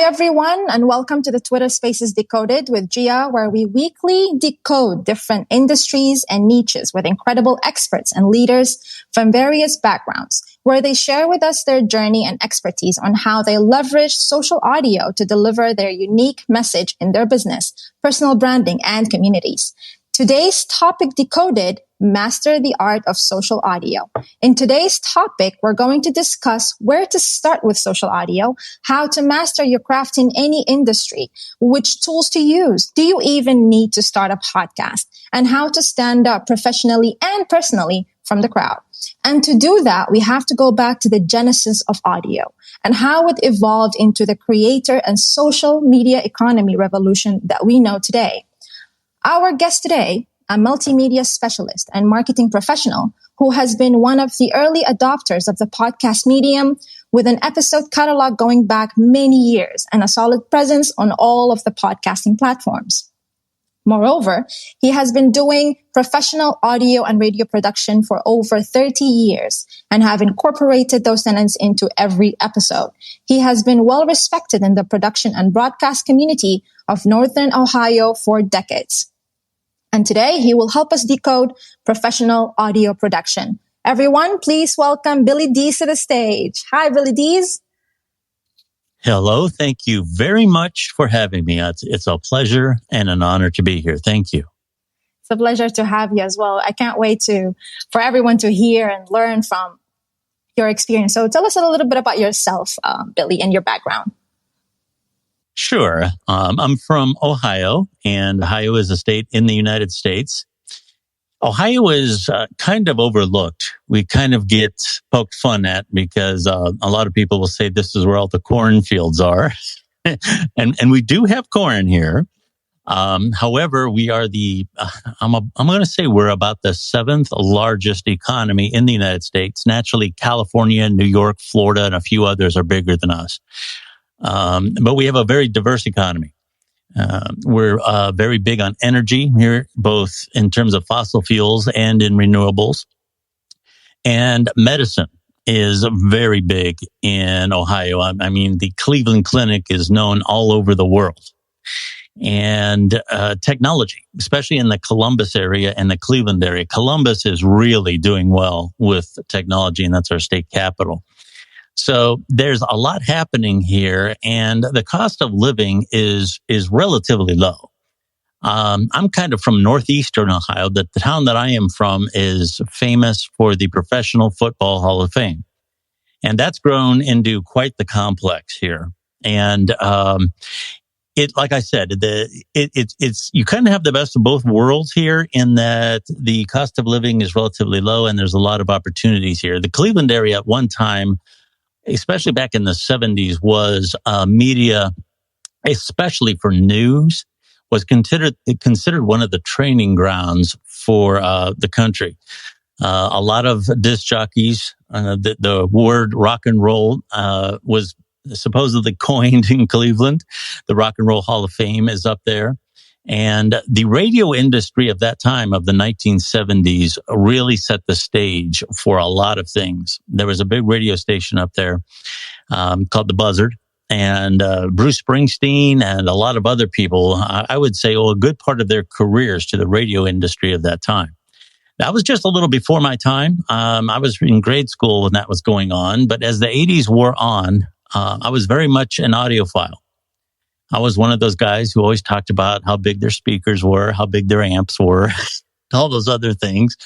everyone, and welcome to the Twitter Spaces Decoded with Gia, where we weekly decode different industries and niches with incredible experts and leaders from various backgrounds, where they share with us their journey and expertise on how they leverage social audio to deliver their unique message in their business, personal branding, and communities. Today's topic, Decoded, Master the Art of Social Audio. In today's topic, we're going to discuss where to start with social audio, how to master your craft in any industry, which tools to use, do you even need to start a podcast, and how to stand up professionally and personally from the crowd. And to do that, we have to go back to the genesis of audio and how it evolved into the creator and social media economy revolution that we know today. Our guest today, a multimedia specialist and marketing professional who has been one of the early adopters of the podcast medium with an episode catalog going back many years and a solid presence on all of the podcasting platforms. Moreover, he has been doing professional audio and radio production for over 30 years and have incorporated those tenets into every episode. He has been well respected in the production and broadcast community of Northern Ohio for decades. And today he will help us decode professional audio production. Everyone, please welcome Billy Dees to the stage. Hi, Billy Dees. Hello. Thank you very much for having me. It's a pleasure and an honor to be here. Thank you. It's a pleasure to have you as well. I can't wait for everyone to hear and learn from your experience. So tell us a little bit about yourself, Billy, and your background. Sure. I'm from Ohio, and Ohio is a state in the United States. Ohio is kind of overlooked. We kind of get poked fun at because a lot of people will say this is where all the cornfields are. and we do have corn here. However, we are I'm going to say we're about the 7th largest economy in the United States. Naturally, California, New York, Florida, and a few others are bigger than us. But we have a very diverse economy. We're very big on energy here, both in terms of fossil fuels and in renewables. And medicine is very big in Ohio. I mean, the Cleveland Clinic is known all over the world. And technology, especially in the Columbus area and the Cleveland area. Columbus is really doing well with technology, and that's our state capital. So there's a lot happening here, and the cost of living is relatively low. I'm kind of from northeastern Ohio. The town that I am from is famous for the Professional Football Hall of Fame, and that's grown into quite the complex here. And like I said, it's you kind of have the best of both worlds here in that the cost of living is relatively low, and there's a lot of opportunities here. The Cleveland area at one time, especially back in the 70s, was media, especially for news, was considered one of the training grounds for the country. A lot of disc jockeys, the word rock and roll was supposedly coined in Cleveland. The Rock and Roll Hall of Fame is up there. And the radio industry of that time, of the 1970s, really set the stage for a lot of things. There was a big radio station up there called The Buzzard, and Bruce Springsteen and a lot of other people, I would say, a good part of their careers to the radio industry of that time. That was just a little before my time. I was in grade school when that was going on, but as the 80s wore on, I was very much an audiophile. I was one of those guys who always talked about how big their speakers were, how big their amps were, all those other things.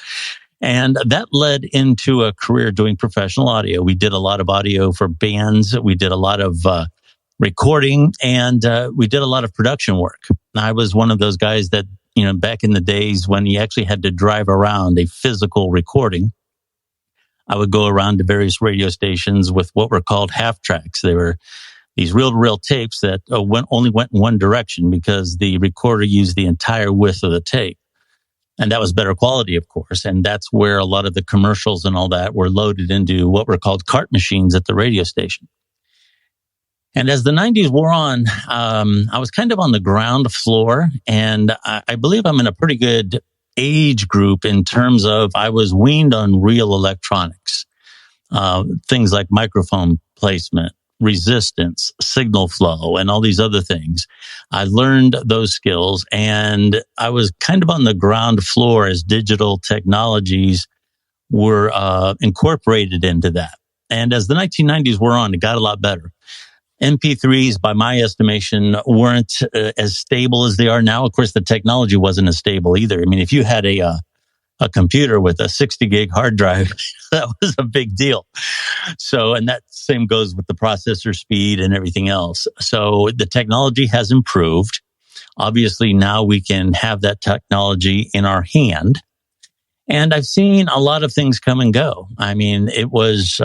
And that led into a career doing professional audio. We did a lot of audio for bands. We did a lot of recording, and we did a lot of production work. I was one of those guys that, back in the days when you actually had to drive around a physical recording, I would go around to various radio stations with what were called half tracks. They were these reel-to-reel tapes that only went in one direction because the recorder used the entire width of the tape. And that was better quality, of course. And that's where a lot of the commercials and all that were loaded into what were called cart machines at the radio station. And as the 90s wore on, I was kind of on the ground floor. And I believe I'm in a pretty good age group in terms of I was weaned on real electronics, things like microphone placement, resistance, signal flow, and all these other things. I learned those skills, and I was kind of on the ground floor as digital technologies were incorporated into that. And as the 1990s were on, it got a lot better. MP3s, by my estimation, weren't as stable as they are now. Of course, the technology wasn't as stable either. I mean, if you had a computer with a 60 gig hard drive, that was a big deal. So, and that same goes with the processor speed and everything else. So the technology has improved. Obviously, now we can have that technology in our hand. And I've seen a lot of things come and go. I mean, it was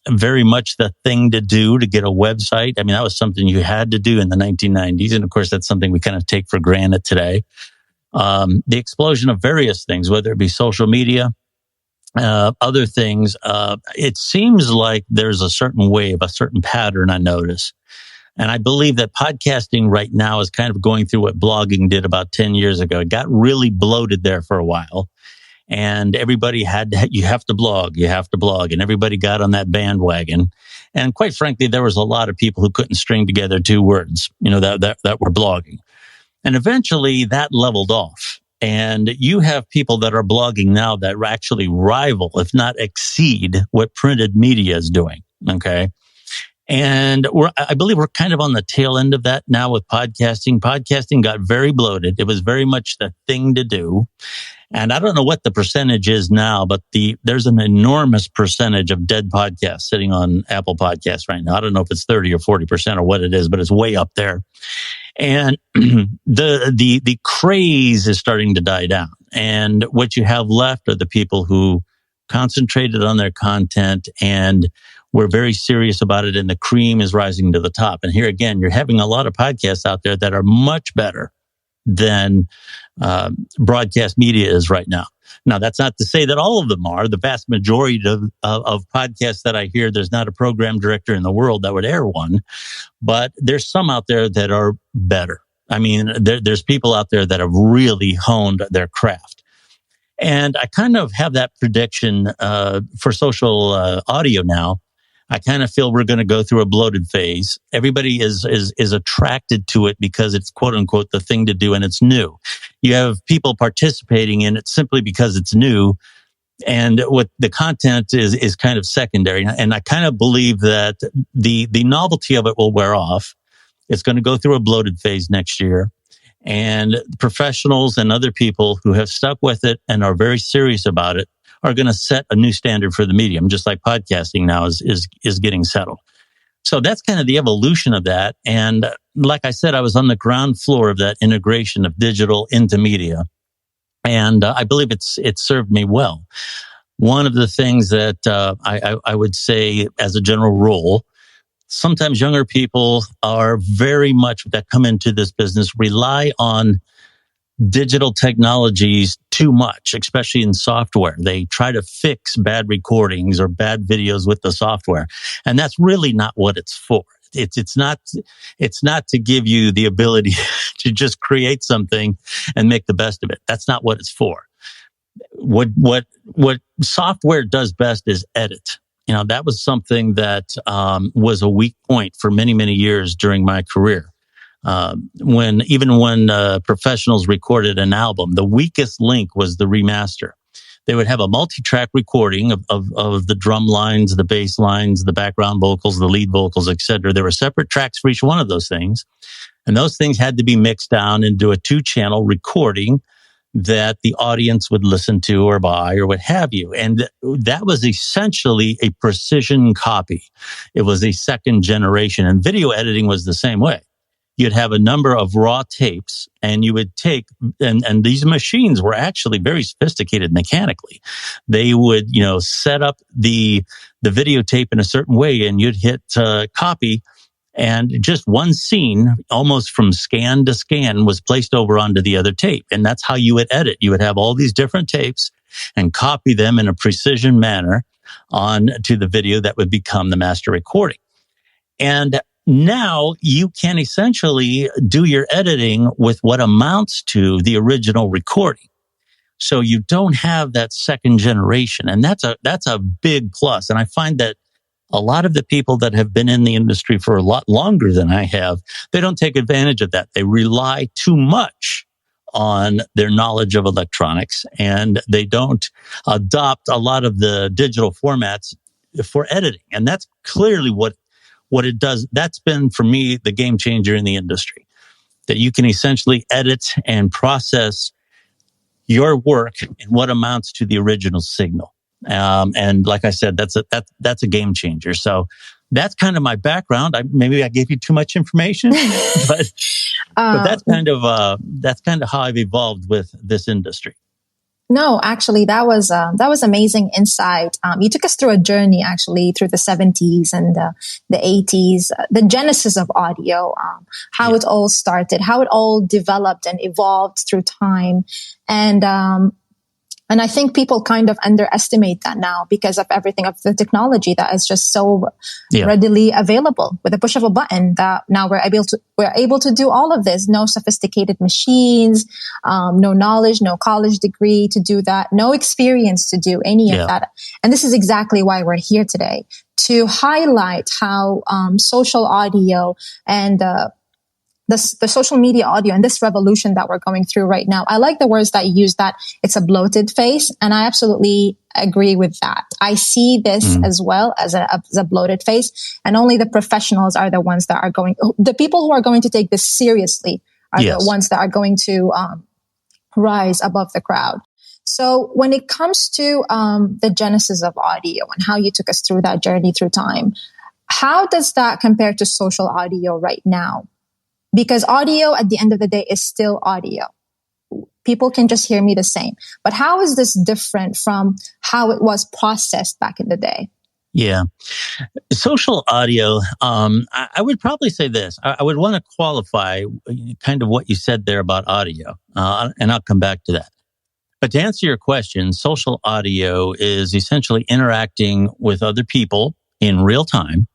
very much the thing to do to get a website. I mean, that was something you had to do in the 1990s. And of course, that's something we kind of take for granted today. The explosion of various things, whether it be social media, other things, it seems like there's a certain wave, a certain pattern I notice. And I believe that podcasting right now is kind of going through what blogging did about 10 years ago. It got really bloated there for a while. And everybody you have to blog. And everybody got on that bandwagon. And quite frankly, there was a lot of people who couldn't string together two words, that were blogging. And eventually that leveled off. And you have people that are blogging now that actually rival, if not exceed, what printed media is doing. Okay. And I believe we're kind of on the tail end of that now with podcasting. Podcasting got very bloated. It was very much the thing to do. And I don't know what the percentage is now, but there's an enormous percentage of dead podcasts sitting on Apple Podcasts right now. I don't know if it's 30 or 40% or what it is, but it's way up there. And the craze is starting to die down. And what you have left are the people who concentrated on their content and were very serious about it, and the cream is rising to the top. And here again, you're having a lot of podcasts out there that are much better than broadcast media is right now. Now, that's not to say that all of them are. The vast majority of podcasts that I hear, there's not a program director in the world that would air one, but there's some out there that are better. I mean, there's people out there that have really honed their craft. And I kind of have that prediction for social audio now. I kind of feel we're going to go through a bloated phase. Everybody is attracted to it because it's quote unquote the thing to do and it's new. You have people participating in it simply because it's new. And what the content is kind of secondary. And I kind of believe that the novelty of it will wear off. It's going to go through a bloated phase next year. And professionals and other people who have stuck with it and are very serious about it are going to set a new standard for the medium, just like podcasting now is getting settled. So that's kind of the evolution of that. And like I said, I was on the ground floor of that integration of digital into media. And I believe it's served me well. One of the things that I would say as a general rule, sometimes younger people are very much that come into this business rely on digital technologies too much, especially in software. They try to fix bad recordings or bad videos with the software. And that's really not what it's for. It's not to give you the ability to just create something and make the best of it. That's not what it's for. What software does best is edit. That was something that was a weak point for many, many years during my career. When professionals recorded an album, the weakest link was the remaster. They would have a multi-track recording of the drum lines, the bass lines, the background vocals, the lead vocals, etc. There were separate tracks for each one of those things. And those things had to be mixed down into a 2-channel recording that the audience would listen to or buy or what have you. And that was essentially a precision copy. It was a second generation. And video editing was the same way. You'd have a number of raw tapes and you would take, and these machines were actually very sophisticated mechanically. They would, set up the videotape in a certain way and you'd hit copy, and just one scene, almost from scan to scan, was placed over onto the other tape. And that's how you would edit. You would have all these different tapes and copy them in a precision manner onto the video that would become the master recording. And now you can essentially do your editing with what amounts to the original recording. So you don't have that second generation. And that's a big plus. And I find that A lot of the people that have been in the industry for a lot longer than I have, they don't take advantage of that. They rely too much on their knowledge of electronics, and they don't adopt a lot of the digital formats for editing. And that's clearly what it does. That's been, for me, the game changer in the industry, that you can essentially edit and process your work in what amounts to the original signal. And like I said, that's a game changer. So that's kind of my background. Maybe I gave you too much information, but that's kind of how I've evolved with this industry. No, actually, that was amazing insight. You took us through a journey, actually, through the 70s and the 80s, the genesis of audio, how it all started, how it all developed and evolved through time, and I think people kind of underestimate that now because of everything, of the technology that is just so readily available with a push of a button, that now we're able to do all of this. No sophisticated machines, no knowledge, no college degree to do that, no experience to do any of that. And this is exactly why we're here today, to highlight how social audio and the social media audio and this revolution that we're going through right now. I like the words that you use, that it's a bloated phase. And I absolutely agree with that. I see this as well as a bloated phase. And only the professionals are the ones that are the people who are going to take this seriously are the ones that are going to rise above the crowd. So when it comes to the genesis of audio and how you took us through that journey through time, how does that compare to social audio right now? Because audio, at the end of the day, is still audio. People can just hear me the same. But how is this different from how it was processed back in the day? Yeah. Social audio, I would probably say this. I would want to qualify kind of what you said there about audio, and I'll come back to that. But to answer your question, social audio is essentially interacting with other people in real time,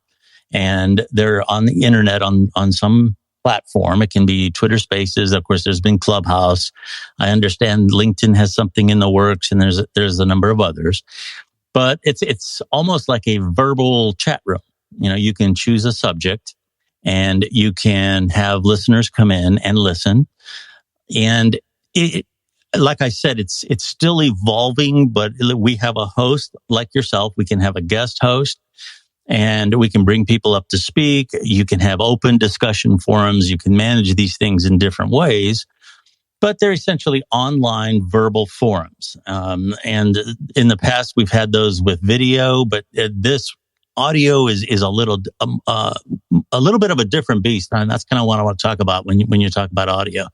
and they're on the internet on some platform. It can be Twitter Spaces. Of course, there's been Clubhouse. I understand LinkedIn has something in the works, and there's a number of others. But it's almost like a verbal chat room. You know, you can choose a subject, and you can have listeners come in and listen. And like I said, it's still evolving, but we have a host like yourself. We can have a guest host, and we can bring people up to speak. You can have open discussion forums. You can manage these things in different ways, but they're essentially online verbal forums. And in the past, we've had those with video, but this audio is a little bit of a different beast. And that's kind of what I want to talk about when you talk about audio.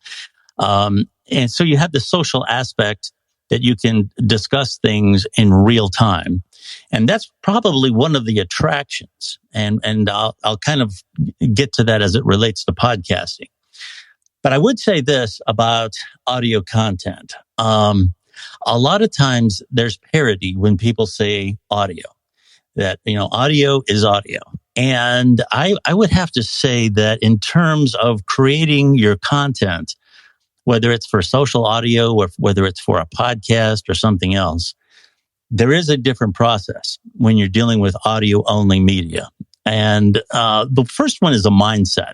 And so you have the social aspect that you can discuss things in real time. And that's probably one of the attractions. And I'll kind of get to that as it relates to podcasting. But I would say this about audio content. A lot of times there's parody when people say audio, that, audio is audio. And I would have to say that in terms of creating your content, whether it's for social audio or whether it's for a podcast or something else, there is a different process when you're dealing with audio only media. And the first one is a mindset.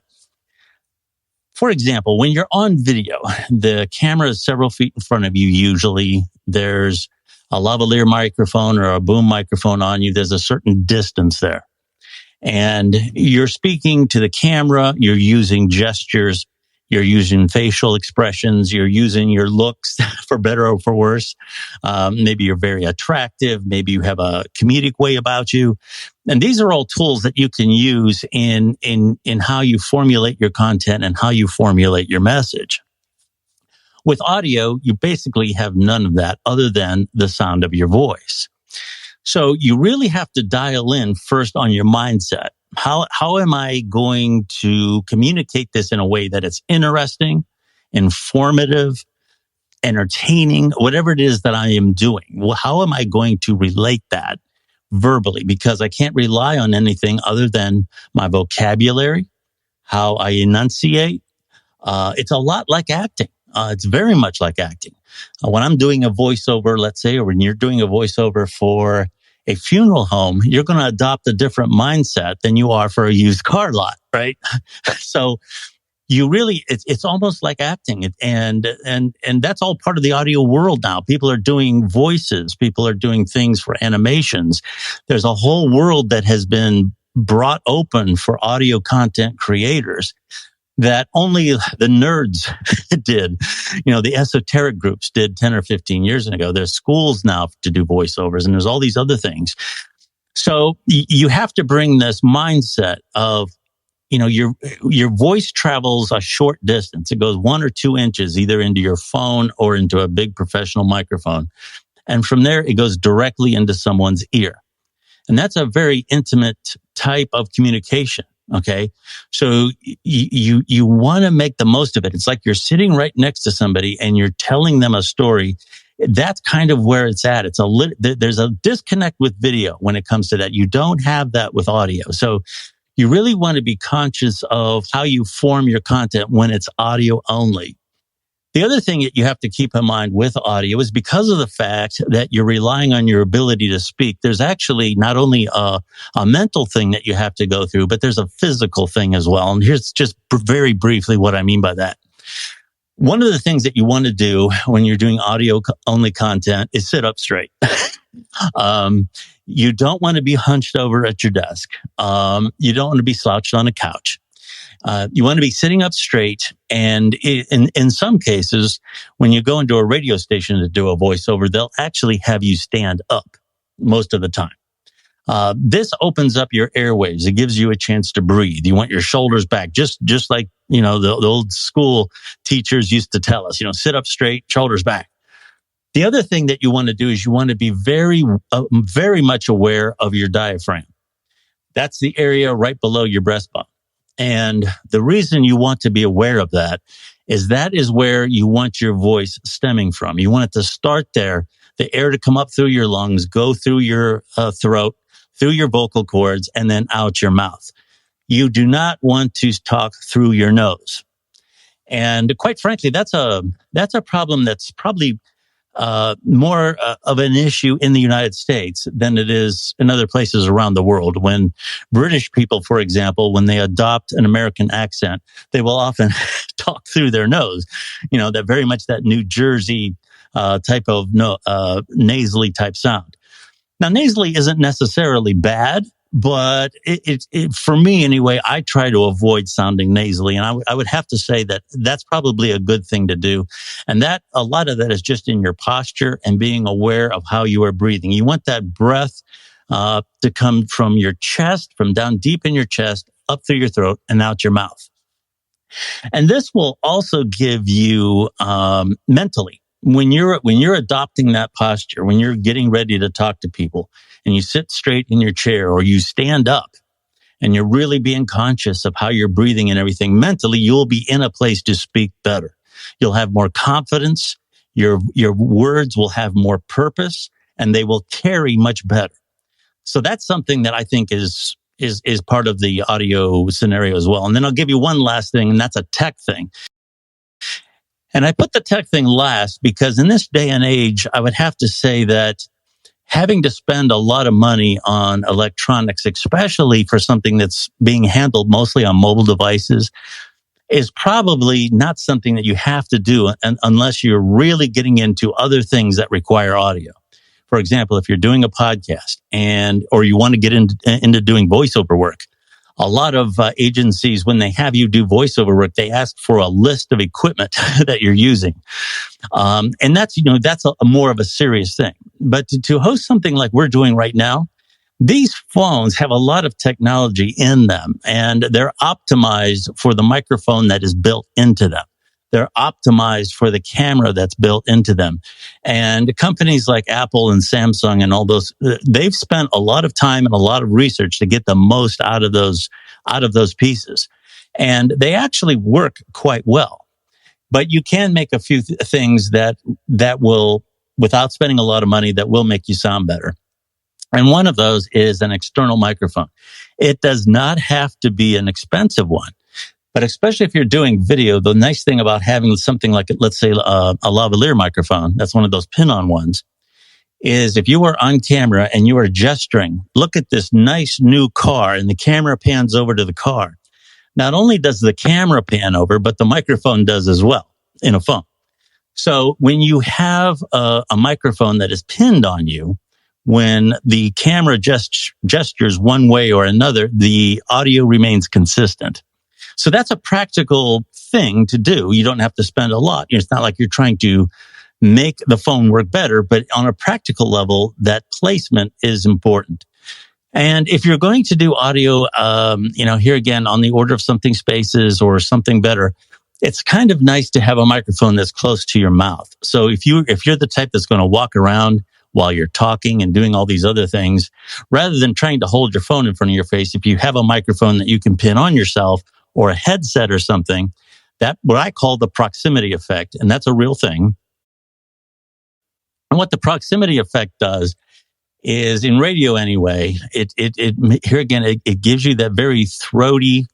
For example, when you're on video, the camera is several feet in front of you. Usually there's a lavalier microphone or a boom microphone on you. There's a certain distance there. And you're speaking to the camera. You're using gestures. You're using facial expressions. You're using your looks, for better or for worse. Maybe you're very attractive. Maybe you have a comedic way about you. And these are all tools that you can use in how you formulate your content and how you formulate your message. With audio, you basically have none of that other than the sound of your voice. So you really have to dial in first on your mindset. How am I going to communicate this in a way that it's interesting, informative, entertaining, whatever it is that I am doing? Well, how am I going to relate that verbally? Because I can't rely on anything other than my vocabulary, how I enunciate. It's a lot like acting. It's very much like acting. When I'm doing a voiceover, let's say, or when you're doing a voiceover for a funeral home, you're going to adopt a different mindset than you are for a used car lot, right? So you really, it's almost like acting, and that's all part of the audio world now. People are doing voices, people are doing things for animations. There's a whole world that has been brought open for audio content creators that only the nerds did. The esoteric groups did 10 or 15 years ago. There's schools now to do voiceovers, and there's all these other things. So you have to bring this mindset of, your voice travels a short distance. It goes 1 or 2 inches either into your phone or into a big professional microphone. And from there, it goes directly into someone's ear. And that's a very intimate type of communication. Okay. So you want to make the most of it. It's like you're sitting right next to somebody and you're telling them a story. That's kind of where it's at. There's a disconnect with video when it comes to that. You don't have that with audio. So you really want to be conscious of how you form your content when it's audio only. The other thing that you have to keep in mind with audio is because of the fact that you're relying on your ability to speak, there's actually not only a mental thing that you have to go through, but there's a physical thing as well. And here's just very briefly what I mean by that. One of the things that you want to do when you're doing audio only content is sit up straight. You don't want to be hunched over at your desk. You don't want to be slouched on a couch. You want to be sitting up straight. And in some cases, when you go into a radio station to do a voiceover, they'll actually have you stand up most of the time. This opens up your airwaves. It gives you a chance to breathe. You want your shoulders back, just like, the old school teachers used to tell us, sit up straight, shoulders back. The other thing that you want to do is you want to be very, very much aware of your diaphragm. That's the area right below your breastbone. And the reason you want to be aware of that is where you want your voice stemming from. You want it to start there, the air to come up through your lungs, go through your throat, through your vocal cords, and then out your mouth. You do not want to talk through your nose. And quite frankly, that's a problem that's probably more of an issue in the United States than it is in other places around the world. When British people, for example, when they adopt an American accent, they will often talk through their nose. That very much that New Jersey type of nasally type sound. Now, nasally isn't necessarily bad, but it for me anyway, I try to avoid sounding nasally. And I would have to say that that's probably a good thing to do. And that a lot of that is just in your posture and being aware of how you are breathing. You want that breath to come from your chest, from down deep in your chest, up through your throat and out your mouth. And this will also give you mentally, when you're adopting that posture, when you're getting ready to talk to people and you sit straight in your chair or you stand up and you're really being conscious of how you're breathing and everything, mentally, you'll be in a place to speak better. You'll have more confidence. Your words will have more purpose and they will carry much better. So that's something that I think is part of the audio scenario as well. And then I'll give you one last thing, and that's a tech thing. And I put the tech thing last because in this day and age, I would have to say that having to spend a lot of money on electronics, especially for something that's being handled mostly on mobile devices, is probably not something that you have to do unless you're really getting into other things that require audio. For example, if you're doing a podcast or you want to get into doing voiceover work, a lot of agencies, when they have you do voiceover work, they ask for a list of equipment that you're using. And that's a more of a serious thing. But to host something like we're doing right now, these phones have a lot of technology in them, and they're optimized for the microphone that is built into them. They're optimized for the camera that's built into them. And companies like Apple and Samsung and all those, they've spent a lot of time and a lot of research to get the most out of those pieces. And they actually work quite well. But you can make a few things that will, without spending a lot of money, that will make you sound better. And one of those is an external microphone. It does not have to be an expensive one. But especially if you're doing video, the nice thing about having something like, let's say, a lavalier microphone, that's one of those pin-on ones, is if you were on camera and you were gesturing, look at this nice new car, and the camera pans over to the car. Not only does the camera pan over, but the microphone does as well in a phone. So when you have a microphone that is pinned on you, when the camera gestures one way or another, the audio remains consistent. So that's a practical thing to do. You don't have to spend a lot. It's not like you're trying to make the phone work better, but on a practical level, that placement is important. And if you're going to do audio, here again, on the order of something spaces or something better, it's kind of nice to have a microphone that's close to your mouth. So if you're the type that's going to walk around while you're talking and doing all these other things, rather than trying to hold your phone in front of your face, if you have a microphone that you can pin on yourself or a headset or something, that what I call the proximity effect, and that's a real thing. And what the proximity effect does is, in radio anyway, it here again, it gives you that very throaty,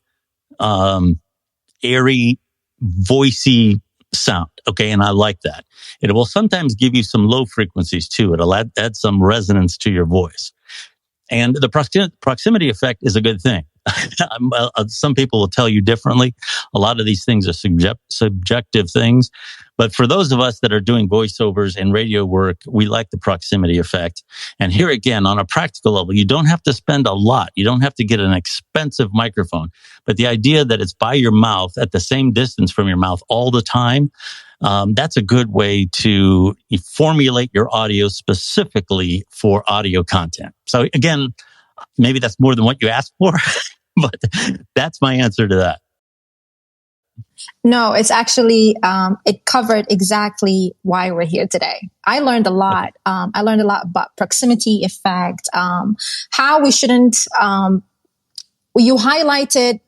airy, voicey sound. Okay. And I like that. It will sometimes give you some low frequencies too. It'll add some resonance to your voice. And the proximity effect is a good thing. Some people will tell you differently. A lot of these things are subjective things. But for those of us that are doing voiceovers and radio work, we like the proximity effect. And here again, on a practical level, you don't have to spend a lot. You don't have to get an expensive microphone. But the idea that it's by your mouth at the same distance from your mouth all the time, that's a good way to formulate your audio specifically for audio content. So again, maybe that's more than what you asked for, but that's my answer to that. No, it's actually, it covered exactly why we're here today. I learned a lot. I learned a lot about proximity effect, how we shouldn't, you highlighted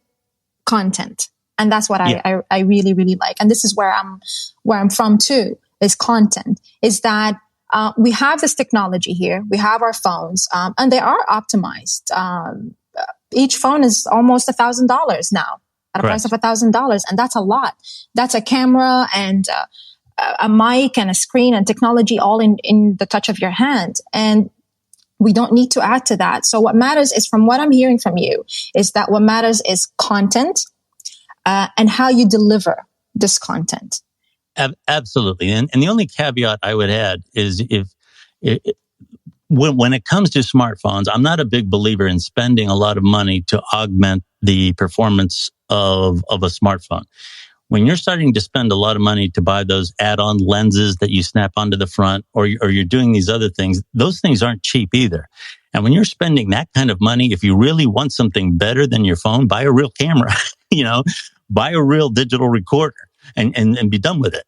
content. And that's what I really, really like. And this is where I'm from too, is content, is that we have this technology here. We have our phones, and they are optimized. Each phone is almost $1,000 now at a price of $1,000. And that's a lot. That's a camera and a mic and a screen and technology all in the touch of your hand. And we don't need to add to that. So what matters is, from what I'm hearing from you, is that what matters is content and how you deliver this content. Absolutely. And the only caveat I would add is when it comes to smartphones, I'm not a big believer in spending a lot of money to augment the performance of a smartphone. When you're starting to spend a lot of money to buy those add-on lenses that you snap onto the front, or you're doing these other things, those things aren't cheap either. And when you're spending that kind of money, if you really want something better than your phone, buy a real camera, buy a real digital recorder and be done with it.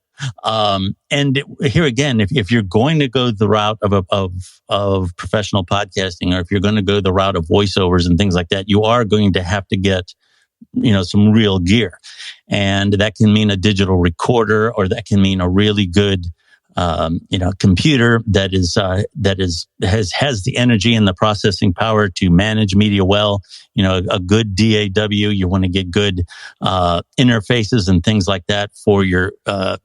Here again, if you're going to go the route of professional podcasting, or if you're going to go the route of voiceovers and things like that, you are going to have to get, some real gear. And that can mean a digital recorder, or that can mean a really good, computer that has the energy and the processing power to manage media well. A good DAW. You want to get good interfaces and things like that for your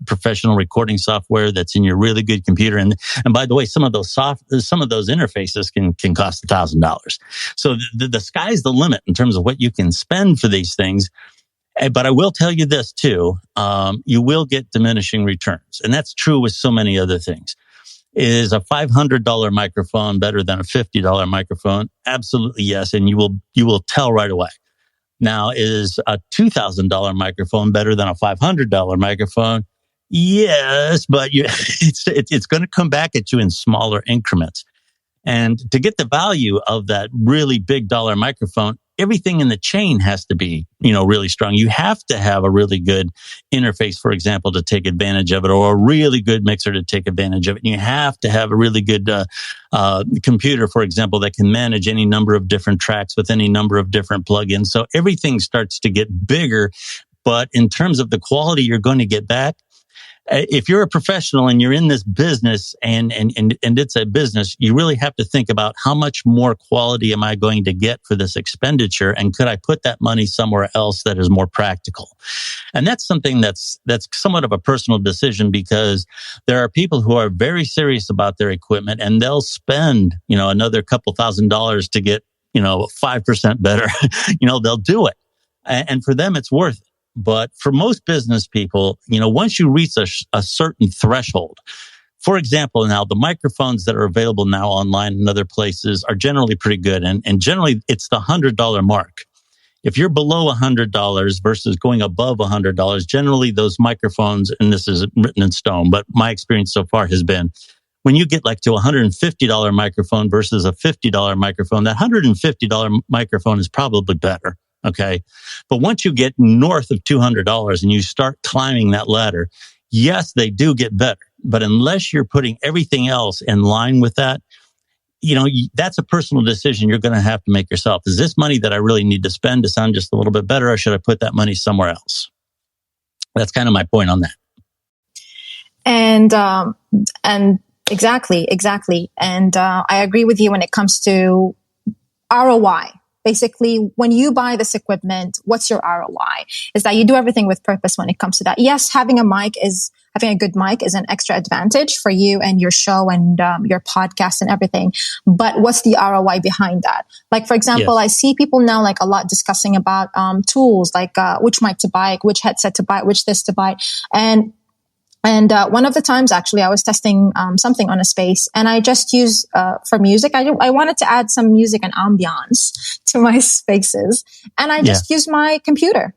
professional recording software that's in your really good computer. And by the way, some of those interfaces can cost $1,000. So the sky's the limit in terms of what you can spend for these things. But I will tell you this too, you will get diminishing returns. And that's true with so many other things. Is a $500 microphone better than a $50 microphone? Absolutely yes. And you will tell right away. Now, is a $2,000 microphone better than a $500 microphone? Yes, but it's going to come back at you in smaller increments. And to get the value of that really big dollar microphone, everything in the chain has to be, really strong. You have to have a really good interface, for example, to take advantage of it, or a really good mixer to take advantage of it. And you have to have a really good computer, for example, that can manage any number of different tracks with any number of different plugins. So everything starts to get bigger. But in terms of the quality you're going to get back, If you're a professional and you're in this business and it's a business, you really have to think about how much more quality am I going to get for this expenditure? And could I put that money somewhere else that is more practical? And that's something that's somewhat of a personal decision, because there are people who are very serious about their equipment and they'll spend, another couple $1,000s to get, 5% better. They'll do it. And for them, it's worth it. But for most business people, once you reach a certain threshold, for example, now the microphones that are available now online and other places are generally pretty good. And generally it's the $100 mark. If you're below $100 versus going above $100, generally those microphones, and this is written in stone, but my experience so far has been when you get like to a $150 microphone versus a $50 microphone, that $150 microphone is probably better. Okay. But once you get north of $200 and you start climbing that ladder, yes, they do get better. But unless you're putting everything else in line with that, that's a personal decision you're going to have to make yourself. Is this money that I really need to spend to sound just a little bit better, or should I put that money somewhere else? That's kind of my point on that. And exactly. And I agree with you when it comes to ROI. Basically, when you buy this equipment, what's your ROI? Is that you do everything with purpose when it comes to that. Yes, having a good mic is an extra advantage for you and your show and your podcast and everything. But what's the ROI behind that? Like, for example, yes. I see people now like a lot discussing about tools, like which mic to buy, which headset to buy, which this to buy. And one of the times, actually, I was testing something on a space, and I just used for music. I wanted to add some music and ambiance to my spaces, and I just used my computer,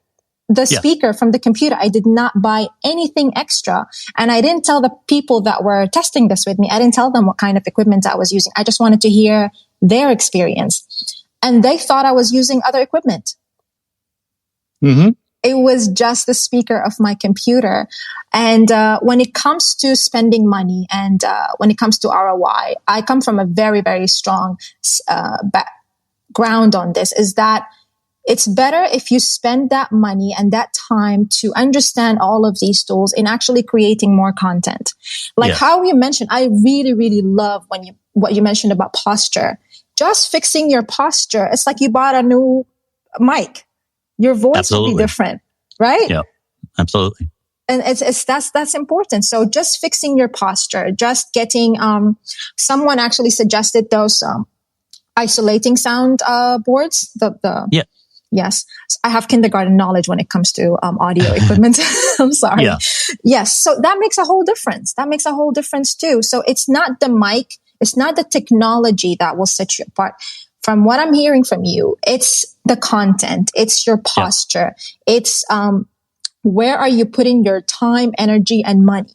the speaker from the computer. I did not buy anything extra, and I didn't tell the people that were testing this with me. I didn't tell them what kind of equipment I was using. I just wanted to hear their experience, and they thought I was using other equipment. Mm-hmm. It was just the speaker of my computer. And when it comes to spending money and when it comes to ROI, I come from a very, very strong background on this, is that it's better if you spend that money and that time to understand all of these tools in actually creating more content. Like how you mentioned, I really, really love what you mentioned about posture. Just fixing your posture. It's like you bought a new mic. Your voice will be different, right? Yeah, absolutely. And that's important. So just fixing your posture, just getting, someone actually suggested those, isolating sound, boards. Yes. I have kindergarten knowledge when it comes to, audio equipment. I'm sorry. Yeah. Yes. So that makes a whole difference. That makes a whole difference too. So it's not the mic. It's not the technology that will set you apart. From what I'm hearing from you, it's the content, it's your posture, it's where are you putting your time, energy, and money?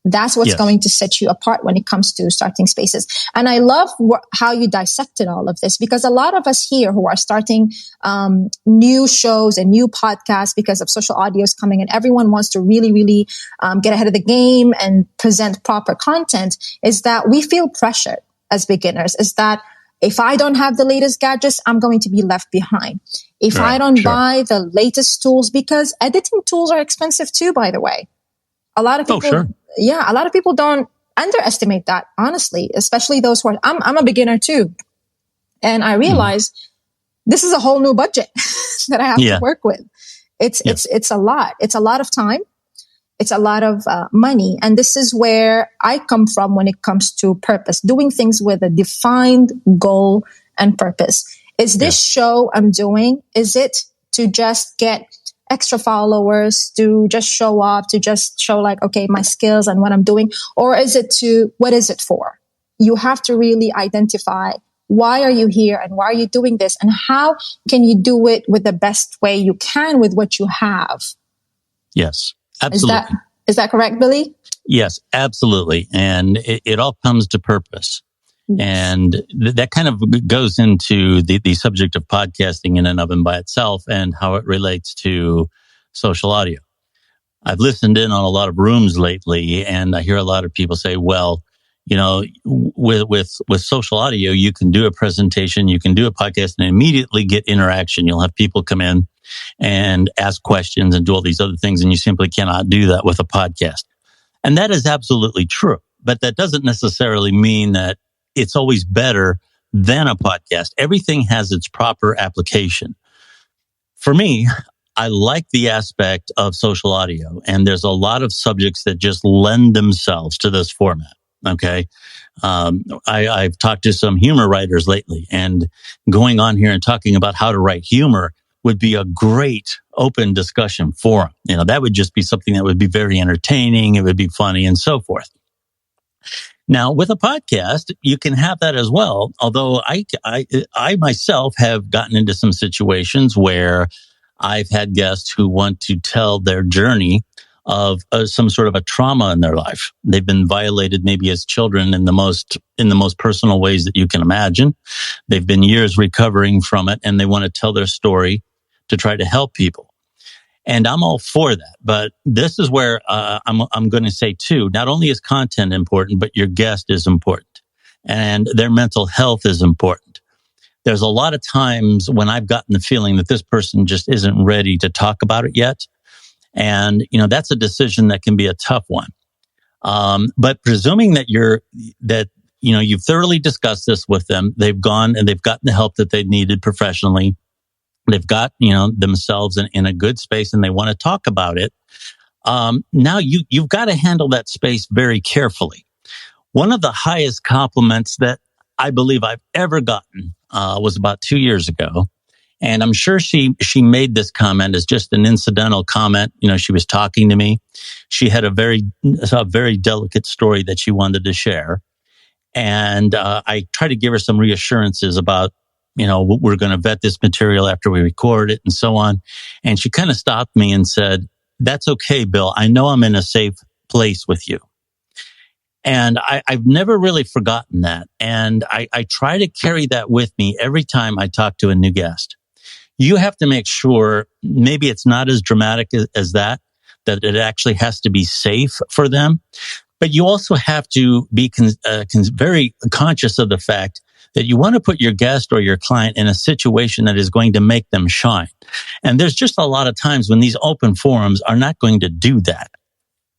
That's what's going to set you apart when it comes to starting spaces. And I love how you dissected all of this, because a lot of us here who are starting new shows and new podcasts because of social audio is coming, and everyone wants to really, really get ahead of the game and present proper content, is that we feel pressured as beginners, is that if I don't have the latest gadgets, I'm going to be left behind. If I don't buy the latest tools, because editing tools are expensive too, by the way. A lot of people, a lot of people don't underestimate that, honestly, especially those who are, I'm a beginner too. And I realize this is a whole new budget that I have to work with. It's a lot. It's a lot of time. It's a lot of money. And this is where I come from when it comes to purpose, doing things with a defined goal and purpose. Is this show I'm doing, is it to just get extra followers, to just show up, to just show like, okay, my skills and what I'm doing? Or is it what is it for? You have to really identify, why are you here and why are you doing this? And how can you do it with the best way you can with what you have? Yes. Absolutely. Is that correct, Billy? Yes, absolutely. And it all comes to purpose. Yes. And that kind of goes into the subject of podcasting in and of and by itself and how it relates to social audio. I've listened in on a lot of rooms lately, and I hear a lot of people say, well, with social audio, you can do a presentation, you can do a podcast and immediately get interaction. You'll have people come in and ask questions and do all these other things. And you simply cannot do that with a podcast. And that is absolutely true. But that doesn't necessarily mean that it's always better than a podcast. Everything has its proper application. For me, I like the aspect of social audio, and there's a lot of subjects that just lend themselves to this format. Okay. I've talked to some humor writers lately, and going on here and talking about how to write humor would be a great open discussion forum. That would just be something that would be very entertaining. It would be funny and so forth. Now, with a podcast, you can have that as well. Although I myself have gotten into some situations where I've had guests who want to tell their journey of some sort of a trauma in their life. They've been violated maybe as children in the most personal ways that you can imagine. They've been years recovering from it, and they want to tell their story to try to help people. And I'm all for that. But this is where I'm going to say, too, not only is content important, but your guest is important. And their mental health is important. There's a lot of times when I've gotten the feeling that this person just isn't ready to talk about it yet. And, that's a decision that can be a tough one. But presuming that you've thoroughly discussed this with them, they've gone and they've gotten the help that they needed professionally. They've got, themselves in a good space and they want to talk about it. Now you've got to handle that space very carefully. One of the highest compliments that I believe I've ever gotten was about 2 years ago. And I'm sure she made this comment as just an incidental comment. She was talking to me. She had a very delicate story that she wanted to share. And I tried to give her some reassurances about, we're going to vet this material after we record it and so on. And she kind of stopped me and said, "That's okay, Bill. I know I'm in a safe place with you." And I've never really forgotten that. And I try to carry that with me every time I talk to a new guest. You have to make sure maybe it's not as dramatic as that it actually has to be safe for them. But you also have to be very conscious of the fact that you want to put your guest or your client in a situation that is going to make them shine. And there's just a lot of times when these open forums are not going to do that.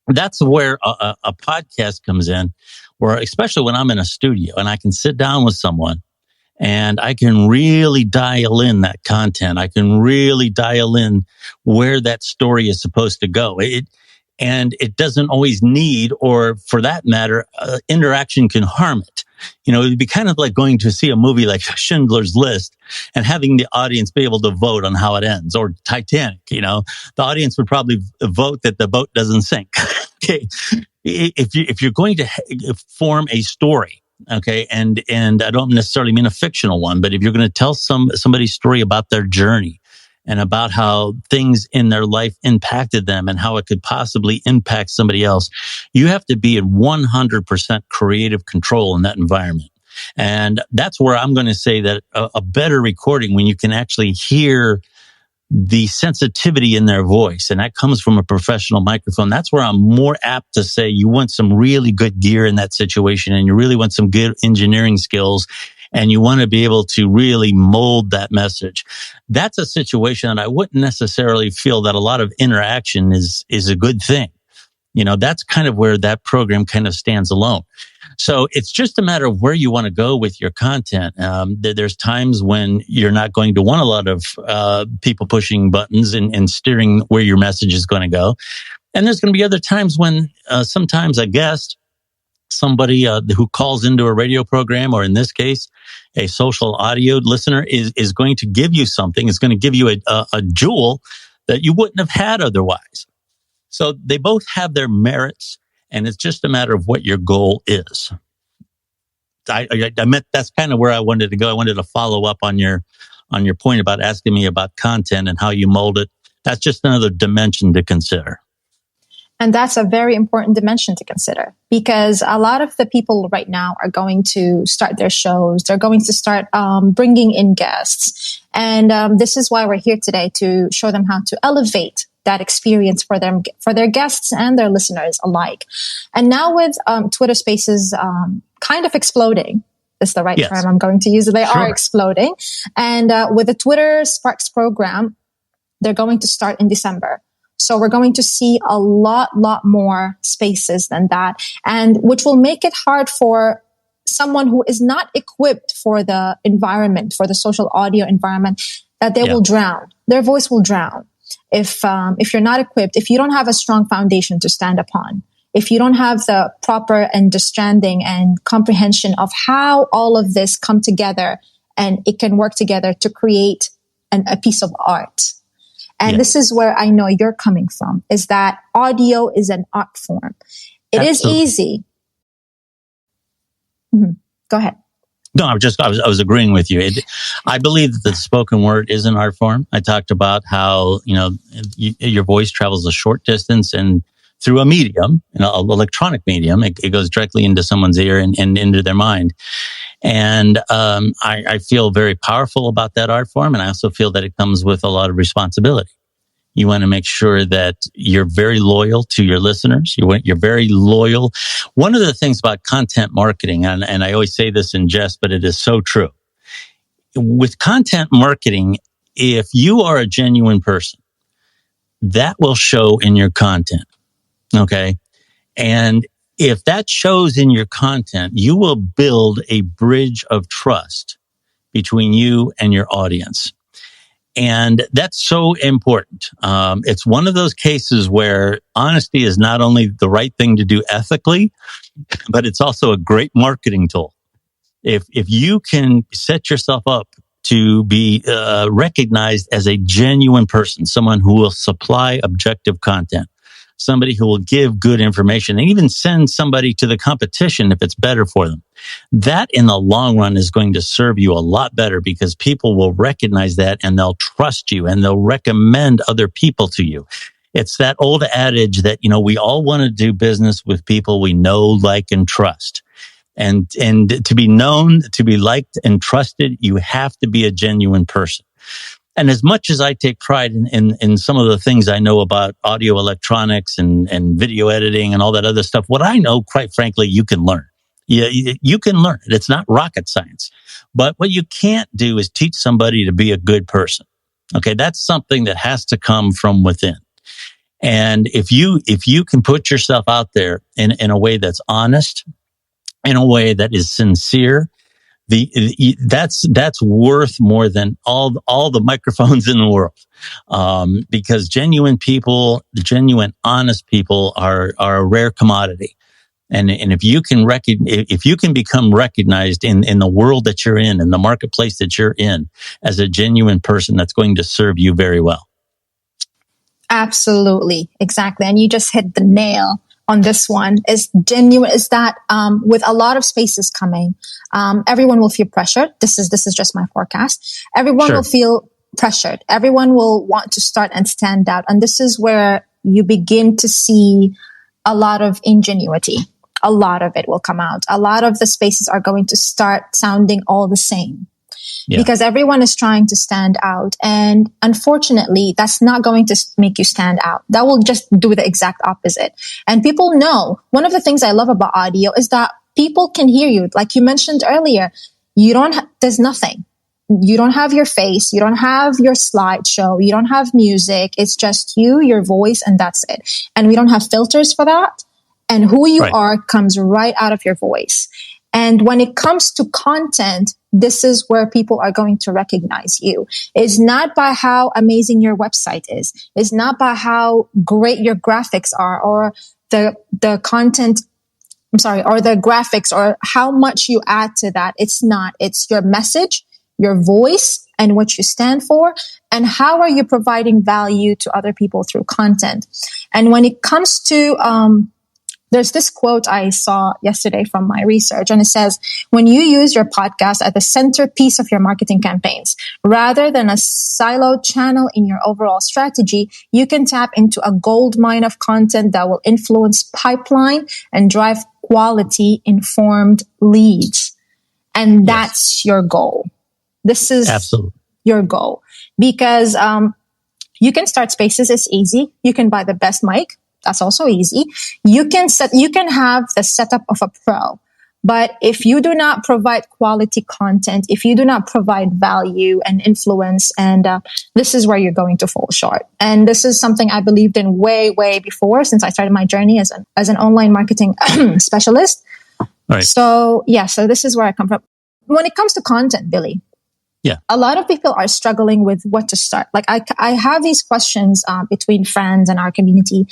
That's where a podcast comes in, where especially when I'm in a studio and I can sit down with someone and I can really dial in that content. I can really dial in where that story is supposed to go. And it doesn't always need, or for that matter, interaction can harm it. It'd be kind of like going to see a movie like Schindler's List and having the audience be able to vote on how it ends, or Titanic. The audience would probably vote that the boat doesn't sink. Okay, if you're going to form a story, okay, and I don't necessarily mean a fictional one, but if you're going to tell somebody's story about their journey and about how things in their life impacted them and how it could possibly impact somebody else, you have to be in 100% creative control in that environment. And that's where I'm going to say that a better recording, when you can actually hear the sensitivity in their voice, and that comes from a professional microphone, that's where I'm more apt to say you want some really good gear in that situation, and you really want some good engineering skills, and you want to be able to really mold that message. That's a situation that I wouldn't necessarily feel that a lot of interaction is a good thing. That's kind of where that program kind of stands alone. So it's just a matter of where you want to go with your content. There's times when you're not going to want a lot of people pushing buttons and steering where your message is going to go. And there's going to be other times when sometimes a guest, somebody who calls into a radio program, or in this case, a social audio listener, is going to give you something. It's going to give you a jewel that you wouldn't have had otherwise. So they both have their merits, and it's just a matter of what your goal is. I meant that's kind of where I wanted to go. I wanted to follow up on your point about asking me about content and how you mold it. That's just another dimension to consider. And that's a very important dimension to consider, because a lot of the people right now are going to start their shows. They're going to start bringing in guests. And this is why we're here today, to show them how to elevate that experience for them, for their guests and their listeners alike. And now with Twitter Spaces kind of exploding, is the right term I'm going to use. They are exploding. And with the Twitter Sparks program, they're going to start in December. So we're going to see a lot more spaces than that, and which will make it hard for someone who is not equipped for the environment, for the social audio environment, that they will drown. Their voice will drown. If you're not equipped, if you don't have a strong foundation to stand upon, if you don't have the proper understanding and comprehension of how all of this come together and it can work together to create a piece of art. And this is where I know you're coming from, is that audio is an art form. It is easy. Mm-hmm. Go ahead. No, I was agreeing with you. I believe that the spoken word is an art form. I talked about how, your voice travels a short distance and through a medium, an electronic medium, it goes directly into someone's ear and into their mind. And I feel very powerful about that art form. And I also feel that it comes with a lot of responsibility. You want to make sure that you're very loyal to your listeners. You're very loyal. One of the things about content marketing, and I always say this in jest, but it is so true. With content marketing, if you are a genuine person, that will show in your content. Okay. And if that shows in your content, you will build a bridge of trust between you and your audience. And that's so important. It's one of those cases where honesty is not only the right thing to do ethically, but it's also a great marketing tool. If you can set yourself up to be recognized as a genuine person, someone who will supply objective content, somebody who will give good information, and even send somebody to the competition if it's better for them. That in the long run is going to serve you a lot better, because people will recognize that and they'll trust you and they'll recommend other people to you. It's that old adage that, we all want to do business with people we know, like, and trust. And to be known, to be liked and trusted, you have to be a genuine person. And as much as I take pride in some of the things I know about audio electronics and video editing and all that other stuff, what I know, quite frankly, you can learn. You can learn it. It's not rocket science. But what you can't do is teach somebody to be a good person. Okay, that's something that has to come from within. And if you can put yourself out there in a way that's honest, in a way that is sincere, that's worth more than all the microphones in the world, because genuine people, genuine honest people are a rare commodity, and if you can become recognized in the world that you're in the marketplace that you're in as a genuine person, that's going to serve you very well. Absolutely, exactly, and you just hit the nail on this one. Is genuine, is that with a lot of spaces coming, everyone will feel pressured. This is just my forecast. Everyone will feel pressured. Everyone will want to start and stand out. And this is where you begin to see a lot of ingenuity. A lot of it will come out. A lot of the spaces are going to start sounding all the same. Because everyone is trying to stand out. And unfortunately, that's not going to make you stand out. That will just do the exact opposite. And people know, one of the things I love about audio is that people can hear you. Like you mentioned earlier, there's nothing. You don't have your face. You don't have your slideshow. You don't have music. It's just you, your voice, and that's it. And we don't have filters for that. And who you are comes right out of your voice. And when it comes to content, this is where people are going to recognize you. It's not by how amazing your website is. It's not by how great your graphics are, or the content, or the graphics, or how much you add to that. It's not. It's your message, your voice, and what you stand for, and how are you providing value to other people through content. And when it comes to, there's this quote I saw yesterday from my research, and it says, when you use your podcast at the centerpiece of your marketing campaigns, rather than a siloed channel in your overall strategy, you can tap into a gold mine of content that will influence pipeline and drive quality informed leads. And that's your goal. This is your goal, because you can start spaces. It's easy. You can buy the best mic. That's also easy. You can have the setup of a pro, But if you do not provide quality content, if you do not provide value and influence, and this is where you're going to fall short. And this is something I believed in way, way before, since I started my journey as an online marketing specialist. Right. So this is where I come from. When it comes to content, Billy, a lot of people are struggling with what to start. Like I have these questions between friends and our community.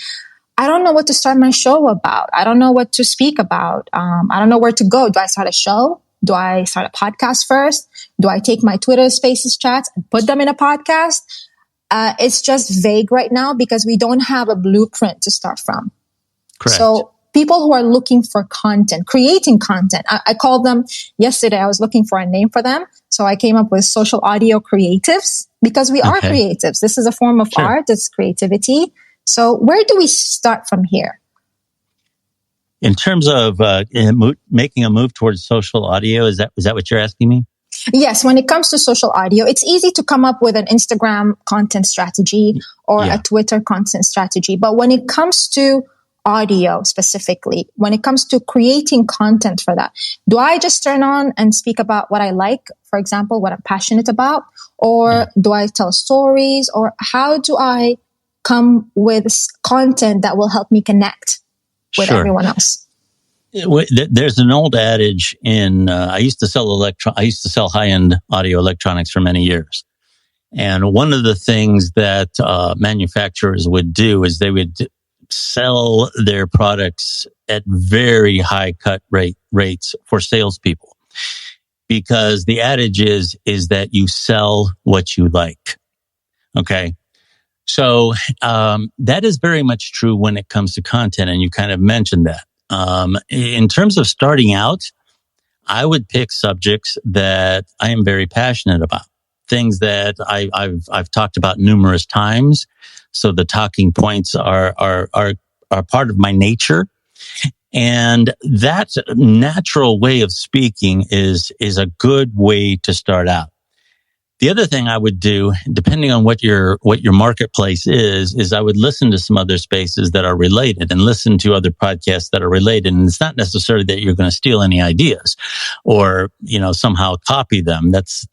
I don't know what to start my show about. I don't know what to speak about. I don't know where to go. Do I start a show? Do I start a podcast first? Do I take my Twitter Spaces chats and put them in a podcast? It's just vague right now because we don't have a blueprint to start from. Correct. So people who are looking for content, creating content, I called them yesterday. I was looking for a name for them. So I came up with social audio creatives because we are creatives. This is a form of art. It's creativity. So where do we start from here? In terms of making a move towards social audio, is that what you're asking me? Yes. When it comes to social audio, it's easy to come up with an Instagram content strategy or a Twitter content strategy. But when it comes to audio specifically, when it comes to creating content for that, do I just turn on and speak about what I like, for example, what I'm passionate about? Or do I tell stories? Or how do I come with content that will help me connect with everyone else? There's an old adage I used to sell high-end audio electronics for many years. And one of the things that manufacturers would do is they would sell their products at very high cut rates for salespeople. Because the adage is that you sell what you like. Okay. So that is very much true when it comes to content, and you kind of mentioned that. In terms of starting out, I would pick subjects that I am very passionate about, things that I've talked about numerous times. So the talking points are part of my nature, and that natural way of speaking is a good way to start out. The other thing I would do, depending on what your marketplace is I would listen to some other spaces that are related and listen to other podcasts that are related. And it's not necessarily that you're going to steal any ideas or, somehow copy them. That's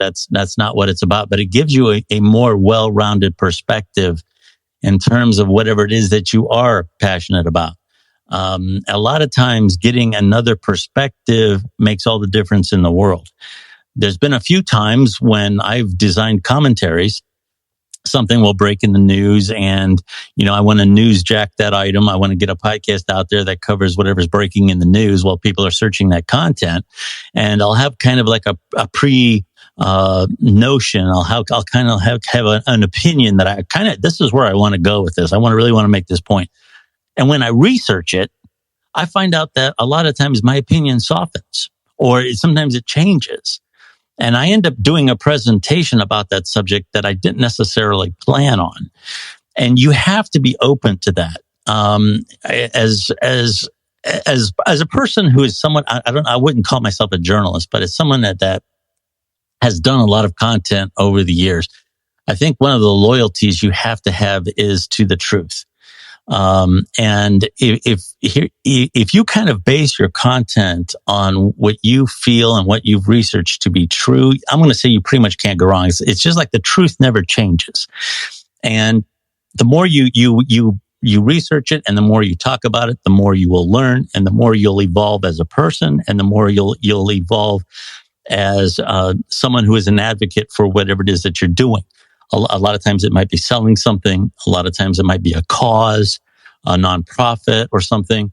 not what it's about, but it gives you a more well-rounded perspective in terms of whatever it is that you are passionate about. A lot of times getting another perspective makes all the difference in the world. There's been a few times when I've designed commentaries. Something will break in the news and, I want to newsjack that item. I want to get a podcast out there that covers whatever's breaking in the news while people are searching that content. And I'll have kind of like a notion. I'll kind of have an opinion that this is where I want to go with this. I really want to make this point. And when I research it, I find out that a lot of times my opinion softens or sometimes it changes. And I end up doing a presentation about that subject that I didn't necessarily plan on. And you have to be open to that. As a person who is somewhat, I wouldn't call myself a journalist, but as someone that has done a lot of content over the years, I think one of the loyalties you have to have is to the truth. And if you kind of base your content on what you feel and what you've researched to be true, I'm going to say you pretty much can't go wrong. It's just like the truth never changes. And the more you research it and the more you talk about it, the more you will learn and the more you'll evolve as a person and the more you'll evolve as someone who is an advocate for whatever it is that you're doing. A lot of times it might be selling something. A lot of times it might be a cause, a nonprofit or something.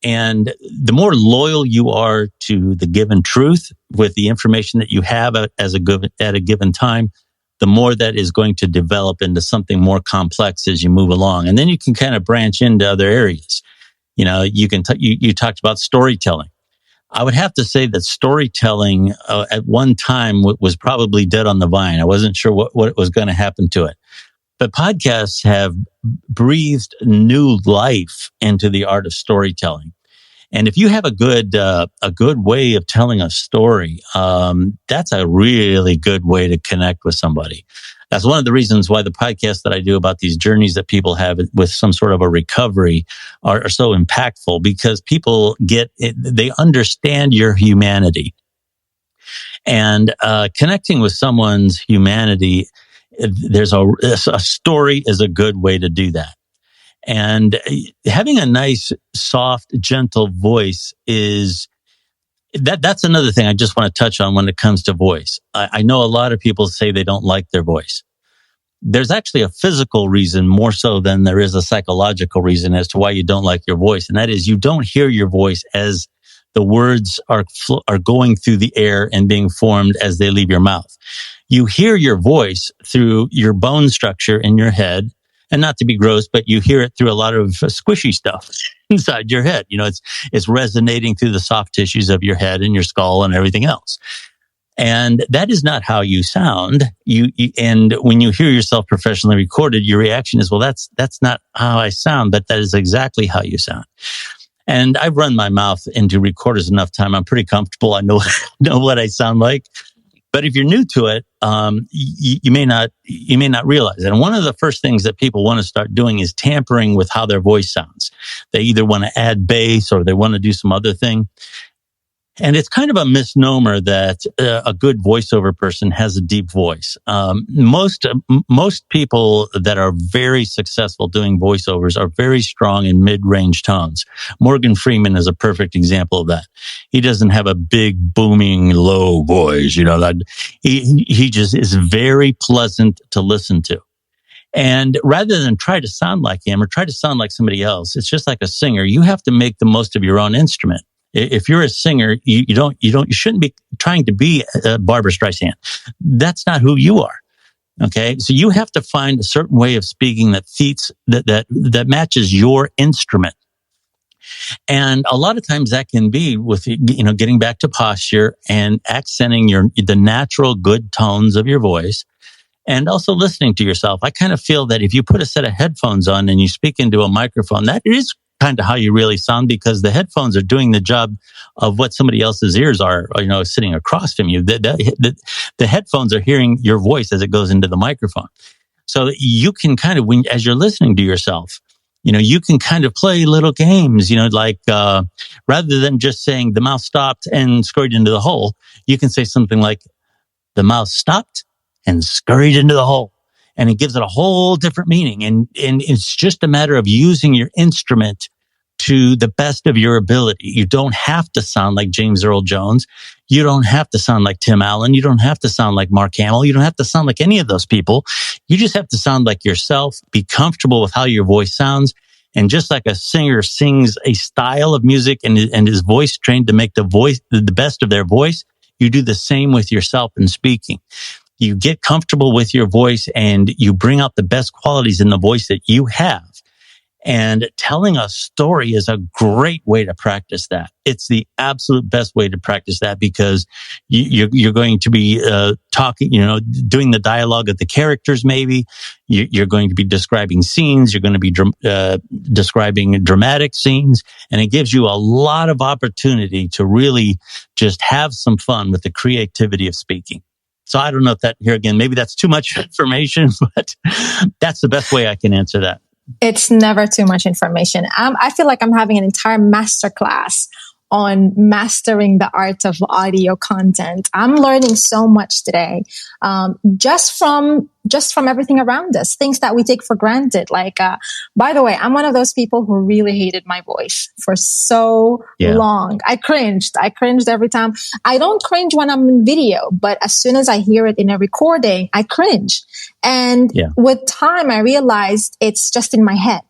And the more loyal you are to the given truth with the information that you have at a given time, the more that is going to develop into something more complex as you move along. And then you can kind of branch into other areas. You talked about storytelling. I would have to say that storytelling at one time was probably dead on the vine. I wasn't sure what was going to happen to it. But podcasts have breathed new life into the art of storytelling. And if you have a good way of telling a story, that's a really good way to connect with somebody. That's one of the reasons why the podcasts that I do about these journeys that people have with some sort of a recovery are so impactful, because people get it, they understand your humanity. And connecting with someone's humanity, there's a story is a good way to do that. And having a nice, soft, gentle voice is that's another thing I just want to touch on when it comes to voice. I know a lot of people say they don't like their voice. There's actually a physical reason more so than there is a psychological reason as to why you don't like your voice. And that is you don't hear your voice as the words are going through the air and being formed as they leave your mouth. You hear your voice through your bone structure in your head. And not to be gross, but you hear it through a lot of squishy stuff inside your head. You know, it's resonating through the soft tissues of your head and your skull and everything else. And that is not how you sound. And when you hear yourself professionally recorded, your reaction is, well, that's not how I sound, but that is exactly how you sound. And I've run my mouth into recorders enough time. I'm pretty comfortable. I know what I sound like. But if you're new to it, you may not realize it. And one of the first things that people want to start doing is tampering with how their voice sounds. They either want to add bass or they want to do some other thing. And it's kind of a misnomer that a good voiceover person has a deep voice. Most people that are very successful doing voiceovers are very strong in mid-range tones. Morgan Freeman is a perfect example of that. He doesn't have a big, booming, low voice. You know, that he just is very pleasant to listen to. And rather than try to sound like him or try to sound like somebody else, it's just like a singer. You have to make the most of your own instrument. If you're a singer, you shouldn't be trying to be Barbra Streisand. That's not who you are. Okay. So you have to find a certain way of speaking that matches your instrument. And a lot of times that can be with, getting back to posture and accenting the natural good tones of your voice. And also listening to yourself. I kind of feel that if you put a set of headphones on and you speak into a microphone, that is kind of how you really sound, because the headphones are doing the job of what somebody else's ears are, sitting across from you. The headphones are hearing your voice as it goes into the microphone. So you can kind of, as you're listening to yourself, you can kind of play little games, rather than just saying the mouse stopped and scurried into the hole, you can say something like the mouse stopped and scurried into the hole. And it gives it a whole different meaning. And it's just a matter of using your instrument to the best of your ability. You don't have to sound like James Earl Jones. You don't have to sound like Tim Allen. You don't have to sound like Mark Hamill. You don't have to sound like any of those people. You just have to sound like yourself, be comfortable with how your voice sounds. And just like a singer sings a style of music and his voice trained to make the best of their voice, you do the same with yourself in speaking. You get comfortable with your voice and you bring out the best qualities in the voice that you have. And telling a story is a great way to practice that. It's the absolute best way to practice that, because you're going to be talking, doing the dialogue of the characters. Maybe you're going to be describing scenes. You're going to be describing dramatic scenes, and it gives you a lot of opportunity to really just have some fun with the creativity of speaking. So I don't know if that, here again, maybe that's too much information, but that's the best way I can answer that. It's never too much information. I feel like I'm having an entire masterclass on mastering the art of audio content. I'm learning so much today, just from everything around us, things that we take for granted. Like, by the way, I'm one of those people who really hated my voice for so long. I cringed every time. I don't cringe when I'm in video, but as soon as I hear it in a recording, I cringe. And with time, I realized it's just in my head.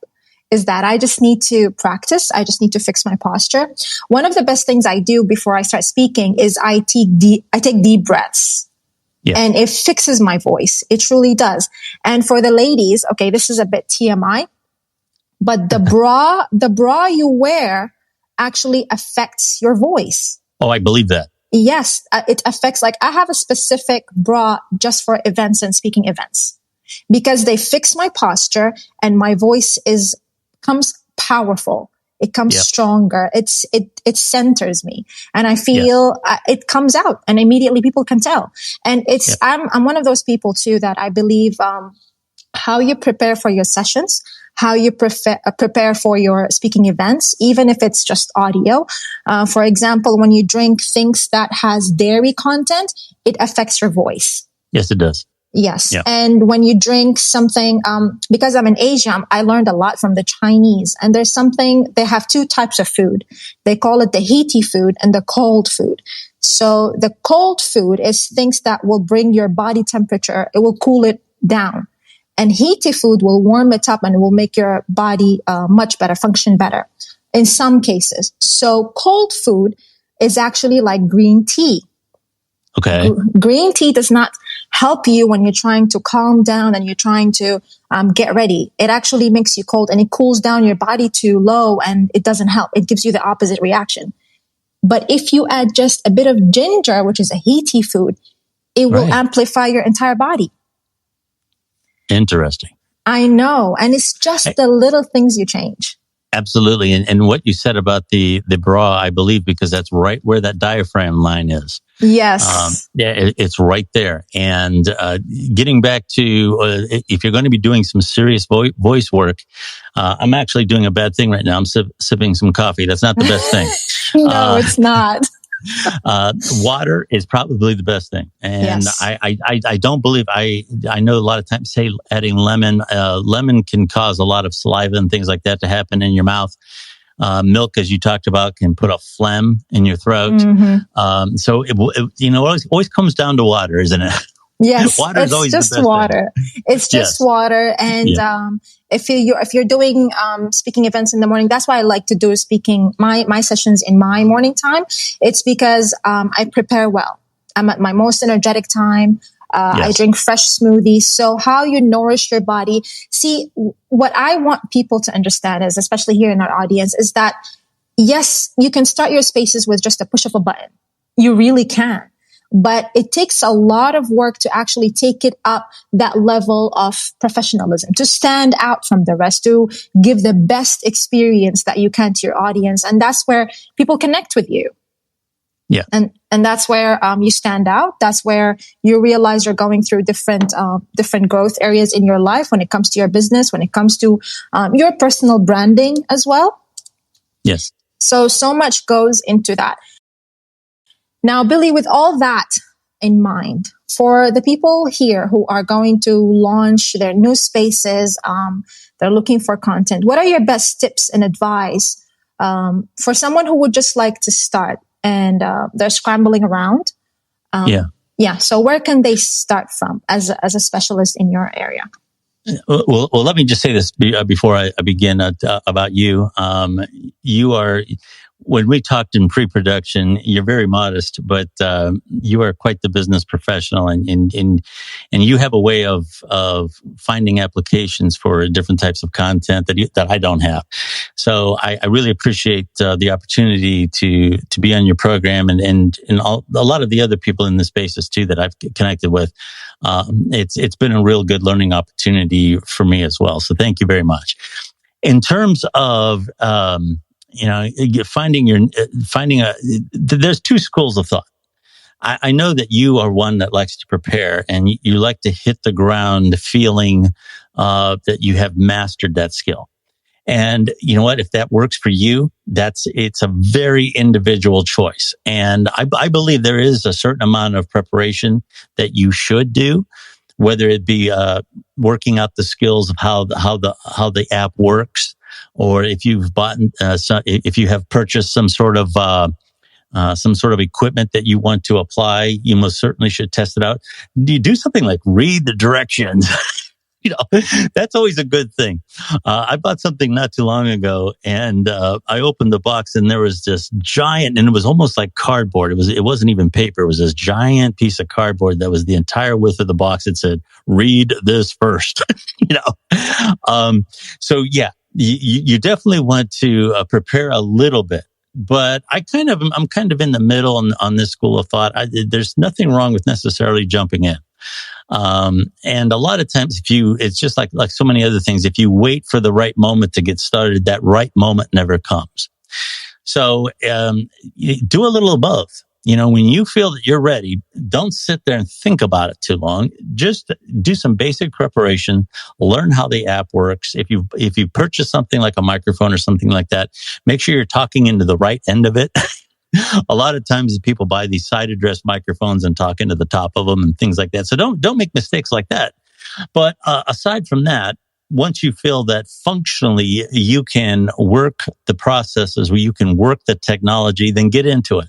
Is that I just need to practice. I just need to fix my posture. One of the best things I do before I start speaking is I take deep breaths. Yeah. And it fixes my voice. It truly does. And for the ladies, okay, this is a bit TMI, but the bra you wear actually affects your voice. Oh, I believe that. Yes, it affects, like I have a specific bra just for events and speaking events, because they fix my posture and my voice comes powerful. It comes Yep. stronger. It centers me, and I Yes. feel it comes out, and immediately people can tell. And Yep. I'm one of those people too that I believe how you prepare for your sessions, how you prepare for your speaking events, even if it's just audio. For example, when you drink things that has dairy content, it affects your voice. Yes, it does. Yes. Yeah. And when you drink something, because I'm in Asia, I learned a lot from the Chinese. And there's something, they have two types of food. They call it the heaty food and the cold food. So the cold food is things that will bring your body temperature. It will cool it down. And heaty food will warm it up and it will make your body much better, function better in some cases. So cold food is actually like green tea. Okay. Green tea does not help you when you're trying to calm down and you're trying to get ready. It actually makes you cold and it cools down your body to low, and it doesn't help. It gives you the opposite reaction. But if you add just a bit of ginger, which is a heaty food, it will amplify your entire body. Interesting. I know. And it's just the little things you change. Absolutely. And what you said about the bra, I believe, because that's right where that diaphragm line is. Yes. It's right there. And getting back to if you're going to be doing some serious voice work, I'm actually doing a bad thing right now. I'm sipping some coffee. That's not the best thing. No, it's not. Water is probably the best thing. And Yes. I don't believe, I know a lot of times say adding lemon can cause a lot of saliva and things like that to happen in your mouth. Milk, as you talked about, can put a phlegm in your throat. Mm-hmm. So it always comes down to water, isn't it? Yes, Water is always just the best water. thing. It's just water. And if you're doing speaking events in the morning, that's why I like to do my sessions in my morning time. It's because I prepare well. I'm at my most energetic time. I drink fresh smoothies. So how you nourish your body. See, what I want people to understand is, especially here in our audience, is that yes, you can start your spaces with just a push of a button. You really can. But it takes a lot of work to actually take it up that level of professionalism, to stand out from the rest, to give the best experience that you can to your audience. And that's where people connect with you. Yeah. And that's where you stand out. That's where you realize you're going through different growth areas in your life when it comes to your business, when it comes to your personal branding as well. Yes. So much goes into that. Now, Billy, with all that in mind, for the people here who are going to launch their new spaces, they're looking for content, what are your best tips and advice for someone who would just like to start and they're scrambling around? So where can they start from as a specialist in your area? Well, let me just say this before I begin about you. You are, when we talked in pre-production, you're very modest, but you are quite the business professional, and you have a way of finding applications for different types of content that I don't have. So I really appreciate the opportunity to be on your program, and a lot of the other people in the spaces too that I've connected with. It's been a real good learning opportunity for me as well. So thank you very much. In terms of there's two schools of thought. I know that you are one that likes to prepare, and you like to hit the ground feeling that you have mastered that skill. And you know what? If that works for you, it's a very individual choice. And I believe there is a certain amount of preparation that you should do, whether it be working out the skills of how the app works, or if you've bought if you have purchased some sort of equipment that you want to apply, you most certainly should test it out. Do you do something like read the directions? That's always a good thing. I bought something not too long ago, and I opened the box, and there was this giant, and it was almost like cardboard. It wasn't even paper. It was this giant piece of cardboard that was the entire width of the box. It said, "Read this first." So yeah, you definitely want to prepare a little bit. But I'm kind of in the middle on this school of thought. There's nothing wrong with necessarily jumping in. And a lot of times, it's just like so many other things. If you wait for the right moment to get started, that right moment never comes. So, you do a little of both. When you feel that you're ready, don't sit there and think about it too long. Just do some basic preparation, learn how the app works. If you purchase something like a microphone or something like that, make sure you're talking into the right end of it. A lot of times people buy these side address microphones and talk into the top of them and things like that. So don't make mistakes like that. But aside from that, once you feel that functionally you can work the processes, where you can work the technology, then get into it.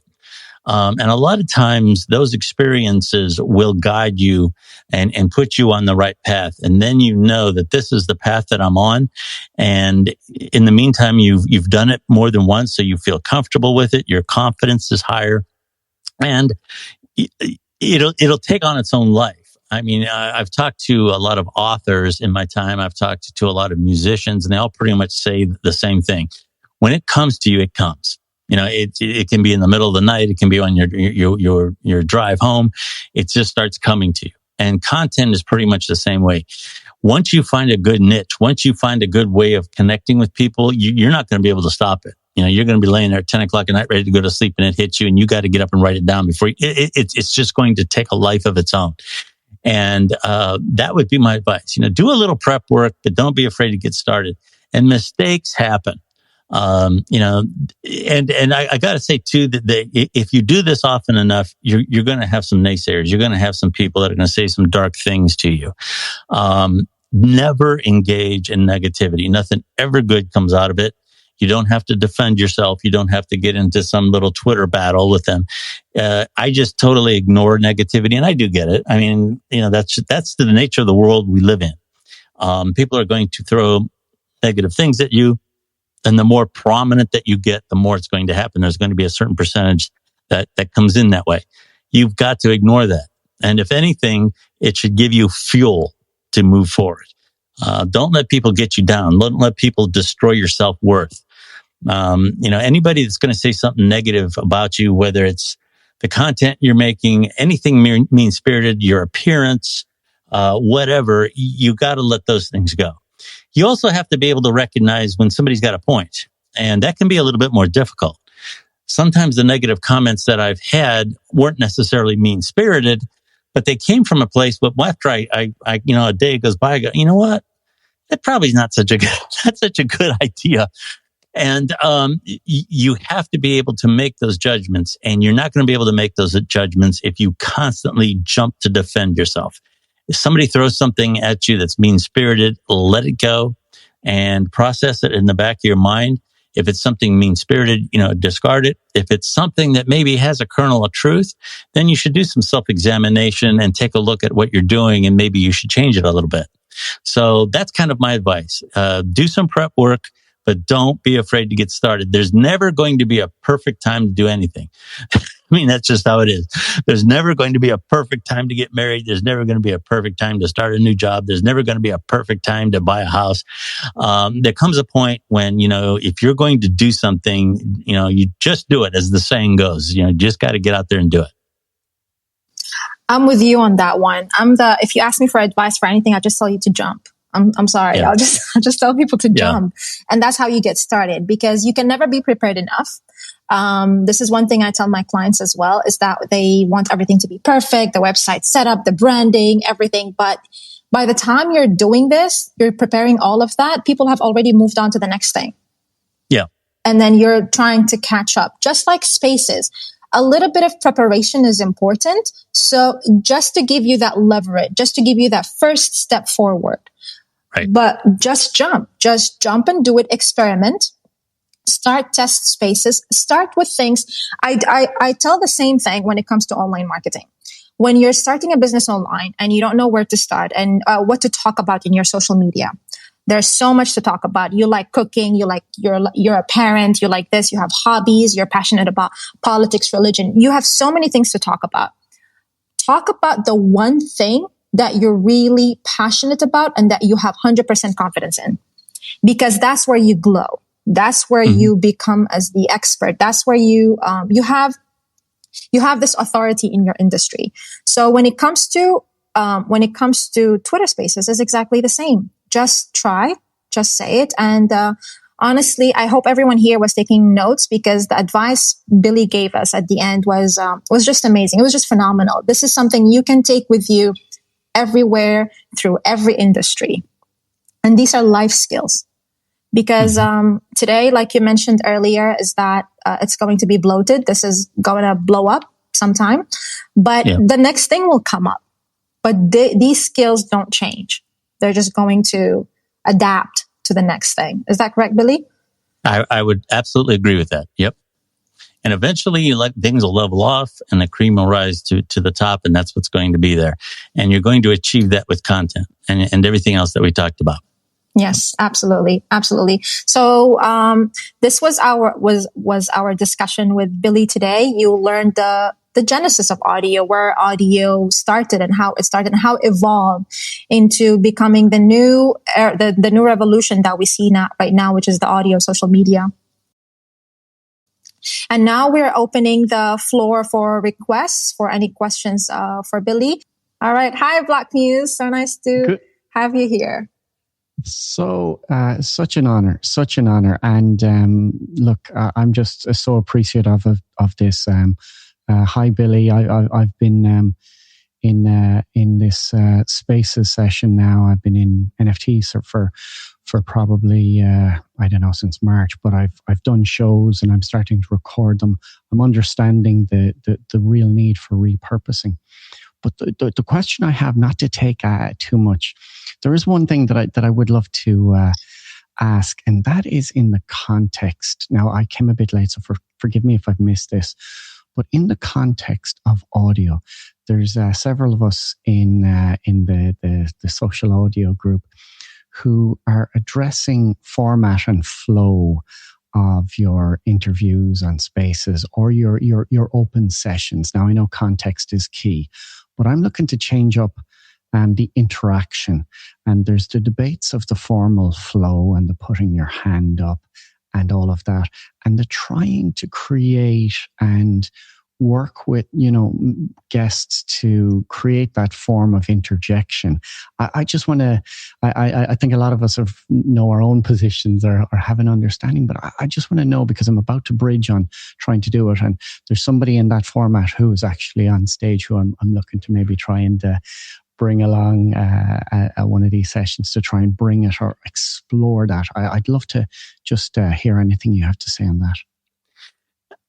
And a lot of times those experiences will guide you and put you on the right path. And then you know that this is the path that I'm on. And in the meantime, you've done it more than once, so you feel comfortable with it. Your confidence is higher, and it'll take on its own life. I mean, I've talked to a lot of authors in my time. I've talked to a lot of musicians, and they all pretty much say the same thing. When it comes to you, it comes. It can be in the middle of the night. It can be on your drive home. It just starts coming to you. And content is pretty much the same way. Once you find a good niche, once you find a good way of connecting with people, you're not going to be able to stop it. You're going to be laying there at 10 o'clock at night, ready to go to sleep, and it hits you, and you got to get up and write it down before it's just going to take a life of its own. And that would be my advice. Do a little prep work, but don't be afraid to get started. And mistakes happen. And I got to say too that if you do this often enough, you're going to have some naysayers. You're going to have some people that are going to say some dark things to you. Never engage in negativity. Nothing ever good comes out of it. You don't have to defend yourself. You don't have to get into some little Twitter battle with them. I just totally ignore negativity, and I do get it. I mean, that's the nature of the world we live in. People are going to throw negative things at you. And the more prominent that you get, the more it's going to happen. There's going to be a certain percentage that comes in that way. You've got to ignore that. And if anything, it should give you fuel to move forward. Don't let people get you down. Don't let people destroy your self-worth. Anybody that's going to say something negative about you, whether it's the content you're making, anything mean-spirited, your appearance, whatever, you got to let those things go. You also have to be able to recognize when somebody's got a point, and that can be a little bit more difficult. Sometimes the negative comments that I've had weren't necessarily mean-spirited, but they came from a place. But after a day goes by, I go, you know what? That probably is not such a good idea. And you have to be able to make those judgments, and you're not going to be able to make those judgments if you constantly jump to defend yourself. If somebody throws something at you that's mean-spirited, let it go and process it in the back of your mind. If it's something mean-spirited, discard it. If it's something that maybe has a kernel of truth, then you should do some self-examination and take a look at what you're doing, and maybe you should change it a little bit. So that's kind of my advice. Do some prep work, but don't be afraid to get started. There's never going to be a perfect time to do anything. I mean, that's just how it is. There's never going to be a perfect time to get married. There's never going to be a perfect time to start a new job. There's never going to be a perfect time to buy a house. There comes a point when, if you're going to do something, you just do it, as the saying goes. You just got to get out there and do it. I'm with you on that one. If you ask me for advice for anything, I just tell you to jump. I'm sorry. Yeah. I'll just tell people to jump. And that's how you get started, because you can never be prepared enough. This is one thing I tell my clients as well, is that they want everything to be perfect, the website setup, the branding, everything. But by the time you're doing this, you're preparing all of that, people have already moved on to the next thing. Yeah. And then you're trying to catch up, just like spaces. A little bit of preparation is important. So just to give you that leverage, just to give you that first step forward. Right. But just jump and do it. Experiment. Start test spaces. Start with things. I tell the same thing when it comes to online marketing. When you're starting a business online and you don't know where to start and what to talk about in your social media, there's so much to talk about. You like cooking. You're a parent. You like this. You have hobbies. You're passionate about politics, religion. You have so many things to talk about. Talk about the one thing that you're really passionate about and that you have 100% confidence in, because that's where you glow. That's where you become as the expert. That's where you have this authority in your industry. So when it comes to when it comes to Twitter Spaces, is exactly the same. Just try, just say it. And honestly, I hope everyone here was taking notes, because the advice Billy gave us at the end was just amazing. It was just phenomenal. This is something you can take with you everywhere, through every industry. And these are life skills. Because today, like you mentioned earlier, is that it's going to be bloated. This is going to blow up sometime. But the next thing will come up. But these skills don't change. They're just going to adapt to the next thing. Is that correct, Billy? I would absolutely agree with that. Yep. And eventually things will level off and the cream will rise to the top, and that's what's going to be there. And you're going to achieve that with content and everything else that we talked about. Yes, absolutely. Absolutely. So, this was our discussion with Billy today. You learned the genesis of audio, where audio started and how it started and how it evolved into becoming the new revolution that we see right now, which is the audio social media. And now we're opening the floor for requests, for any questions for Billy. All right. Hi, Black Muse. So nice to have you here. So, such an honor. And look, I'm just so appreciative of this. Hi, Billy. I've been in this Spaces session now. I've been in NFTs for probably I don't know, since March, but I've done shows and I'm starting to record them. I'm understanding the real need for repurposing. But the question I have, not to take too much, there is one thing that I would love to ask, and that is in the context. Now, I came a bit late, so forgive me if I've missed this. But in the context of audio, there's several of us in the social audio group who are addressing format and flow of your interviews on Spaces or your open sessions. Now, I know context is key, but I'm looking to change up the interaction. And there's the debates of the formal flow and the putting your hand up and all of that, and the trying to create and work with, guests to create that form of interjection. I just want to, I think a lot of us know our own positions or have an understanding, but I just want to know, because I'm about to bridge on trying to do it. And there's somebody in that format who is actually on stage who I'm looking to maybe try and bring along one of these sessions to try and bring it or explore that. I'd love to just hear anything you have to say on that.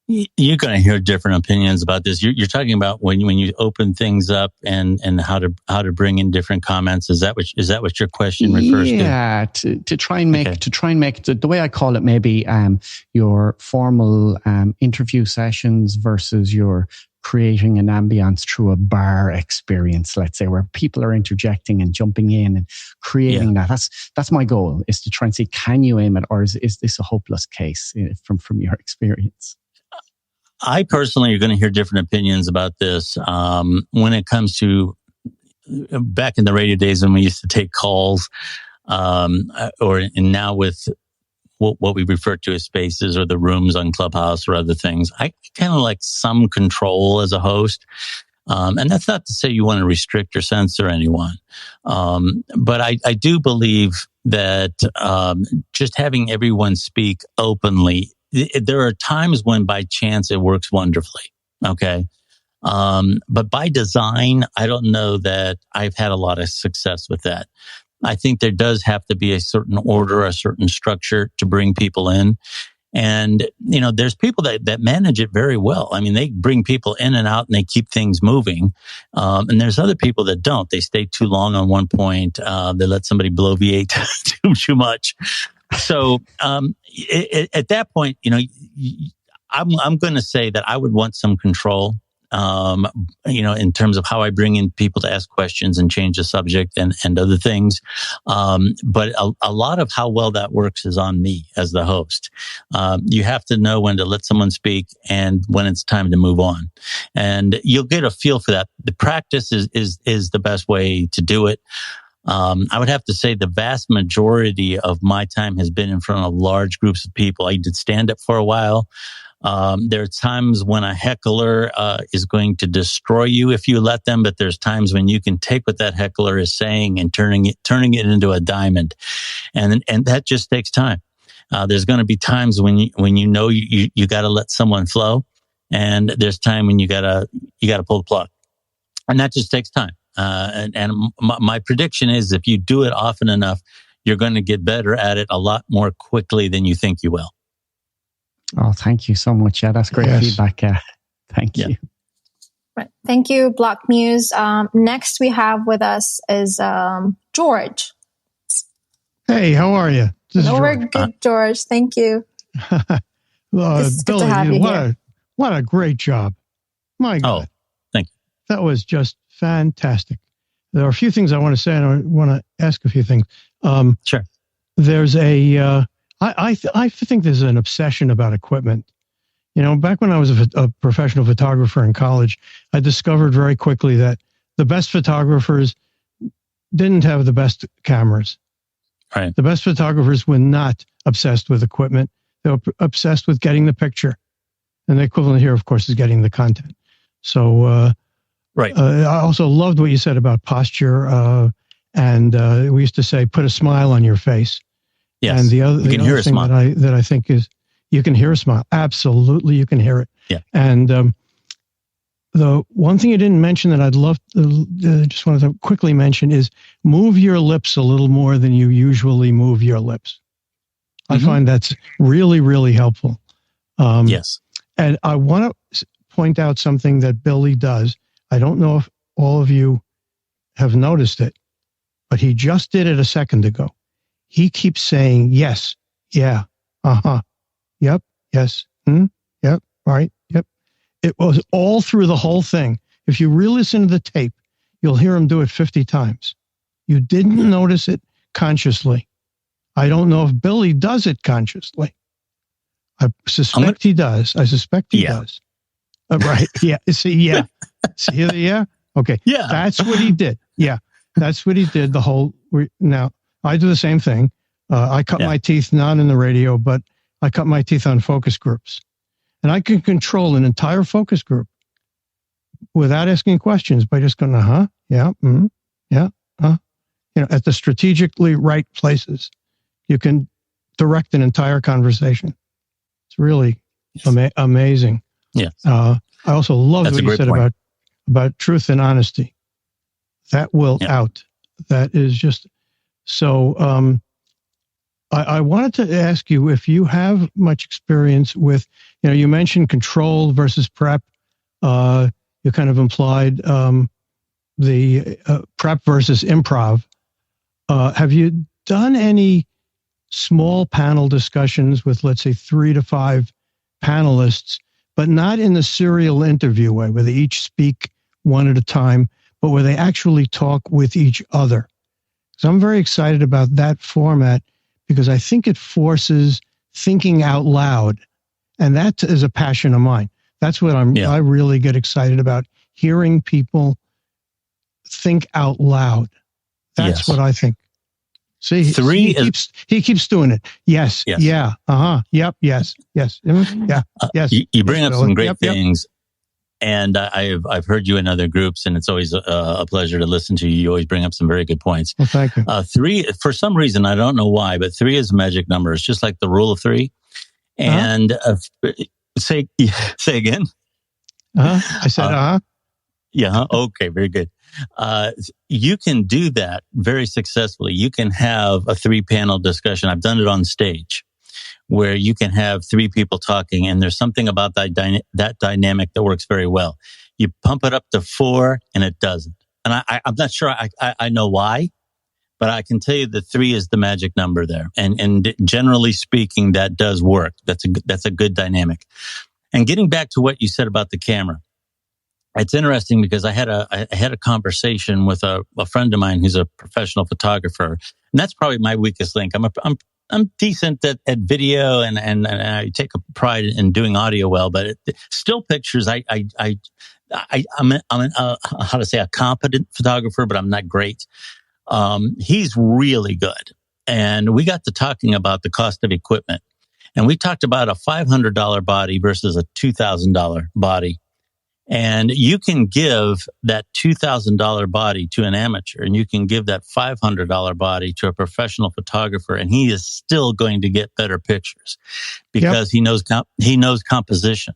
You're going to hear different opinions about this. You're talking about when you open things up and how to bring in different comments. Is that what your question refers to? Yeah, to try and make the way I call it, maybe your formal interview sessions versus your creating an ambience through a bar experience, let's say, where people are interjecting and jumping in and creating that. That's my goal, is to try and see, can you aim it, or is this a hopeless case from your experience? I personally are going to hear different opinions about this when it comes to back in the radio days when we used to take calls, and now with what we refer to as Spaces or the rooms on Clubhouse or other things. I kind of like some control as a host. And that's not to say you want to restrict or censor anyone. But I do believe that just having everyone speak openly, there are times when by chance it works wonderfully. Okay. But by design, I don't know that I've had a lot of success with that. I think there does have to be a certain order, a certain structure to bring people in. And, there's people that manage it very well. I mean, they bring people in and out and they keep things moving. And there's other people that don't. They stay too long on one point. They let somebody bloviate too much. So, at that point, I'm going to say that I would want some control, in terms of how I bring in people to ask questions and change the subject and other things. But a lot of how well that works is on me as the host. You have to know when to let someone speak and when it's time to move on. And you'll get a feel for that. The practice is the best way to do it. I would have to say the vast majority of my time has been in front of large groups of people. I did stand up for a while. There are times when a heckler is going to destroy you if you let them, but there's times when you can take what that heckler is saying and turning it into a diamond, and that just takes time. There's going to be times when you got to let someone flow, and there's time when you got to pull the plug, and that just takes time. And my prediction is, if you do it often enough, you're going to get better at it a lot more quickly than you think you will. Oh, thank you so much. Yeah, that's great feedback. Thank you. Right. Thank you, Block Muse. Next we have with us is George. Hey, how are you? We're good, George. Thank you. Billy, good to have you here. What a great job. My God. Oh, thank you. That was just fantastic. There are a few things I want to say, and I want to ask a few things. Sure. There's I think there's an obsession about equipment. Back when I was a professional photographer in college, I discovered very quickly that the best photographers didn't have the best cameras. Right. The best photographers were not obsessed with equipment. They were obsessed with getting the picture. And the equivalent here, of course, is getting the content. So, right. I also loved what you said about posture. And we used to say, put a smile on your face. Yes. And the other thing that I think is, you can hear a smile. Absolutely, you can hear it. Yeah. And the one thing you didn't mention that I'd love to just wanted to quickly mention is move your lips a little more than you usually move your lips. I find that's really, really helpful. Yes. And I want to point out something that Billy does. I don't know if all of you have noticed it, but he just did it a second ago. He keeps saying, yes, yeah, uh-huh, yep, yes, yep, right, yep. It was all through the whole thing. If you really listen to the tape, you'll hear him do it 50 times. You didn't notice it consciously. I don't know if Billy does it consciously. I suspect he does. I suspect he does. Right, yeah, see, yeah. See, yeah? Okay, yeah. That's what he did. Yeah, that's what he did the whole... Now, I do the same thing. I cut my teeth not in the radio, but I cut my teeth on focus groups. And I can control an entire focus group without asking questions by just going, yeah, yeah, at the strategically right places. You can direct an entire conversation. It's really amazing. Yes. I also love what you said about truth and honesty. That will out. That is just... So I wanted to ask you if you have much experience with, you mentioned control versus prep. You kind of implied the prep versus improv. Have you done any small panel discussions with, let's say, 3 to 5 panelists, but not in the serial interview way, where they each speak one at a time, but where they actually talk with each other? So I'm very excited about that format because I think it forces thinking out loud. And that is a passion of mine. That's what I really get excited about, hearing people think out loud. That's what I think. See, he keeps doing it. Yes. Yeah. Yep. Yes. Yes. Yeah. Yes. You bring up some great things. And I've heard you in other groups, and it's always a pleasure to listen to you. You always bring up some very good points. Well, thank you. 3, for some reason, I don't know why, but 3 is a magic number. It's just like the rule of 3. And say again. I said, Yeah. Okay. Very good. You can do that very successfully. You can have a 3-panel discussion. I've done it on stage, where you can have 3 people talking, and there's something about that dynamic that works very well. You pump it up to 4, and it doesn't. And I'm not sure I know why, but I can tell you that 3 is the magic number there. And generally speaking, that does work. That's a good dynamic. And getting back to what you said about the camera, it's interesting because I had a conversation with a friend of mine who's a professional photographer, and that's probably my weakest link. I'm decent at video, and I take a pride in doing audio well, but still pictures, I'm how to say, a competent photographer, but I'm not great. He's really good. And we got to talking about the cost of equipment. And we talked about a $500 body versus a $2,000 body. And you can give that $2,000 body to an amateur, and you can give that $500 body to a professional photographer, and he is still going to get better pictures because he knows composition.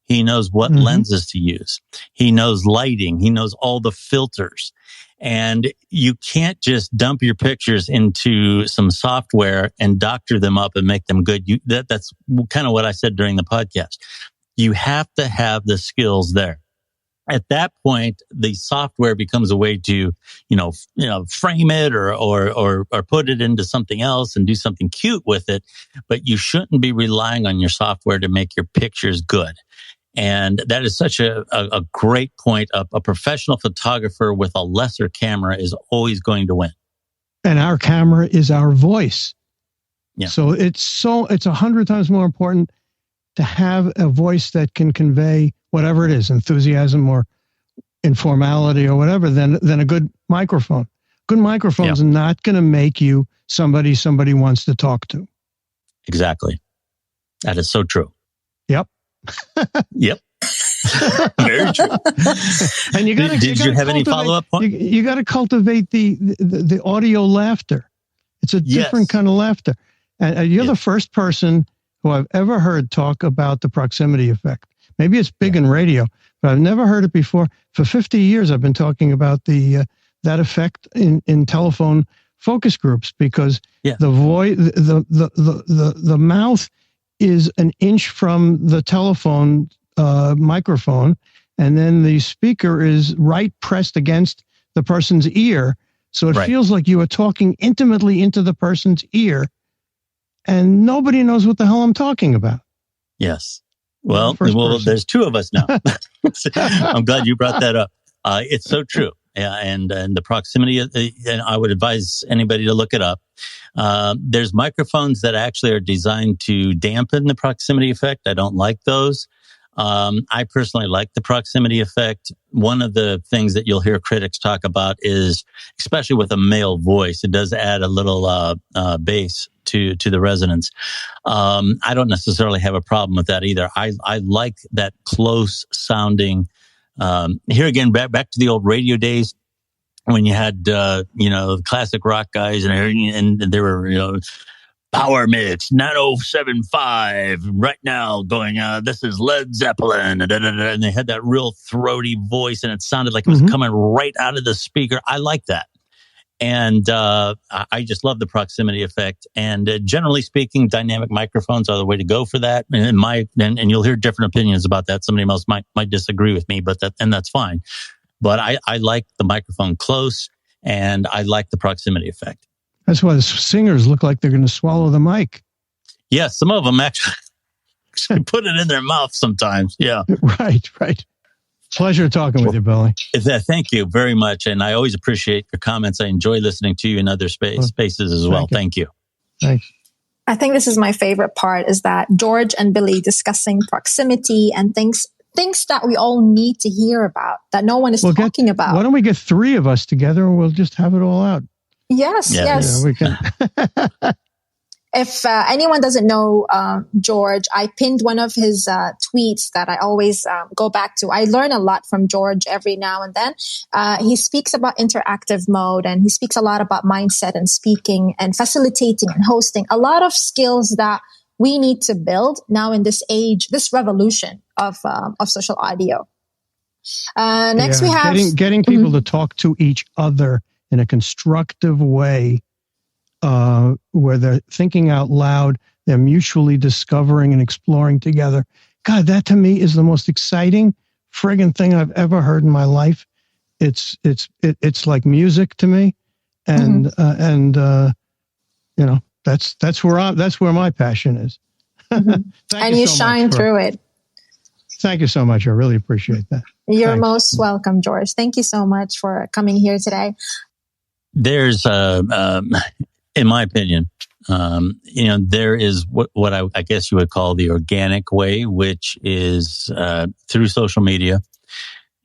He knows what lenses to use. He knows lighting. He knows all the filters. And you can't just dump your pictures into some software and doctor them up and make them good. That's kind of what I said during the podcast. You have to have the skills there. At that point, the software becomes a way to, frame it or put it into something else and do something cute with it. But you shouldn't be relying on your software to make your pictures good. And that is such a great point. A professional photographer with a lesser camera is always going to win. And our camera is our voice. Yeah. So it's 100 times more important to have a voice that can convey whatever it is, enthusiasm or informality or whatever, than a good microphone. Good microphone's not going to make you somebody wants to talk to. Exactly. That is so true. Yep. Yep. Very true. And did you have any follow-up point? You got to cultivate the audio laughter. It's a different kind of laughter. And you're the first person who I've ever heard talk about the proximity effect. Maybe it's big in radio, but I've never heard it before. For 50 years, I've been talking about that effect in telephone focus groups because the voice, the mouth is an inch from the telephone microphone, and then the speaker is right pressed against the person's ear. So it feels like you are talking intimately into the person's ear, and nobody knows what the hell I'm talking about. Yes. Well, there's two of us now. I'm glad you brought that up. It's so true. Yeah, and the proximity, and I would advise anybody to look it up. There's microphones that actually are designed to dampen the proximity effect. I don't like those. I personally like the proximity effect. One of the things that you'll hear critics talk about is, especially with a male voice, it does add a little bass to the resonance. I don't necessarily have a problem with that either. I like that close sounding. Here again, back to the old radio days when you had classic rock guys and they were Power Mix 9075 right now going, this is Led Zeppelin, and they had that real throaty voice and it sounded like it was coming right out of the speaker. I like that. And I just love the proximity effect. And generally speaking, dynamic microphones are the way to go for that. And you'll hear different opinions about that. Somebody else might disagree with me, but that's fine. But I like the microphone close, and I like the proximity effect. That's why the singers look like they're going to swallow the mic. Yeah, some of them actually put it in their mouth sometimes. Yeah. Right. Pleasure talking with you, Billy. Thank you very much. And I always appreciate your comments. I enjoy listening to you in other spaces as well. Thank you. Thanks. I think this is my favorite part, is that George and Billy discussing proximity and things that we all need to hear about, that no one is talking about. Why don't we get three of us together and we'll just have it all out? Yes. Yeah, we can. If anyone doesn't know George, I pinned one of his tweets that I always go back to. I learn a lot from George every now and then. He speaks about interactive mode, and he speaks a lot about mindset and speaking and facilitating and hosting. A lot of skills that we need to build now in this age, this revolution of social audio. Next, we have getting people to talk to each other in a constructive way, where they're thinking out loud, they're mutually discovering and exploring together. God, that to me is the most exciting friggin' thing I've ever heard in my life. It's like music to me, and that's where my passion is. And you shine through it. Thank you so much. I really appreciate that. You're most welcome, George. Thank you so much for coming here today. There's, in my opinion, there is what I guess you would call the organic way, which is through social media.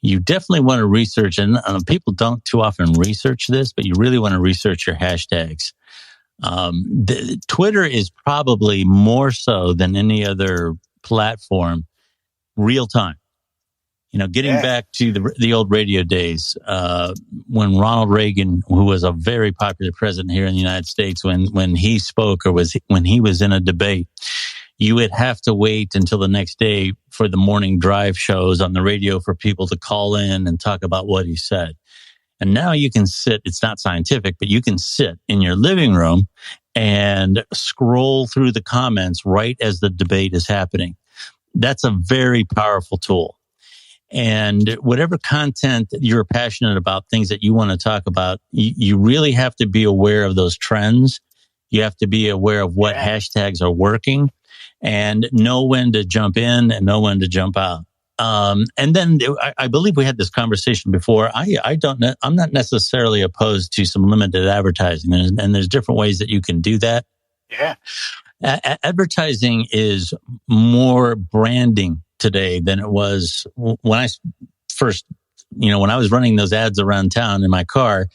You definitely want to research, and people don't too often research this, but you really want to research your hashtags. Twitter is probably more so than any other platform, real time. Getting back to the old radio days, when Ronald Reagan, who was a very popular president here in the United States, when he spoke or when he was in a debate, you would have to wait until the next day for the morning drive shows on the radio for people to call in and talk about what he said. And now you can sit, it's not scientific, but you can sit in your living room and scroll through the comments right as the debate is happening. That's a very powerful tool. And whatever content you're passionate about, things that you want to talk about, you really have to be aware of those trends. You have to be aware of what hashtags are working and know when to jump in and know when to jump out. And then I believe we had this conversation before. I'm not necessarily opposed to some limited advertising, and there's different ways that you can do that. Yeah. Advertising is more branding today than it was when I first, when I was running those ads around town in my car.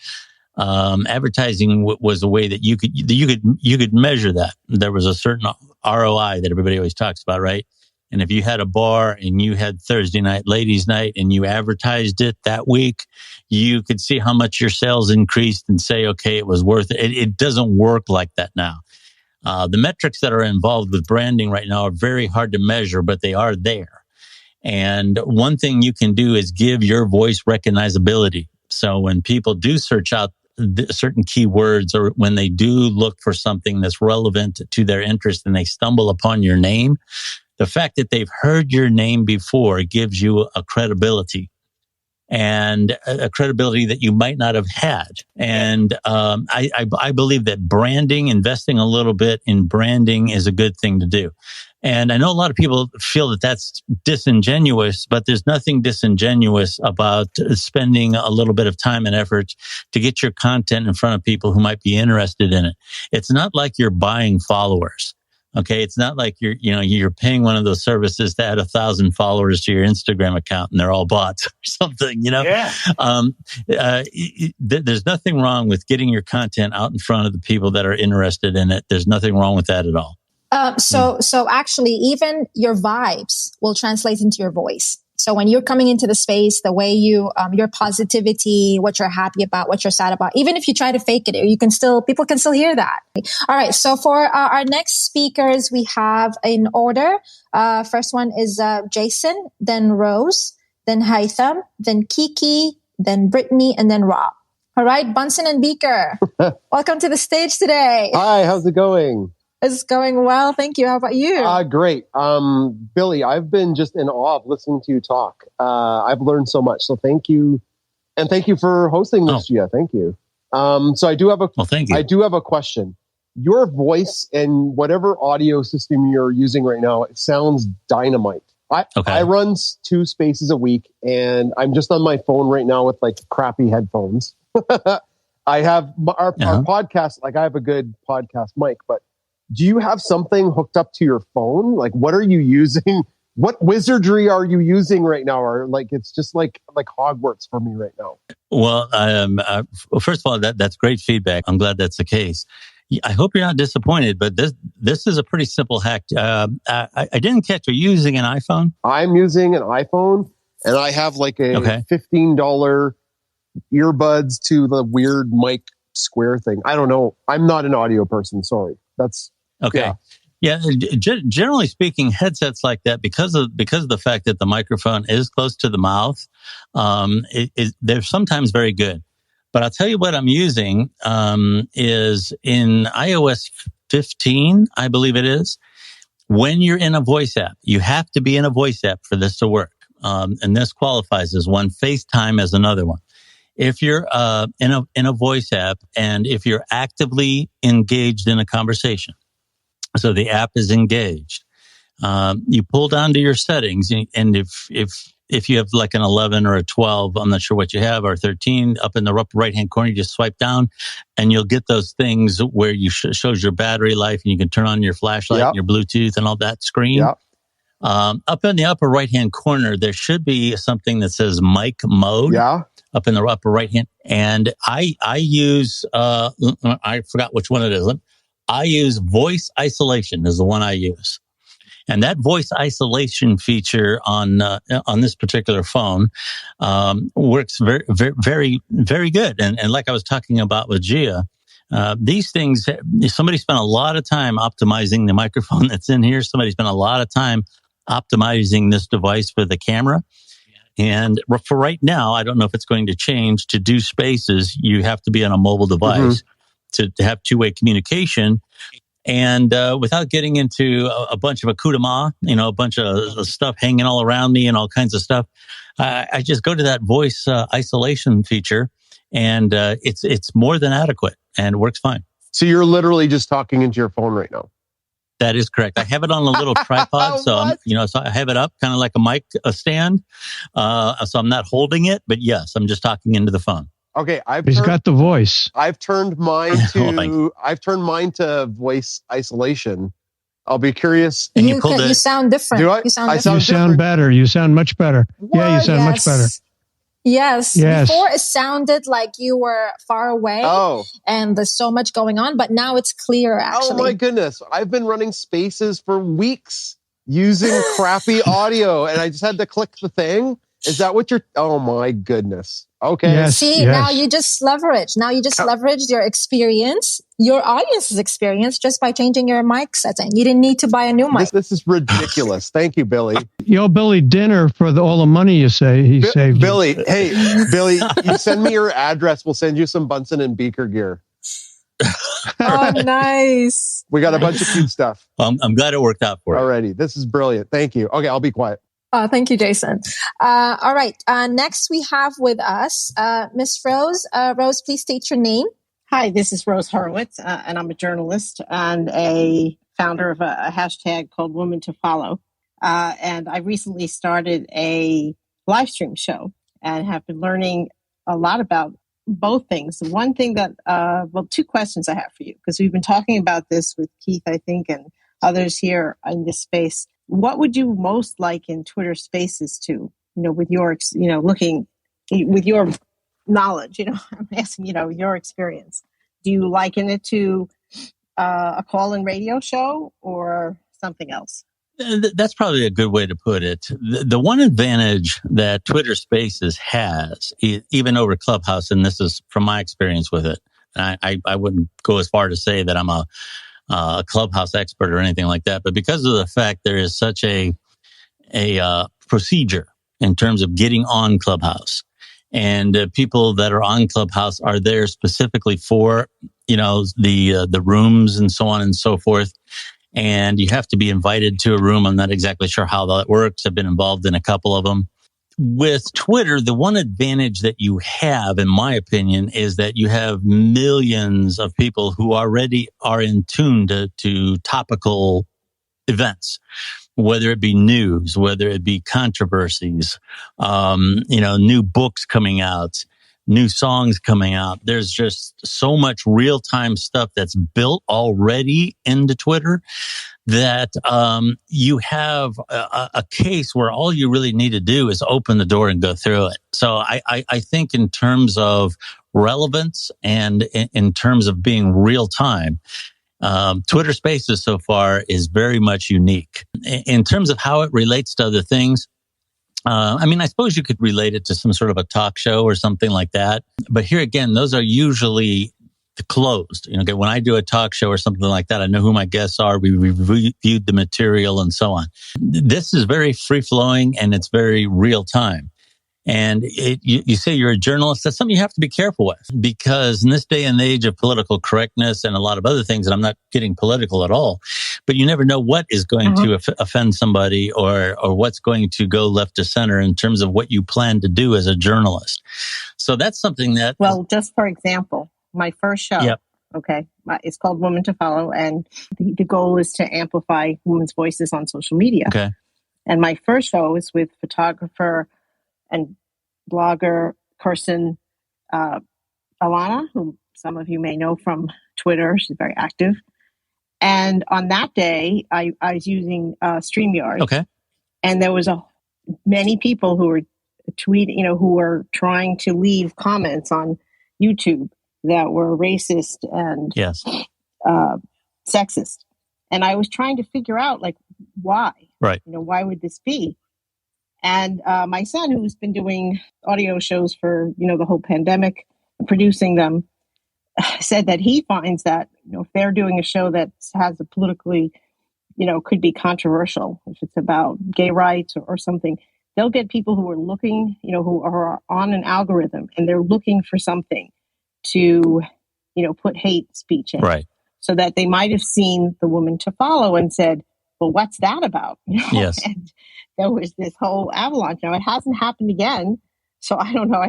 Advertising was a way that you could measure that. There was a certain ROI that everybody always talks about, right? And if you had a bar and you had Thursday night, ladies' night, and you advertised it that week, you could see how much your sales increased and say, okay, it was worth it. It doesn't work like that now. The metrics that are involved with branding right now are very hard to measure, but they are there. And one thing you can do is give your voice recognizability. So when people do search out certain keywords, or when they do look for something that's relevant to their interest and they stumble upon your name, the fact that they've heard your name before gives you a credibility. And a credibility that you might not have had. And I believe that branding, investing a little bit in branding is a good thing to do. And I know a lot of people feel that that's disingenuous, but there's nothing disingenuous about spending a little bit of time and effort to get your content in front of people who might be interested in it. It's not like you're buying followers. Okay, it's not like you're paying one of those services to add 1,000 followers to your Instagram account and they're all bots or something. Yeah. There's nothing wrong with getting your content out in front of the people that are interested in it. There's nothing wrong with that at all. So actually, even your vibes will translate into your voice. So when you're coming into the space, the way your positivity, what you're happy about, what you're sad about, even if you try to fake it, people can still hear that. All right. So for our next speakers, we have in order. First one is Jason, then Rose, then Haitham, then Kiki, then Brittany, and then Rob. All right, Bunsen and Beaker, welcome to the stage today. Hi, how's it going? It's going well. Thank you. How about you? Great. Billy, I've been just in awe of listening to you talk. I've learned so much. So thank you. And thank you for hosting this, Gia. Thank you. So I do have thank you. I do have a question. Your voice and whatever audio system you're using right now, it sounds dynamite. I run 2 spaces a week and I'm just on my phone right now with like crappy headphones. I have our podcast, like I have a good podcast mic, but do you have something hooked up to your phone? Like, what are you using? What wizardry are you using right now? Or like, it's just like Hogwarts for me right now. Well, first of all, that's great feedback. I'm glad that's the case. I hope you're not disappointed, but this is a pretty simple hack. I didn't catch. Are you using an iPhone? I'm using an iPhone, and I have like a $15 earbuds to the weird mic square thing. I don't know. I'm not an audio person. Sorry. That's okay. Yeah. Generally speaking, headsets like that, because of the fact that the microphone is close to the mouth, they're sometimes very good. But I'll tell you what I'm using is in iOS 15, I believe it is. When you're in a voice app, you have to be in a voice app for this to work. And this qualifies as one. FaceTime as another one. If you're in a voice app and if you're actively engaged in a conversation, so the app is engaged, you pull down to your settings, and if you have like an 11 or a 12, I'm not sure what you have, or 13, up in the upper right-hand corner, you just swipe down, and you'll get those things where you shows your battery life, and you can turn on your flashlight and your Bluetooth and all that screen. Yep. Up in the upper right-hand corner, there should be something that says mic mode. Yeah. Up in the upper right-hand. And I use, I forgot which one it is. I use voice isolation is the one I use. And that voice isolation feature on this particular phone works very, very, very, very good. And like I was talking about with Gia, these things, somebody spent a lot of time optimizing the microphone that's in here. Somebody spent a lot of time optimizing this device for the camera. And for right now, I don't know if it's going to change. To do Spaces, you have to be on a mobile device to have two-way communication. And without getting into a bunch of accoutrement, a bunch of stuff hanging all around me and all kinds of stuff, I just go to that voice isolation feature, and it's more than adequate and works fine. So you're literally just talking into your phone right now? That is correct. I have it on a little tripod, so so I have it up kind of like a mic stand. So I'm not holding it, but yes, I'm just talking into the phone. Okay, he's got the voice. I've turned mine to voice isolation. I'll be curious. And you sound different. Do I? You sound better. You sound much better. What? Yeah, you sound much better. Yes. Before it sounded like you were far away. Oh. And there's so much going on, but now it's clear, actually. Oh my goodness. I've been running Spaces for weeks using crappy audio, and I just had to click the thing. Is that what you're... Oh my goodness. Okay. Yes, See, now you just leverage. Now you just leveraged your experience, your audience's experience, just by changing your mic setting. You didn't need to buy a new mic. This is ridiculous. Thank you, Billy. Yo, Billy, dinner for all the money you say he saved. Billy, hey, Billy, you send me your address. We'll send you some Bunsen and Beaker gear. Oh, nice. We got a bunch of cute stuff. I'm glad it worked out for you. Alrighty. This is brilliant. Thank you. Okay, I'll be quiet. Thank you, Jason. All right. Next, we have with us Miss Rose. Rose, please state your name. Hi, this is Rose Horowitz, and I'm a journalist and a founder of a hashtag called Women to Follow. And I recently started a live stream show and have been learning a lot about both things. One thing that, two questions I have for you, because we've been talking about this with Keith, I think, and others here in this space. What would you most like in Twitter Spaces to, with your, looking with your knowledge, I'm asking, your experience. Do you liken it to a call-in radio show or something else? That's probably a good way to put it. The one advantage that Twitter Spaces has, even over Clubhouse, and this is from my experience with it, and I wouldn't go as far to say that I'm a Clubhouse expert or anything like that, but because of the fact there is such a procedure in terms of getting on Clubhouse, and people that are on Clubhouse are there specifically for the rooms and so on and so forth, and you have to be invited to a room. I'm not exactly sure how that works. I've been involved in a couple of them. With Twitter, the one advantage that you have, in my opinion, is that you have millions of people who already are in tune to topical events, whether it be news, whether it be controversies, new books coming out, new songs coming out. There's just so much real-time stuff that's built already into Twitter that you have a case where all you really need to do is open the door and go through it. So I think in terms of relevance and in terms of being real time, Twitter Spaces so far is very much unique. In terms of how it relates to other things, I suppose you could relate it to some sort of a talk show or something like that. But here again, those are usually closed. When I do a talk show or something like that, I know who my guests are. We reviewed the material and so on. This is very free flowing and it's very real time. And you say you're a journalist. That's something you have to be careful with, because in this day and age of political correctness and a lot of other things, and I'm not getting political at all, but you never know what is going to offend somebody or what's going to go left to center in terms of what you plan to do as a journalist. So that's something that... Well, just for example, my first show, okay, it's called Women to Follow, and the goal is to amplify women's voices on social media. Okay. And my first show is with photographer and blogger person Alana, whom some of you may know from Twitter. She's very active. And on that day, I was using StreamYard. Okay. And there was many people who were tweeting, who were trying to leave comments on YouTube that were racist and sexist. And I was trying to figure out, like, why? Right. Why would this be? And my son, who's been doing audio shows for, the whole pandemic, producing them, said that he finds that, if they're doing a show that has a politically, could be controversial, if it's about gay rights or something, they'll get people who are looking, who are on an algorithm and they're looking for something to, put hate speech in. Right. So that they might have seen The Woman to Follow and said, well, what's that about? Yes. And there was this whole avalanche. Now, it hasn't happened again. So I don't know.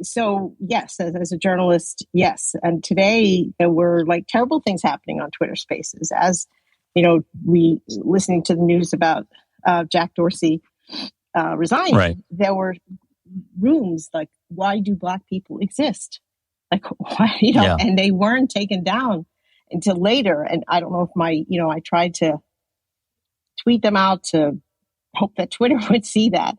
So yes, as a journalist, yes. And today there were like terrible things happening on Twitter Spaces. As, we listening to the news about Jack Dorsey resigning, right. There were rooms like, why do Black people exist? Like, why, Yeah. And they weren't taken down until later. And I don't know if I tried to tweet them out to hope that Twitter would see that.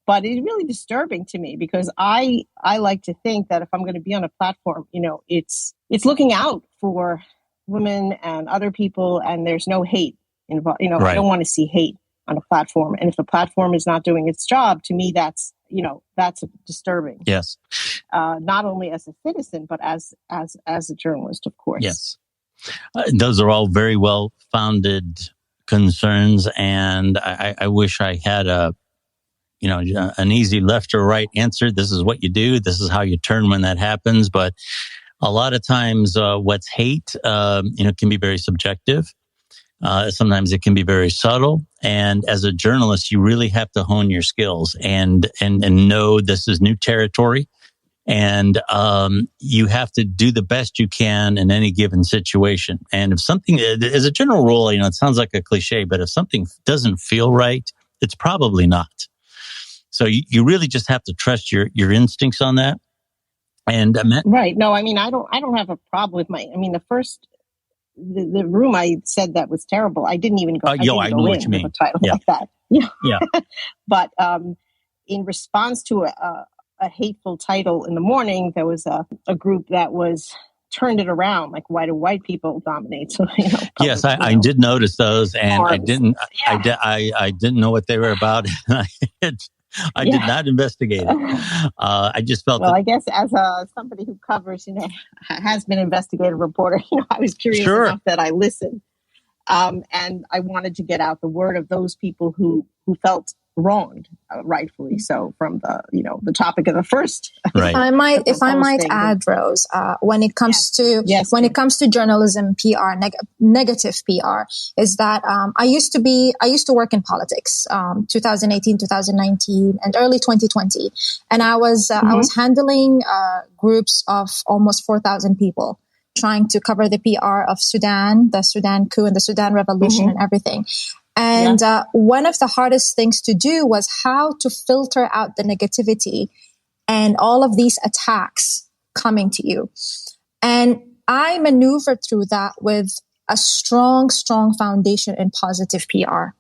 But it's really disturbing to me because I like to think that if I'm going to be on a platform, it's looking out for women and other people, and there's no hate involved. Right. I don't want to see hate on a platform. And if the platform is not doing its job, to me, that's disturbing. Yes. Not only as a citizen, but as a journalist, of course. Yes. Those are all very well-founded concerns. And I wish I had an easy left or right answer. This is what you do. This is how you turn when that happens. But a lot of times, what's hate, can be very subjective. Sometimes it can be very subtle. And as a journalist, you really have to hone your skills and know this is new territory. And you have to do the best you can in any given situation. And if something, as a general rule, it sounds like a cliche, but if something doesn't feel right, it's probably not. So you really just have to trust your instincts on that. And right. No, I don't have a problem with the room I said that was terrible. I didn't even go. I know what you mean. With a title like that. Yeah. Yeah. But in response to a hateful title in the morning, there was a group that was turned it around. Like, why do white people dominate? So yes, I did notice those, and I didn't know what they were about. I did not investigate it. I just felt. Well, I guess as somebody who covers, has been an investigative reporter, I was curious enough that I listened, and I wanted to get out the word of those people who felt wronged, rightfully so, from the topic of the first. Right. If I might add, Rose, when it comes to journalism PR, negative PR, is that I used to work in politics, 2018, 2019, and early 2020, and I was handling groups of almost 4,000 people, trying to cover the PR of Sudan, the Sudan coup, and the Sudan revolution, and everything. And one of the hardest things to do was how to filter out the negativity and all of these attacks coming to you. And I maneuvered through that with a strong, strong foundation in positive PR.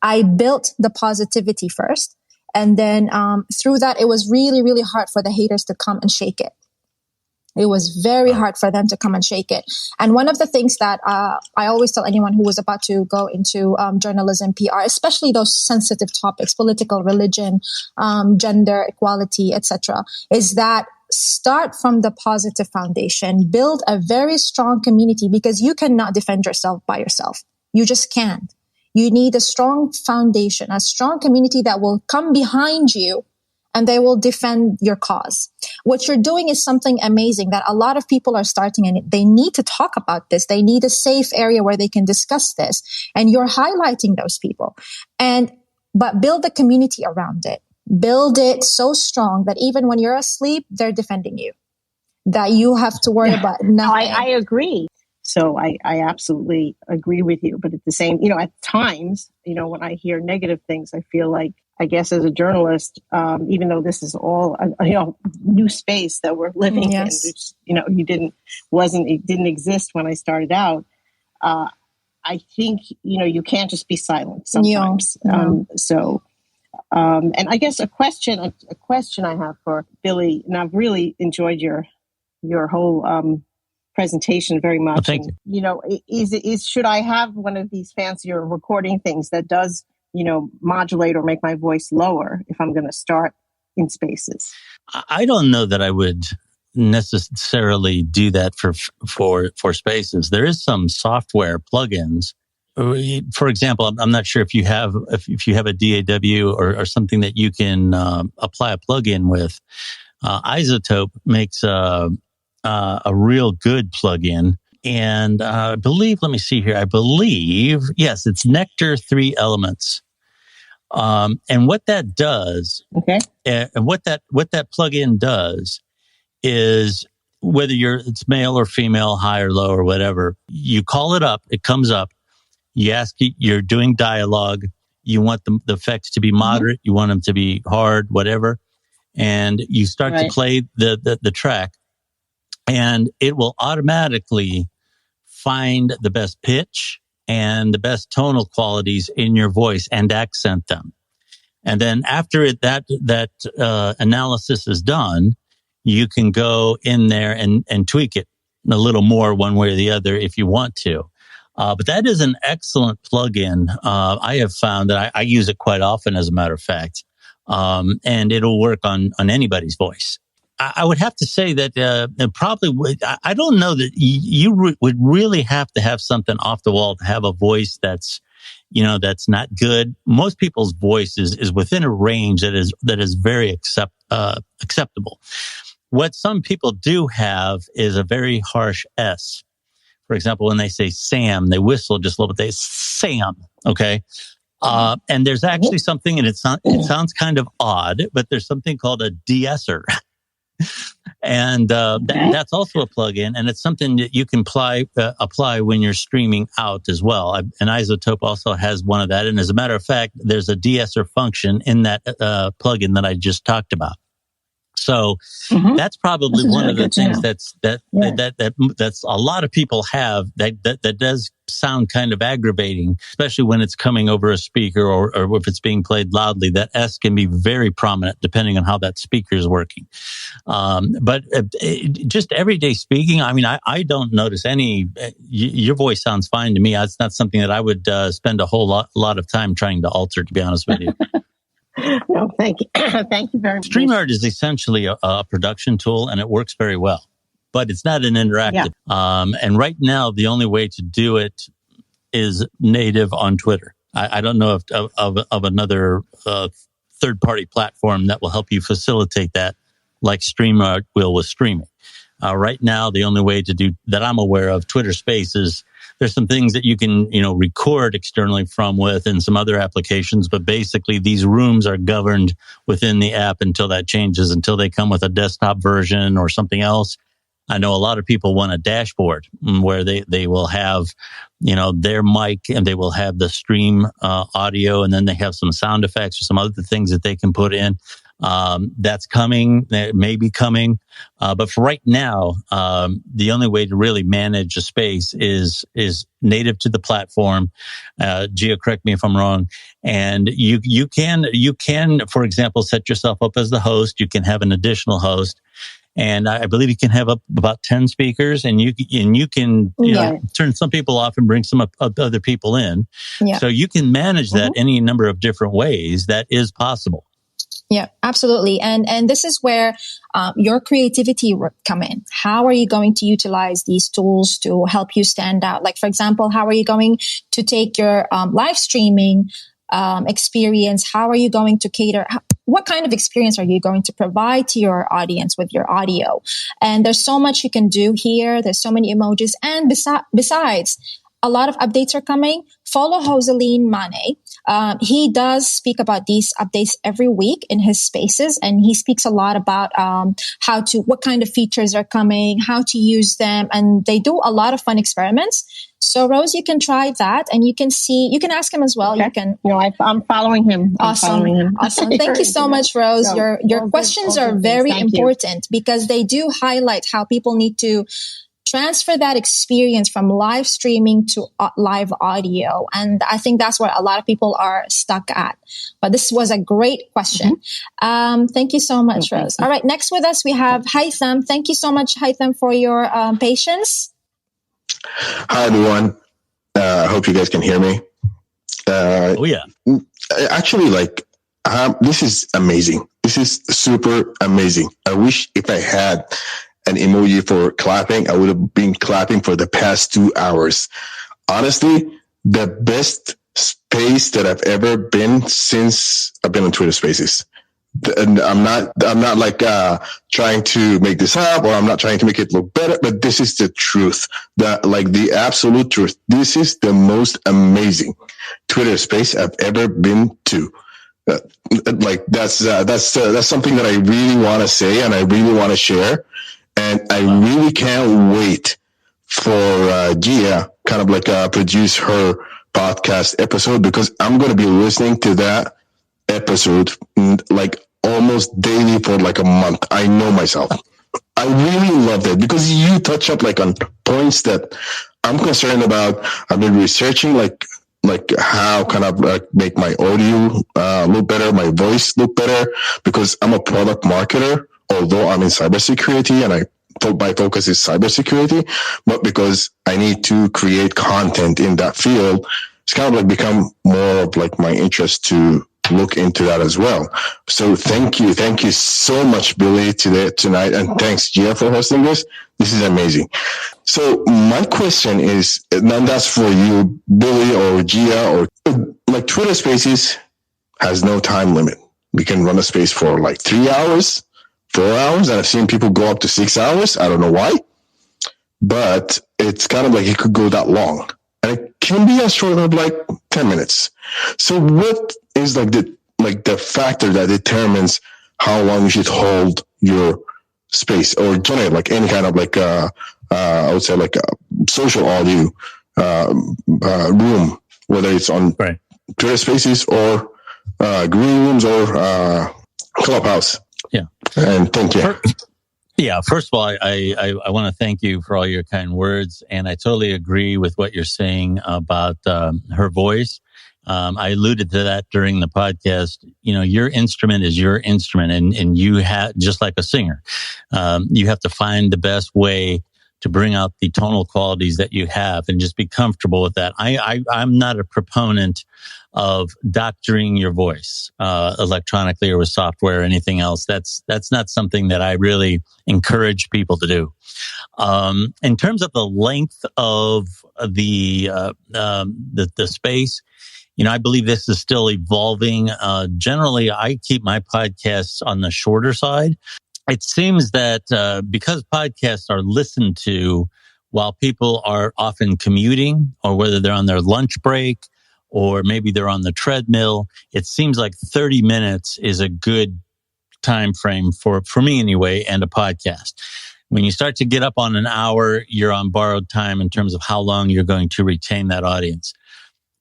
I built the positivity first. And then through that, it was really, really hard for the haters to come and shake it. It was very hard for them to come and shake it. And one of the things that I always tell anyone who was about to go into journalism, PR, especially those sensitive topics, political, religion, gender, equality, etc., is that start from the positive foundation, build a very strong community, because you cannot defend yourself by yourself. You just can't. You need a strong foundation, a strong community that will come behind you, and they will defend your cause. What you're doing is something amazing that a lot of people are starting, and they need to talk about this. They need a safe area where they can discuss this. And you're highlighting those people. But build a community around it. Build it so strong that even when you're asleep, they're defending you. That you have to worry about nothing. I agree. So I absolutely agree with you. But at the same, at times, when I hear negative things, I feel like, I guess as a journalist, even though this is all a new space that we're living in, which, it didn't exist when I started out. I think, you can't just be silent sometimes. And I guess a question I have for Billy, and I've really enjoyed your whole presentation very much. Well, thank you. You know, should I have one of these fancier recording things that does, you know, modulate or make my voice lower if I'm going to start in Spaces? I don't know that I would necessarily do that for Spaces. There is some software plugins. For example, I'm not sure if you have a DAW or something that you can apply a plugin with. Isotope makes a real good plugin, and I believe. Let me see here. I believe yes, it's Nectar 3 Elements. And what that does, and what that plugin does is whether it's male or female, high or low or whatever, you call it up, it comes up. You ask, you're doing dialogue. You want the effects to be moderate. You want them to be hard, whatever. And you start to play the track, and it will automatically find the best pitch and the best tonal qualities in your voice and accent them. And then after that analysis is done, you can go in there and tweak it a little more one way or the other if you want to. But that is an excellent plugin. I have found that I use it quite often, as a matter of fact, and it'll work on anybody's voice. I would have to say that probably would. I don't know that you would really have to have something off the wall to have a voice that's not good. Most people's voice is within a range that is very acceptable. What some people do have is a very harsh S. For example, when they say Sam, they whistle just a little bit. They Sam, okay? And there's actually something, and it sounds kind of odd, but there's something called a de-esser. And that's also a plugin, and it's something that you can apply when you're streaming out as well. And Isotope also has one of that. And as a matter of fact, there's a de-esser function in that plugin that I just talked about. So that's probably one of the things that's a lot of people have that does sound kind of aggravating, especially when it's coming over a speaker or if it's being played loudly. That S can be very prominent depending on how that speaker is working. But just everyday speaking, I mean, I don't notice any. Your voice sounds fine to me. It's not something that I would spend a whole lot of time trying to alter, to be honest with you. No, thank you. Thank you very much. StreamYard is essentially a production tool, and it works very well, but it's not an interactive. Yeah. And right now, the only way to do it is native on Twitter. I don't know of another third-party platform that will help you facilitate that, like StreamYard will with streaming. Right now, the only way to do that I'm aware of, Twitter Spaces, there's some things that you can, record externally from with and some other applications, but basically these rooms are governed within the app until that changes, until they come with a desktop version or something else. I know a lot of people want a dashboard where they will have, their mic, and they will have the stream audio, and then they have some sound effects or some other things that they can put in. That's coming. That may be coming. But for right now, the only way to really manage a space is native to the platform. Gia, correct me if I'm wrong. And you can, for example, set yourself up as the host. You can have an additional host. And I believe you can have up about 10 speakers, and you can turn some people off and bring some other people in. Yeah. So you can manage that any number of different ways. That is possible. Yeah, absolutely. And this is where your creativity would come in. How are you going to utilize these tools to help you stand out? Like, for example, how are you going to take your live streaming experience? How are you going to cater? What kind of experience are you going to provide to your audience with your audio? And there's so much you can do here. There's so many emojis. And besides, a lot of updates are coming. Follow Joseline Mane. He does speak about these updates every week in his spaces, and he speaks a lot about what kind of features are coming, how to use them, and they do a lot of fun experiments. So, Rose, you can try that, and you can ask him as well. Okay. You can. I'm following him. Awesome. Thank you so much, Rose. Your questions are very important because they do highlight how people need to transfer that experience from live streaming to live audio. And I think that's where a lot of people are stuck at. But this was a great question. Thank you so much, Rose. All right, next with us, we have Haitham. Thank you so much, Haitham, for your patience. Hi, everyone. I hope you guys can hear me. Oh, yeah. Actually, this is amazing. This is super amazing. I wish if I had an emoji for clapping, I would have been clapping for the past 2 hours. Honestly, the best space that I've ever been since I've been on Twitter Spaces. And I'm not trying to make this up, or I'm not trying to make it look better, but this is the truth, the absolute truth. This is the most amazing Twitter space I've ever been to. That's something that I really want to say and I really want to share. And I really can't wait for Gia produce her podcast episode, because I'm going to be listening to that episode almost daily for a month. I know myself. I really loved it because you touch up on points that I'm concerned about. I've been researching how can I make my audio look better, my voice look better, because I'm a product marketer. Although I'm in cybersecurity and my focus is cybersecurity, but because I need to create content in that field, it's kind of become more of my interest to look into that as well. So thank you so much, Billy, tonight, and thanks, Gia, for hosting this. This is amazing. So my question is, and that's for you, Billy or Gia, or Twitter Spaces has no time limit. We can run a space for 3 hours. 4 hours, and I've seen people go up to 6 hours. I don't know why, but it's kind of it could go that long, and it can be as short of 10 minutes. So what is the factor that determines how long you should hold your space, or generate any kind of I would say a social audio room, whether it's on Twitter Spaces or green rooms or Clubhouse. Yeah. And thank you. First of all, I want to thank you for all your kind words. And I totally agree with what you're saying about her voice. I alluded to that during the podcast. Your instrument is your instrument, and you have, just like a singer, you have to find the best way to bring out the tonal qualities that you have and just be comfortable with that. I'm not a proponent of doctoring your voice electronically or with software or anything else. That's not something that I really encourage people to do. In terms of the length of the space, I believe this is still evolving. Generally, I keep my podcasts on the shorter side. It seems that because podcasts are listened to while people are often commuting, or whether they're on their lunch break, or maybe they're on the treadmill, it seems like 30 minutes is a good time frame for me anyway, and a podcast. When you start to get up on an hour, you're on borrowed time in terms of how long you're going to retain that audience.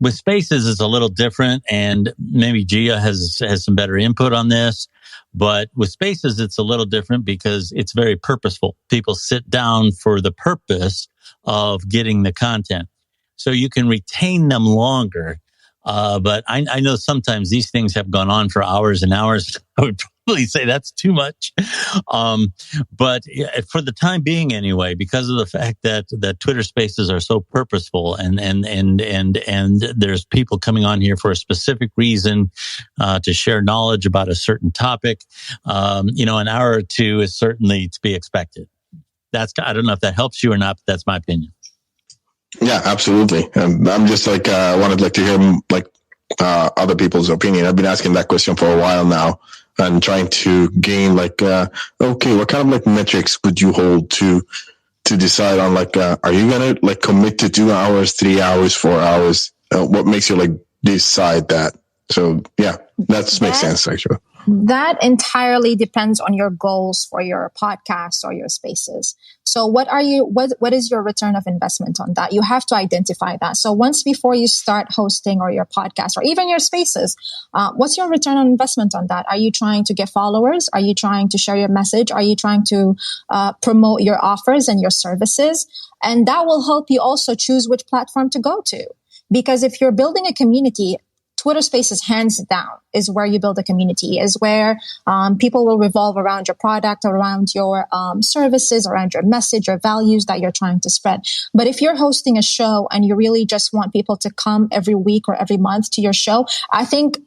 With Spaces, it's a little different, and maybe Gia has some better input on this. But with Spaces, it's a little different because it's very purposeful. People sit down for the purpose of getting the content. So you can retain them longer. But I know sometimes these things have gone on for hours and hours. I would probably say that's too much. But for the time being anyway, because of the fact that Twitter Spaces are so purposeful, and there's people coming on here for a specific reason, to share knowledge about a certain topic, an hour or two is certainly to be expected. I don't know if that helps you or not, but that's my opinion. Yeah, absolutely. I'm just I wanted to hear other people's opinion. I've been asking that question for a while now, and trying to gain okay, what kind of metrics would you hold to decide on are you gonna commit to 2 hours, 3 hours, 4 hours? What makes you decide that? So yeah, that makes sense actually. That entirely depends on your goals for your podcasts or your spaces. So what is your return of investment on that? You have to identify that. So once before you start hosting or your podcast or even your spaces, what's your return on investment on that? Are you trying to get followers? Are you trying to share your message? Are you trying to promote your offers and your services? And that will help you also choose which platform to go to. Because if you're building a community, Twitter Spaces, hands down, is where you build a community, is where people will revolve around your product, around your services, around your message, your values that you're trying to spread. But if you're hosting a show and you really just want people to come every week or every month to your show, I think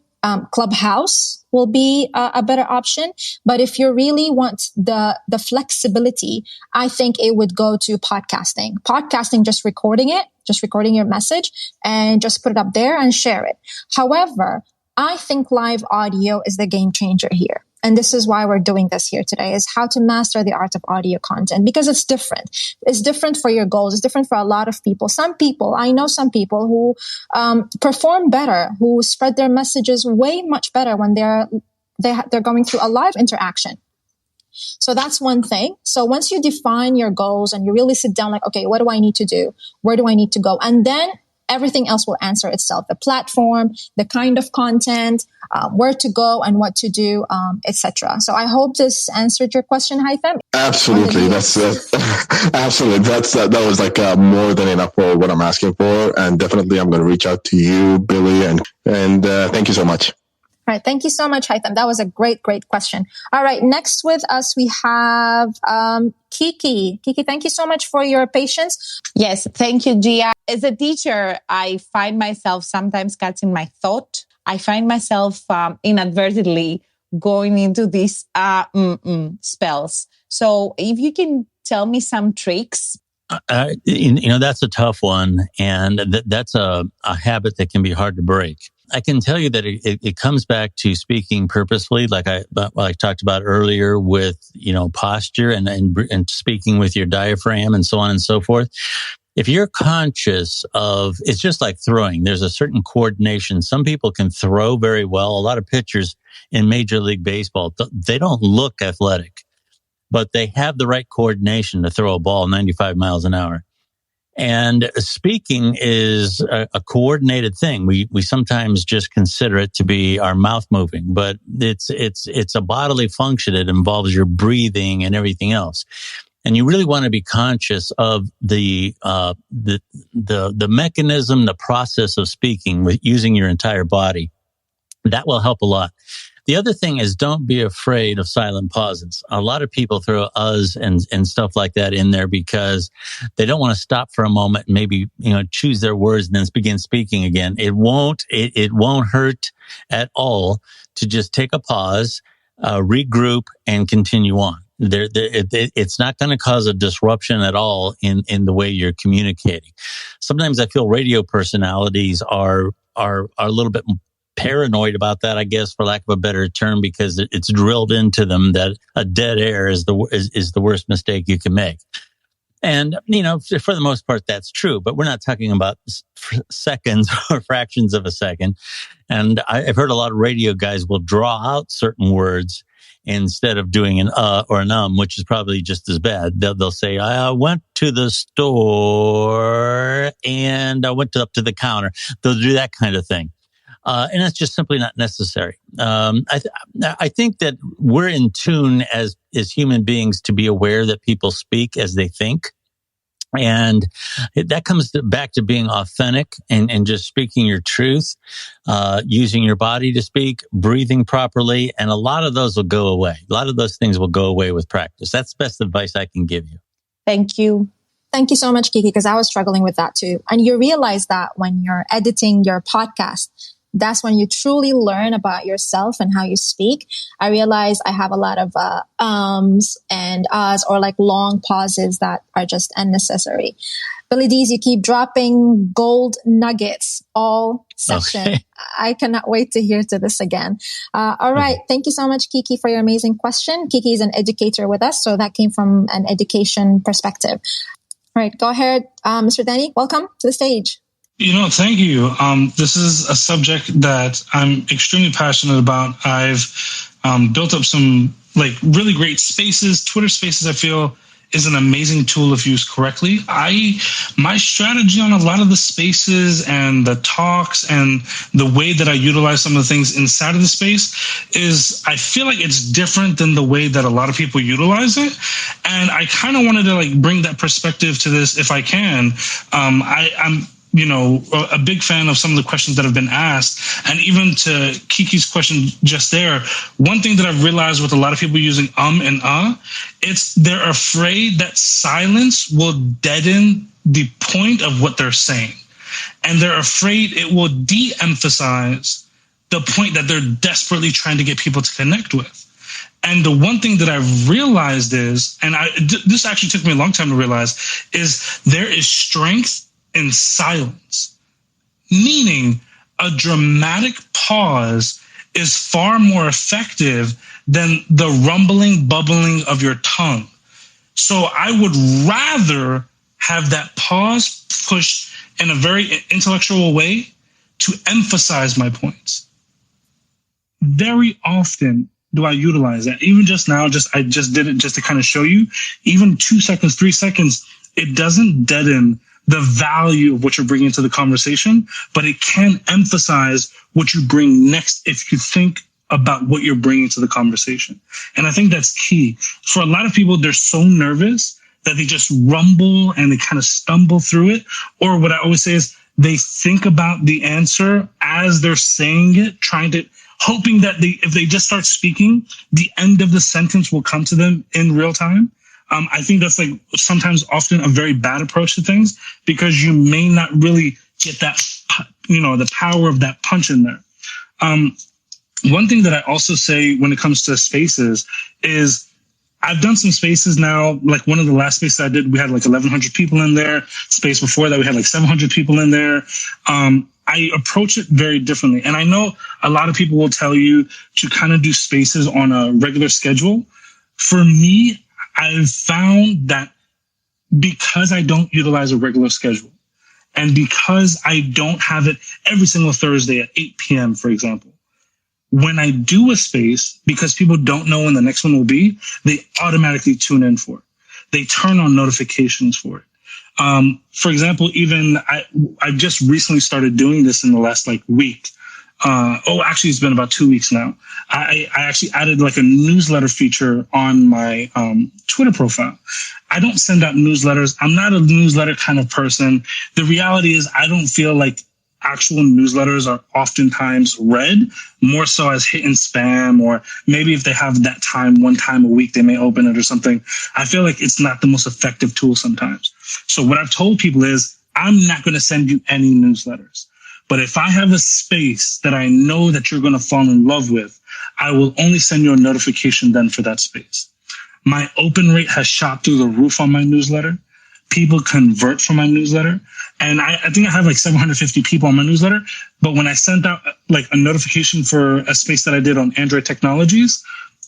Clubhouse will be a better option. But if you really want the flexibility, I think it would go to podcasting. Podcasting, just recording your message and just put it up there and share it. However, I think live audio is the game changer here. And this is why we're doing this here today, is how to master the art of audio content, because it's different. It's different for your goals. It's different for a lot of people. I know some people who perform better, who spread their messages way much better when they're going through a live interaction. So that's one thing. So once you define your goals and you really sit down like, okay, what do I need to do? Where do I need to go? And then everything else will answer itself. The platform, the kind of content, where to go and what to do, etc. So I hope this answered your question, Haitham. Absolutely. Absolutely. That was like more than enough for what I'm asking for. And definitely I'm going to reach out to you, Billy, and thank you so much. All right. Thank you so much, Haitham. That was a great question. All right. Next with us, we have Kiki. Kiki, thank you so much for your patience. Yes. Thank you, Gia. As a teacher, I find myself sometimes catching my thought. I find myself inadvertently going into these spells. So if you can tell me some tricks. That's a tough one. And that's a habit that can be hard to break. I can tell you that it comes back to speaking purposefully, like I talked about earlier with, posture and speaking with your diaphragm and so on and so forth. If you're conscious of, it's just like throwing. There's a certain coordination. Some people can throw very well. A lot of pitchers in Major League Baseball, they don't look athletic, but they have the right coordination to throw a ball 95 miles an hour. And speaking is a coordinated thing. We sometimes just consider it to be our mouth moving, but it's a bodily function. It involves your breathing and everything else. And you really want to be conscious of the mechanism, the process of speaking with using your entire body. That will help a lot. The other thing is, don't be afraid of silent pauses. A lot of people throw uhs and stuff like that in there because they don't want to stop for a moment and maybe, choose their words and then begin speaking again. It won't hurt at all to just take a pause, regroup, and continue on. It's not going to cause a disruption at all in the way you're communicating. Sometimes I feel radio personalities are a little bit paranoid about that, I guess, for lack of a better term, because it's drilled into them that a dead air is the worst mistake you can make. And, for the most part, that's true, but we're not talking about seconds or fractions of a second. And I've heard a lot of radio guys will draw out certain words instead of doing an or an which is probably just as bad. They'll say, I went to the store and I went up to the counter. They'll do that kind of thing. And that's just simply not necessary. I think that we're in tune as human beings to be aware that people speak as they think. And that comes back to being authentic and just speaking your truth, using your body to speak, breathing properly. And a lot of those will go away. A lot of those things will go away with practice. That's the best advice I can give you. Thank you. Thank you so much, Kiki, because I was struggling with that too. And you realize that when you're editing your podcast, that's when you truly learn about yourself and how you speak. I realize I have a lot of ums and ahs or like long pauses that are just unnecessary. Billy Dees, you keep dropping gold nuggets all session. Okay. I cannot wait to hear to this again. All right. Thank you so much, Kiki, for your amazing question. Kiki is an educator with us, so that came from an education perspective. All right. Go ahead, Mr. Danny. Welcome to the stage. Thank you. This is a subject that I'm extremely passionate about. I've built up some really great spaces. Twitter Spaces, I feel, is an amazing tool if used correctly. My strategy on a lot of the spaces and the talks and the way that I utilize some of the things inside of the space is I feel like it's different than the way that a lot of people utilize it. And I kind of wanted to bring that perspective to this if I can. I'm a big fan of some of the questions that have been asked. And even to Kiki's question just there, one thing that I've realized with a lot of people using and it's they're afraid that silence will deaden the point of what they're saying. And they're afraid it will de-emphasize the point that they're desperately trying to get people to connect with. And the one thing that I've realized is, and this actually took me a long time to realize, is there is strength in silence, meaning a dramatic pause is far more effective than the rumbling, bubbling of your tongue. So I would rather have that pause pushed in a very intellectual way to emphasize my points. Very often do I utilize that. Even just now, I just did it just to kind of show you, even 2 seconds, 3 seconds, it doesn't deaden the value of what you're bringing to the conversation, but it can emphasize what you bring next if you think about what you're bringing to the conversation. And I think that's key. For a lot of people, they're so nervous that they just rumble and they kind of stumble through it. Or what I always say is they think about the answer as they're saying it, hoping that if they just start speaking, the end of the sentence will come to them in real time. I think that's sometimes often a very bad approach to things because you may not really get that, the power of that punch in there. One thing that I also say when it comes to spaces is I've done some spaces now, like one of the last spaces I did, we had 1,100 people in there. Space before that, we had 700 people in there. I approach it very differently. And I know a lot of people will tell you to kind of do spaces on a regular schedule. For me, I've found that because I don't utilize a regular schedule and because I don't have it every single Thursday at 8 p.m., for example, when I do a space, because people don't know when the next one will be, they automatically tune in for it. They turn on notifications for it. For example, even I just recently started doing this in the last week. Actually, it's been about 2 weeks now. I actually added a newsletter feature on my Twitter profile. I don't send out newsletters. I'm not a newsletter kind of person. The reality is I don't feel like actual newsletters are oftentimes read, more so as hidden spam, or maybe if they have that time, one time a week, they may open it or something. I feel like it's not the most effective tool sometimes. So what I've told people is I'm not going to send you any newsletters. But if I have a space that I know that you're going to fall in love with, I will only send you a notification then for that space. My open rate has shot through the roof on my newsletter. People convert from my newsletter. And I think I have 750 people on my newsletter. But when I sent out a notification for a space that I did on Android technologies,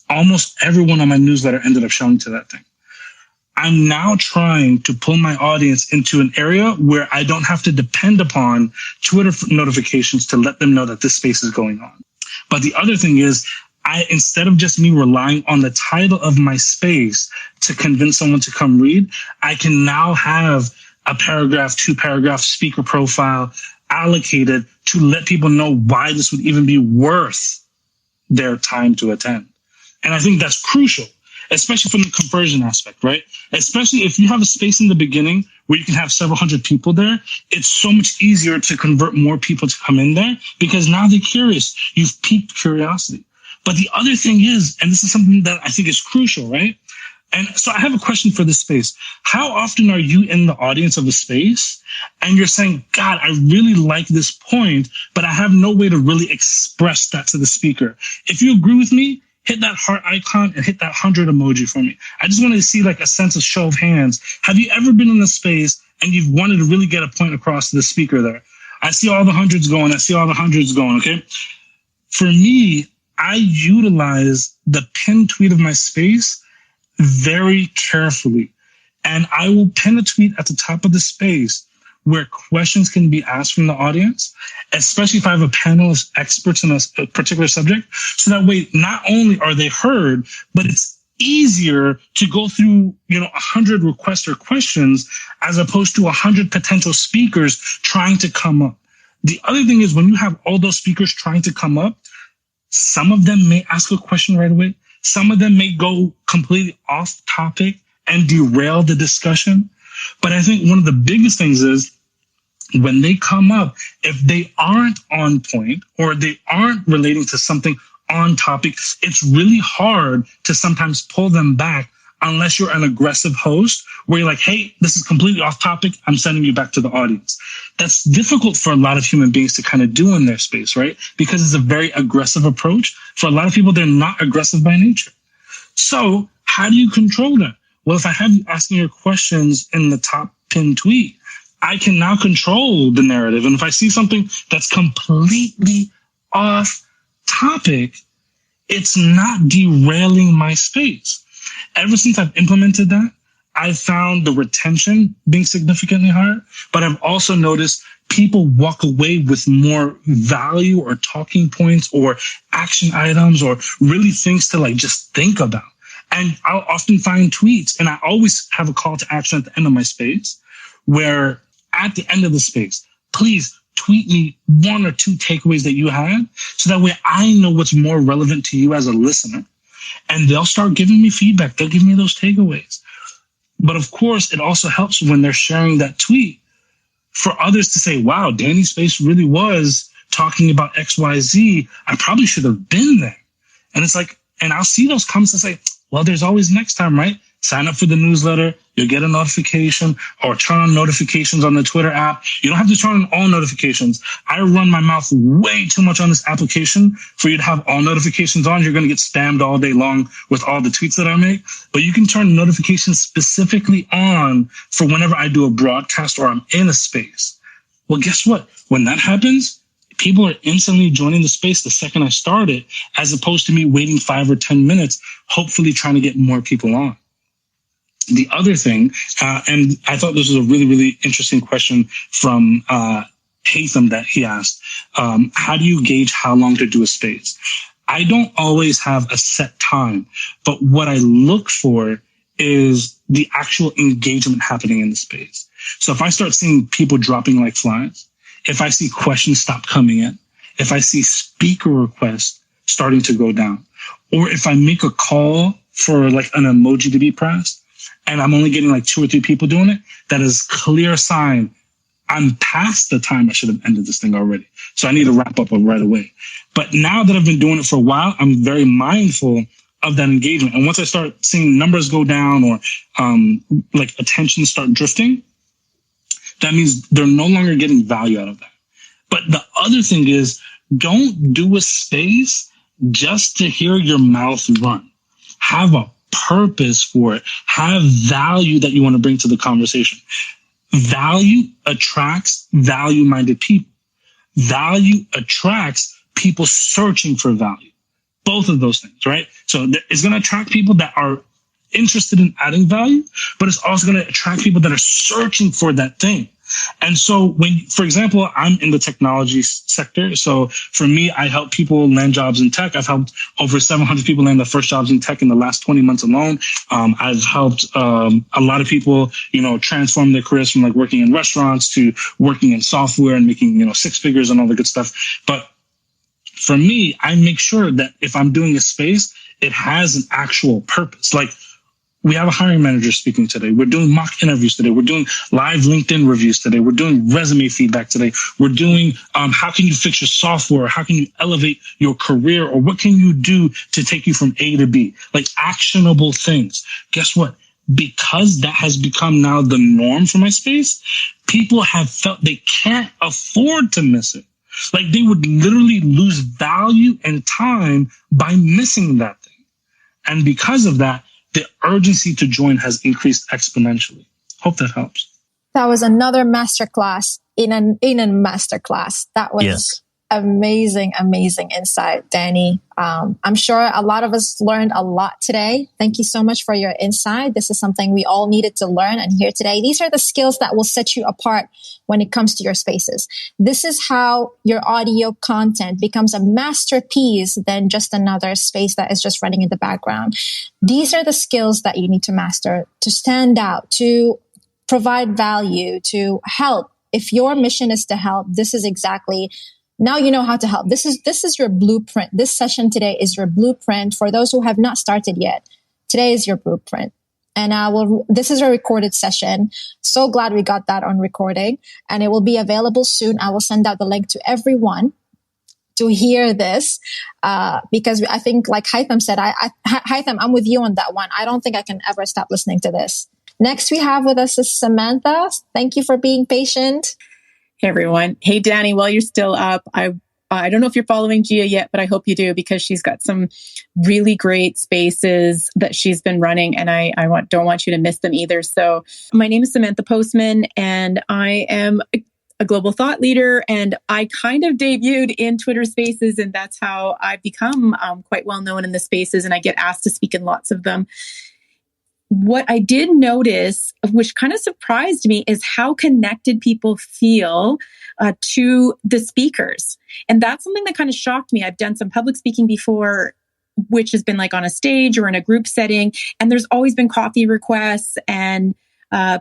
almost everyone on my newsletter ended up showing to that thing. I'm now trying to pull my audience into an area where I don't have to depend upon Twitter notifications to let them know that this space is going on. But the other thing is, instead of just me relying on the title of my space to convince someone to come read, I can now have a paragraph, 2-paragraph speaker profile allocated to let people know why this would even be worth their time to attend. And I think that's crucial, especially from the conversion aspect, right? Especially if you have a space in the beginning where you can have several hundred people there, it's so much easier to convert more people to come in there because now they're curious. You've piqued curiosity. But the other thing is, and this is something that I think is crucial, right? And so I have a question for this space. How often are you in the audience of a space and you're saying, God, I really like this point, but I have no way to really express that to the speaker? If you agree with me, hit that heart icon and hit that 100 emoji for me. I just wanted to see a sense of show of hands. Have you ever been in a space and you've wanted to really get a point across to the speaker there? I see all the hundreds going. I see all the hundreds going, okay? For me, I utilize the pinned tweet of my space very carefully. And I will pin a tweet at the top of the space where questions can be asked from the audience, especially if I have a panel of experts in a particular subject. So that way, not only are they heard, but it's easier to go through, 100 requests or questions as opposed to 100 potential speakers trying to come up. The other thing is when you have all those speakers trying to come up, some of them may ask a question right away. Some of them may go completely off topic and derail the discussion. But I think one of the biggest things is when they come up, if they aren't on point or they aren't relating to something on topic, it's really hard to sometimes pull them back unless you're an aggressive host where you're like, hey, this is completely off topic. I'm sending you back to the audience. That's difficult for a lot of human beings to kind of do in their space, right? Because it's a very aggressive approach. For a lot of people, they're not aggressive by nature. So how do you control that? Well, if I have you asking your questions in the top pinned tweet, I can now control the narrative. And if I see something that's completely off topic, it's not derailing my space. Ever since I've implemented that, I've found the retention being significantly higher, but I've also noticed people walk away with more value or talking points or action items or really things to like just think about. And I'll often find tweets, and I always have a call to action at the end of my space where at the end of the space, please tweet me 1 or 2 takeaways that you had so that way I know what's more relevant to you as a listener. And they'll start giving me feedback. They'll give me those takeaways. But of course, it also helps when they're sharing that tweet for others to say, wow, Danny's space really was talking about XYZ. I probably should have been there. And it's like, and I'll see those comments and say, well, there's always next time, right? Sign up for the newsletter. You'll get a notification or turn on notifications on the Twitter app. You don't have to turn on all notifications. I run my mouth way too much on this application for you to have all notifications on. You're going to get spammed all day long with all the tweets that I make. But you can turn notifications specifically on for whenever I do a broadcast or I'm in a space. Well, guess what? When that happens, people are instantly joining the space the second I start it, as opposed to me waiting 5 or 10 minutes, hopefully trying to get more people on. The other thing, and I thought this was a really, really interesting question from Hatham that he asked, how do you gauge how long to do a space? I don't always have a set time, but what I look for is the actual engagement happening in the space. So if I start seeing people dropping like flies, if I see questions stop coming in, if I see speaker requests starting to go down, or if I make a call for like an emoji to be pressed, and I'm only getting like 2 or 3 people doing it, that is a clear sign I'm past the time I should have ended this thing already. So I need to wrap up right away. But now that I've been doing it for a while, I'm very mindful of that engagement. And once I start seeing numbers go down or like attention start drifting, that means they're no longer getting value out of that. But the other thing is, don't do a space just to hear your mouth run. Have a purpose for it. Have value that you want to bring to the conversation. Value attracts value-minded people. Value attracts people searching for value. Both of those things, right? So it's going to attract people that are interested in adding value, but it's also going to attract people that are searching for that thing. And so when, for example, I'm in the technology sector. So for me, I help people land jobs in tech. I've helped over 700 people land their first jobs in tech in the last 20 months alone. I've helped a lot of people, transform their careers from like working in restaurants to working in software and making, 6 figures and all the good stuff. But for me, I make sure that if I'm doing a space, it has an actual purpose. Like, we have a hiring manager speaking today. We're doing mock interviews today. We're doing live LinkedIn reviews today. We're doing resume feedback today. We're doing how can you fix your software? How can you elevate your career? Or what can you do to take you from A to B? Like actionable things. Guess what? Because that has become now the norm for my space, people have felt they can't afford to miss it. Like they would literally lose value and time by missing that thing. And because of that, the urgency to join has increased exponentially. Hope that helps. That was another masterclass in a masterclass. That was Amazing, amazing insight, Danny. I'm sure a lot of us learned a lot today. Thank you so much for your insight. This is something we all needed to learn and hear today. These are the skills that will set you apart when it comes to your spaces. This is how your audio content becomes a masterpiece than just another space that is just running in the background. These are the skills that you need to master to stand out, to provide value, to help. If your mission is to help, this is exactly. Now you know how to help. This is your blueprint. This session today is your blueprint for those who have not started yet. Today is your blueprint. And this is a recorded session. So glad we got that on recording, and it will be available soon. I will send out the link to everyone to hear this, because I think, like Haitham said, Haitham, I'm with you on that one. I don't think I can ever stop listening to this. Next we have with us is Samantha. Thank you for being patient. Hey, everyone. Hey, Danny, while you're still up, I don't know if you're following Gia yet, but I hope you do, because she's got some really great spaces that she's been running, and I don't want you to miss them either. So my name is Samantha Postman, and I am a global thought leader, and I kind of debuted in Twitter Spaces, and that's how I've become quite well known in the spaces, and I get asked to speak in lots of them. What I did notice, which kind of surprised me, is how connected people feel to the speakers. And that's something that kind of shocked me. I've done some public speaking before, which has been like on a stage or in a group setting. And there's always been coffee requests and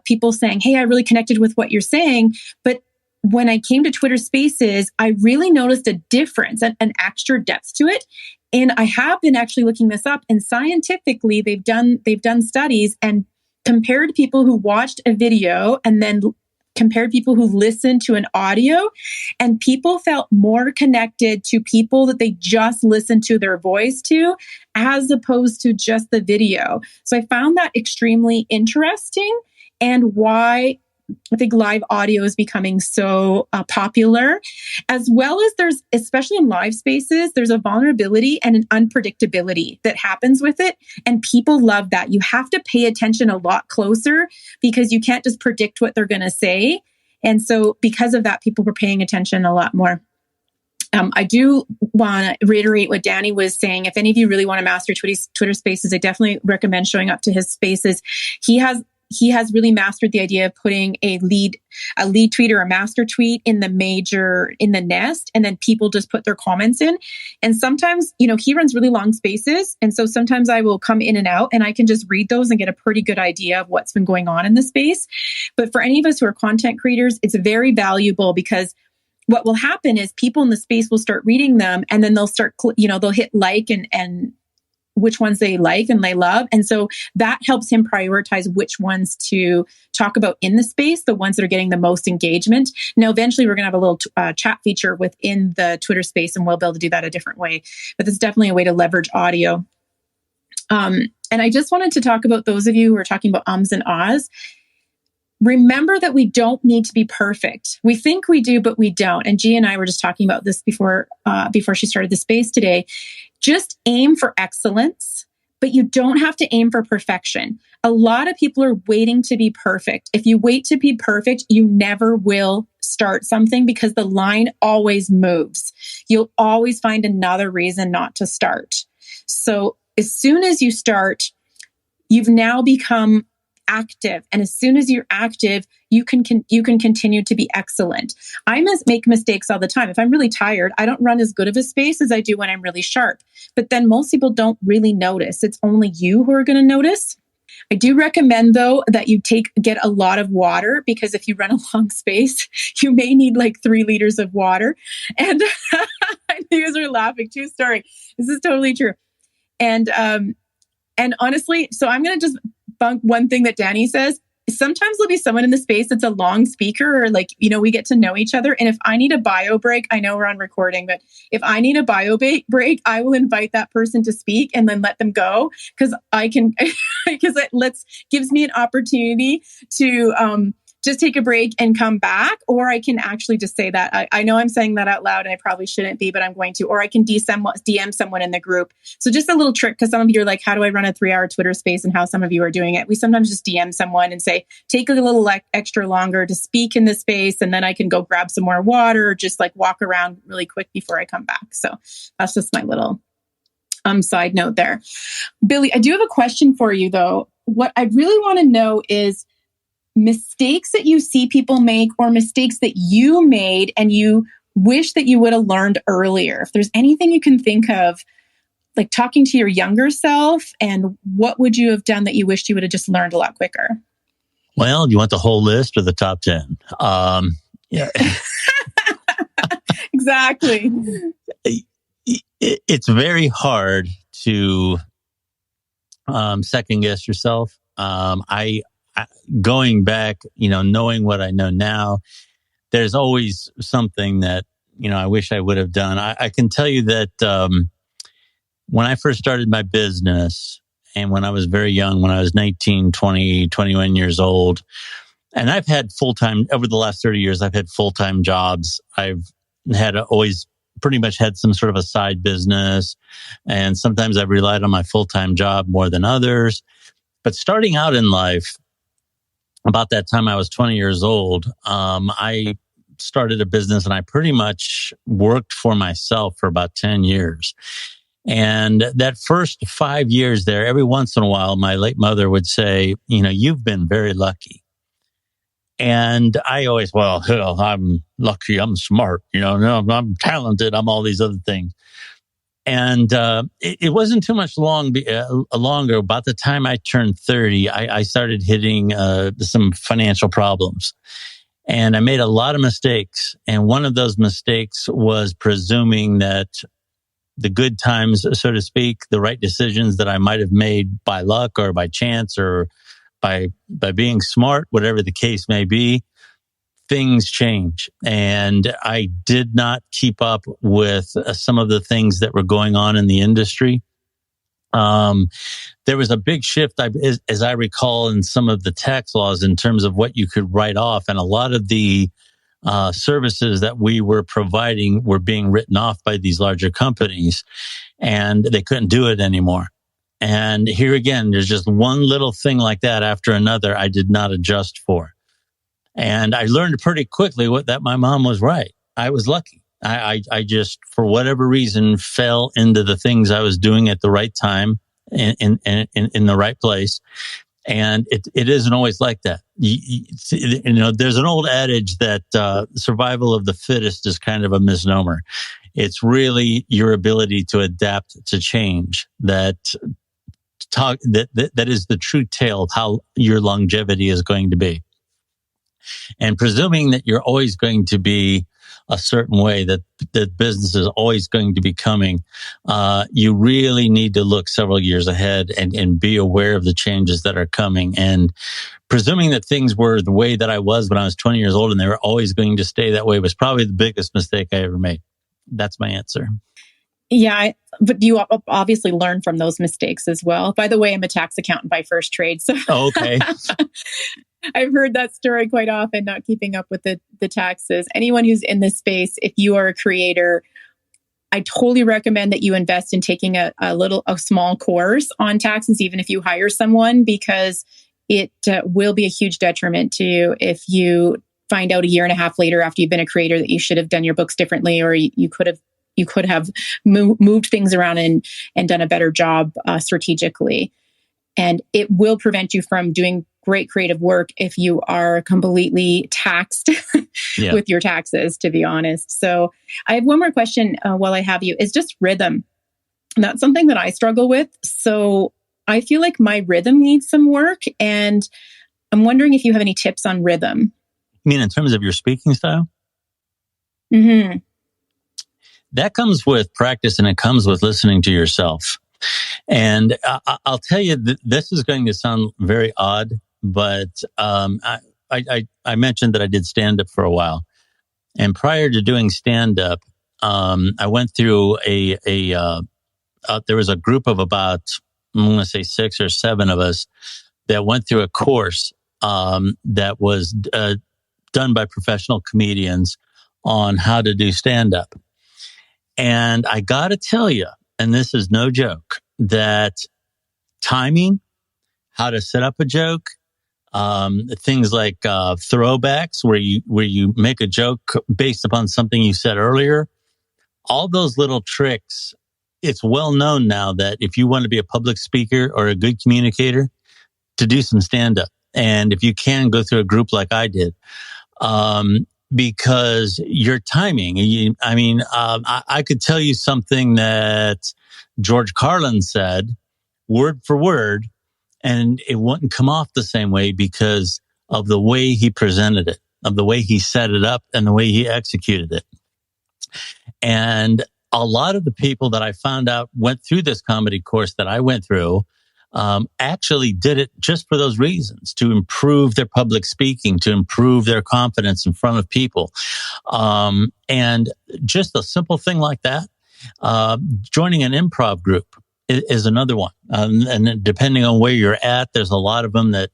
people saying, hey, I really connected with what you're saying. But when I came to Twitter Spaces, I really noticed a difference, an extra depth to it. And I have been actually looking this up, and scientifically, they've done studies and compared people who watched a video and then compared people who listened to an audio, and people felt more connected to people that they just listened to their voice to, as opposed to just the video. So I found that extremely interesting, and why I think live audio is becoming so popular, as well as there's, especially in live spaces, there's a vulnerability and an unpredictability that happens with it. And people love that. You have to pay attention a lot closer because you can't just predict what they're going to say. And so because of that, people were paying attention a lot more. I do want to reiterate what Danny was saying. If any of you really want to master Twitter Spaces, I definitely recommend showing up to his spaces. He has really mastered the idea of putting a lead tweet or a master tweet in the nest, and then people just put their comments in. And sometimes, he runs really long spaces. And so sometimes I will come in and out and I can just read those and get a pretty good idea of what's been going on in the space. But for any of us who are content creators, it's very valuable, because what will happen is people in the space will start reading them, and then they'll start, they'll hit like and which ones they like and they love. And so that helps him prioritize which ones to talk about in the space, the ones that are getting the most engagement. Now, eventually we're going to have a little chat feature within the Twitter space, and we'll be able to do that a different way. But it's definitely a way to leverage audio. And I just wanted to talk about those of you who are talking about ums and ahs. Remember that we don't need to be perfect. We think we do, but we don't. And Gia and I were just talking about this before she started the space today. Just aim for excellence, but you don't have to aim for perfection. A lot of people are waiting to be perfect. If you wait to be perfect, you never will start something, because the line always moves. You'll always find another reason not to start. So as soon as you start, you've now become active. And as soon as you're active, you can continue to be excellent. I make mistakes all the time. If I'm really tired, I don't run as good of a space as I do when I'm really sharp. But then most people don't really notice. It's only you who are going to notice. I do recommend, though, that you get a lot of water, because if you run a long space, you may need like 3 liters of water. And you guys are laughing. True story. This is totally true. And honestly, so I'm going to just bunk one thing that Danny says. Sometimes there'll be someone in the space that's a long speaker, or we get to know each other. And if I need a bio break, I know we're on recording, but if I need a bio break, I will invite that person to speak and then let them go, because I can, because it gives me an opportunity to just take a break and come back, or I can actually just say that. I know I'm saying that out loud and I probably shouldn't be, but I'm going to, or I can DM someone in the group. So just a little trick, because some of you are like, how do I run a 3-hour Twitter space, and how some of you are doing it. We sometimes just DM someone and say, take a little extra longer to speak in this space, and then I can go grab some more water, or just like walk around really quick before I come back. So that's just my little side note there. Billy, I do have a question for you though. What I really want to know is mistakes that you see people make, or mistakes that you made and you wish that you would have learned earlier. If there's anything you can think of, like talking to your younger self, and what would you have done that you wished you would have just learned a lot quicker? Well, you want the whole list or the top 10? Yeah. Exactly. It's very hard to second guess yourself. Going back, knowing what I know now, there's always something that, I wish I would have done. I can tell you that when I first started my business, and when I was very young, when I was 19, 20, 21 years old, and I've had full-time, over the last 30 years, I've had full-time jobs. I've always pretty much had some sort of a side business. And sometimes I've relied on my full-time job more than others. But starting out in life, about that time I was 20 years old, I started a business, and I pretty much worked for myself for about 10 years. And that first 5 years there, every once in a while, my late mother would say, you've been very lucky. And I always, I'm lucky, I'm smart, I'm talented, I'm all these other things. And it wasn't too much longer. About the time I turned 30, I started hitting some financial problems. And I made a lot of mistakes. And one of those mistakes was presuming that the good times, so to speak, the right decisions that I might have made by luck or by chance or by being smart, whatever the case may be, things change. And I did not keep up with some of the things that were going on in the industry. There was a big shift, as I recall, in some of the tax laws in terms of what you could write off. And a lot of the services that we were providing were being written off by these larger companies, and they couldn't do it anymore. And here again, there's just one little thing like that after another I did not adjust for. And I learned pretty quickly that my mom was right. I was lucky. I just, for whatever reason, fell into the things I was doing at the right time in the right place. And it isn't always like that. There's an old adage that survival of the fittest is kind of a misnomer. It's really your ability to adapt to change that is the true tale of how your longevity is going to be. And presuming that you're always going to be a certain way, that business is always going to be coming, you really need to look several years ahead and be aware of the changes that are coming. And presuming that things were the way that I was when I was 20 years old and they were always going to stay that way was probably the biggest mistake I ever made. That's my answer. Yeah, but you obviously learn from those mistakes as well. By the way, I'm a tax accountant by first trade. So okay. I've heard that story quite often, not keeping up with the taxes. Anyone who's in this space, if you are a creator, I totally recommend that you invest in taking a small course on taxes, even if you hire someone, because it will be a huge detriment to you if you find out a year and a half later after you've been a creator that you should have done your books differently, or you could have moved things around and done a better job strategically. And it will prevent you from doing great creative work if you are completely taxed with your taxes, to be honest. So I have one more question while I have you, is just rhythm. And that's something that I struggle with. So I feel like my rhythm needs some work. And I'm wondering if you have any tips on rhythm. You mean in terms of your speaking style? Mm-hmm. That comes with practice, and it comes with listening to yourself. And I'll tell you, this is going to sound very odd, but I mentioned that I did stand-up for a while. And prior to doing stand-up, I went through there was a group of about, I'm going to say 6 or 7 of us that went through a course that was done by professional comedians on how to do stand-up. And I got to tell you, and this is no joke, that timing, how to set up a joke, things like throwbacks where you make a joke based upon something you said earlier, all those little tricks. It's well known now that if you want to be a public speaker or a good communicator, to do some stand-up. And if you can, go through a group like I did, because your timing, I could tell you something that George Carlin said word for word, and it wouldn't come off the same way because of the way he presented it, of the way he set it up and the way he executed it. And a lot of the people that I found out went through this comedy course that I went through actually did it just for those reasons, to improve their public speaking, to improve their confidence in front of people. And just a simple thing like that, joining an improv group is another one. And depending on where you're at, there's a lot of them that,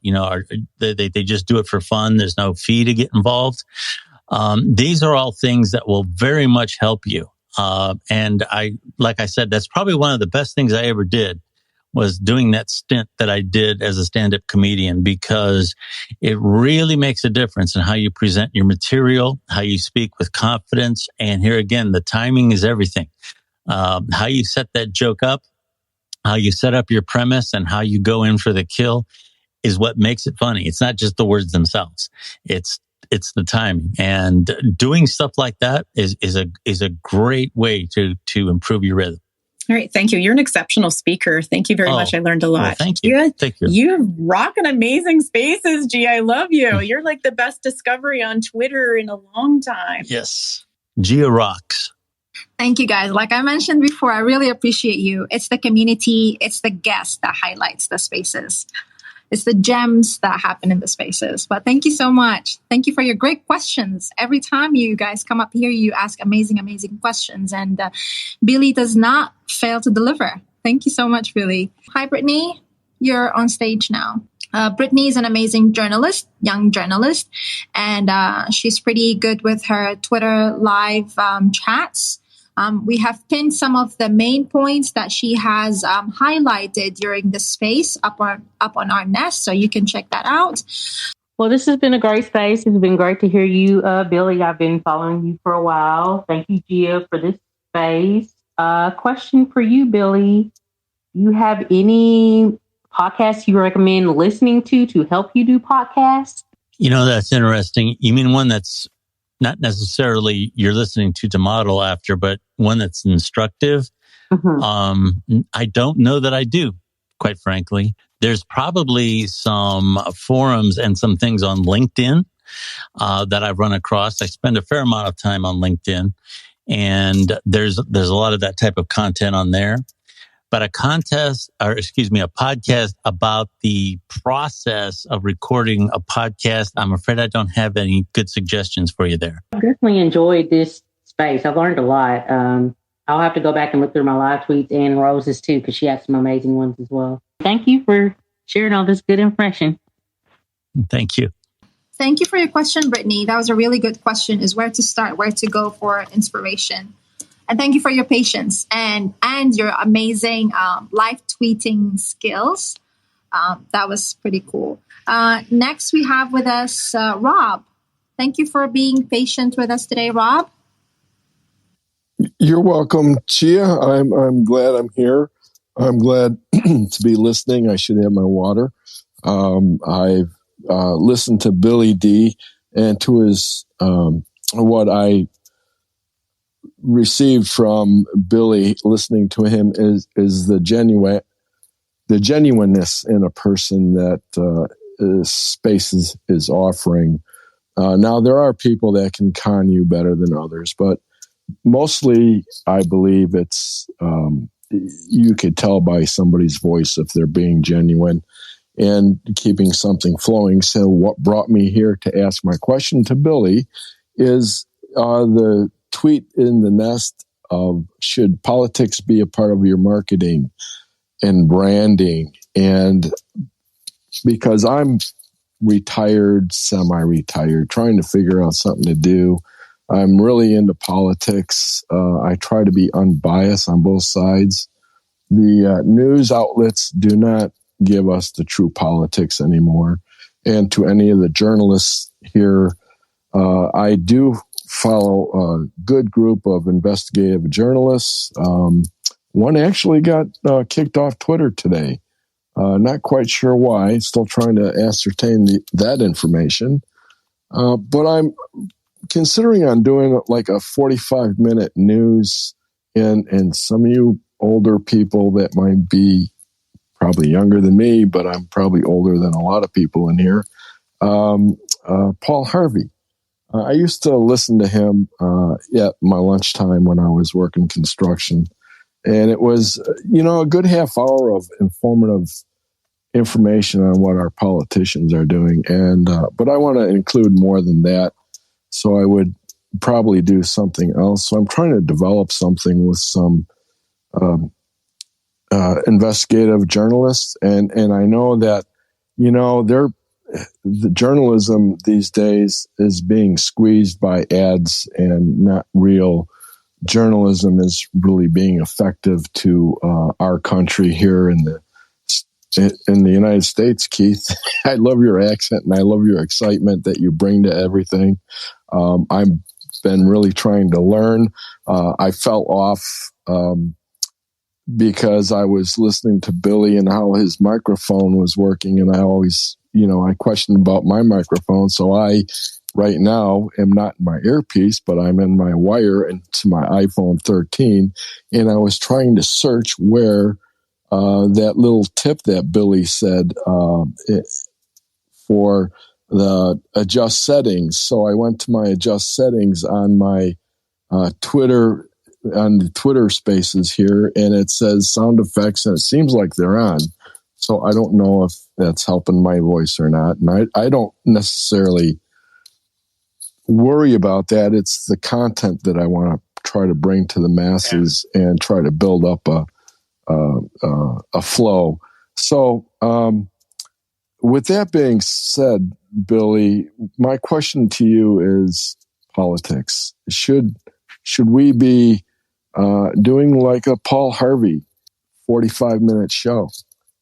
they just do it for fun. There's no fee to get involved. These are all things that will very much help you. And like I said, that's probably one of the best things I ever did, was doing that stint that I did as a stand-up comedian, because it really makes a difference in how you present your material, how you speak with confidence. And here again, the timing is everything. How you set that joke up, how you set up your premise, and how you go in for the kill is what makes it funny. It's not just the words themselves. It's the timing. And doing stuff like that is a great way to improve your rhythm. All right. Thank you. You're an exceptional speaker. Thank you very much. I learned a lot. Well, thank you. Thank you. You rock an amazing spaces, Gia. I love you. You're like the best discovery on Twitter in a long time. Yes. Gia rocks. Thank you, guys. Like I mentioned before, I really appreciate you. It's the community. It's the guests that highlights the spaces. It's the gems that happen in the spaces. But thank you so much. Thank you for your great questions. Every time you guys come up here, you ask amazing, amazing questions. And Billy does not fail to deliver. Thank you so much, Billy. Hi, Brittany. You're on stage now. Brittany is an amazing journalist, young journalist. And she's pretty good with her Twitter live chats. We have pinned some of the main points that she has highlighted during the space up on our nest, so you can check that out. Well, this has been a great space. It's been great to hear you, Billy. I've been following you for a while. Thank you, Gia, for this space. Question for you, Billy. Do you have any podcasts you recommend listening to help you do podcasts? That's interesting. You mean one that's not necessarily you're listening to model after, but one that's instructive? Mm-hmm. I don't know that I do, quite frankly. There's probably some forums and some things on LinkedIn that I've run across. I spend a fair amount of time on LinkedIn, and there's a lot of that type of content on there. But a podcast about the process of recording a podcast, I'm afraid I don't have any good suggestions for you there. I definitely enjoyed this space. I've learned a lot. I'll have to go back and look through my live tweets and Rose's too, because she has some amazing ones as well. Thank you for sharing all this good information. Thank you. Thank you for your question, Brittany. That was a really good question, is where to start, where to go for inspiration. And thank you for your patience and your amazing live tweeting skills. That was pretty cool. Next, we have with us Rob. Thank you for being patient with us today, Rob. You're welcome, Chia. I'm glad I'm here. I'm glad to be listening. I should have my water. I've listened to Billy D, and to his what I received from Billy listening to him is the genuineness in a person that space is offering. Now there are people that can con you better than others, but mostly I believe it's you could tell by somebody's voice if they're being genuine and keeping something flowing. So what brought me here to ask my question to Billy is the tweet in the nest of, should politics be a part of your marketing and branding? And because I'm retired, semi-retired, trying to figure out something to do. I'm really into politics. I try to be unbiased on both sides. The news outlets do not give us the true politics anymore. And to any of the journalists here, I do follow a good group of investigative journalists. One actually got kicked off Twitter today. Not quite sure why. Still trying to ascertain that information. But I'm considering on doing like a 45-minute news, and some of you older people that might be probably younger than me, but I'm probably older than a lot of people in here. Paul Harvey. I used to listen to him at my lunchtime when I was working construction. And it was, a good half hour of informative information on what our politicians are doing. And but I want to include more than that. So I would probably do something else. So I'm trying to develop something with some investigative journalists. And I know that, the journalism these days is being squeezed by ads, and not real journalism is really being effective to our country here in the United States. Keith, I love your accent and I love your excitement that you bring to everything. I've been really trying to learn. I fell off because I was listening to Billy and how his microphone was working, and I always, I questioned about my microphone. So I, right now, am not in my earpiece, but I'm in my wire into my iPhone 13, and I was trying to search where that little tip that Billy said for the adjust settings. So I went to my adjust settings on my Twitter, on the Twitter spaces here, and it says sound effects, and it seems like they're on. So I don't know if that's helping my voice or not. And I don't necessarily worry about that. It's the content that I want to try to bring to the masses and try to build up a flow. So with that being said, Billy, my question to you is politics. Should we be doing like a Paul Harvey 45-minute show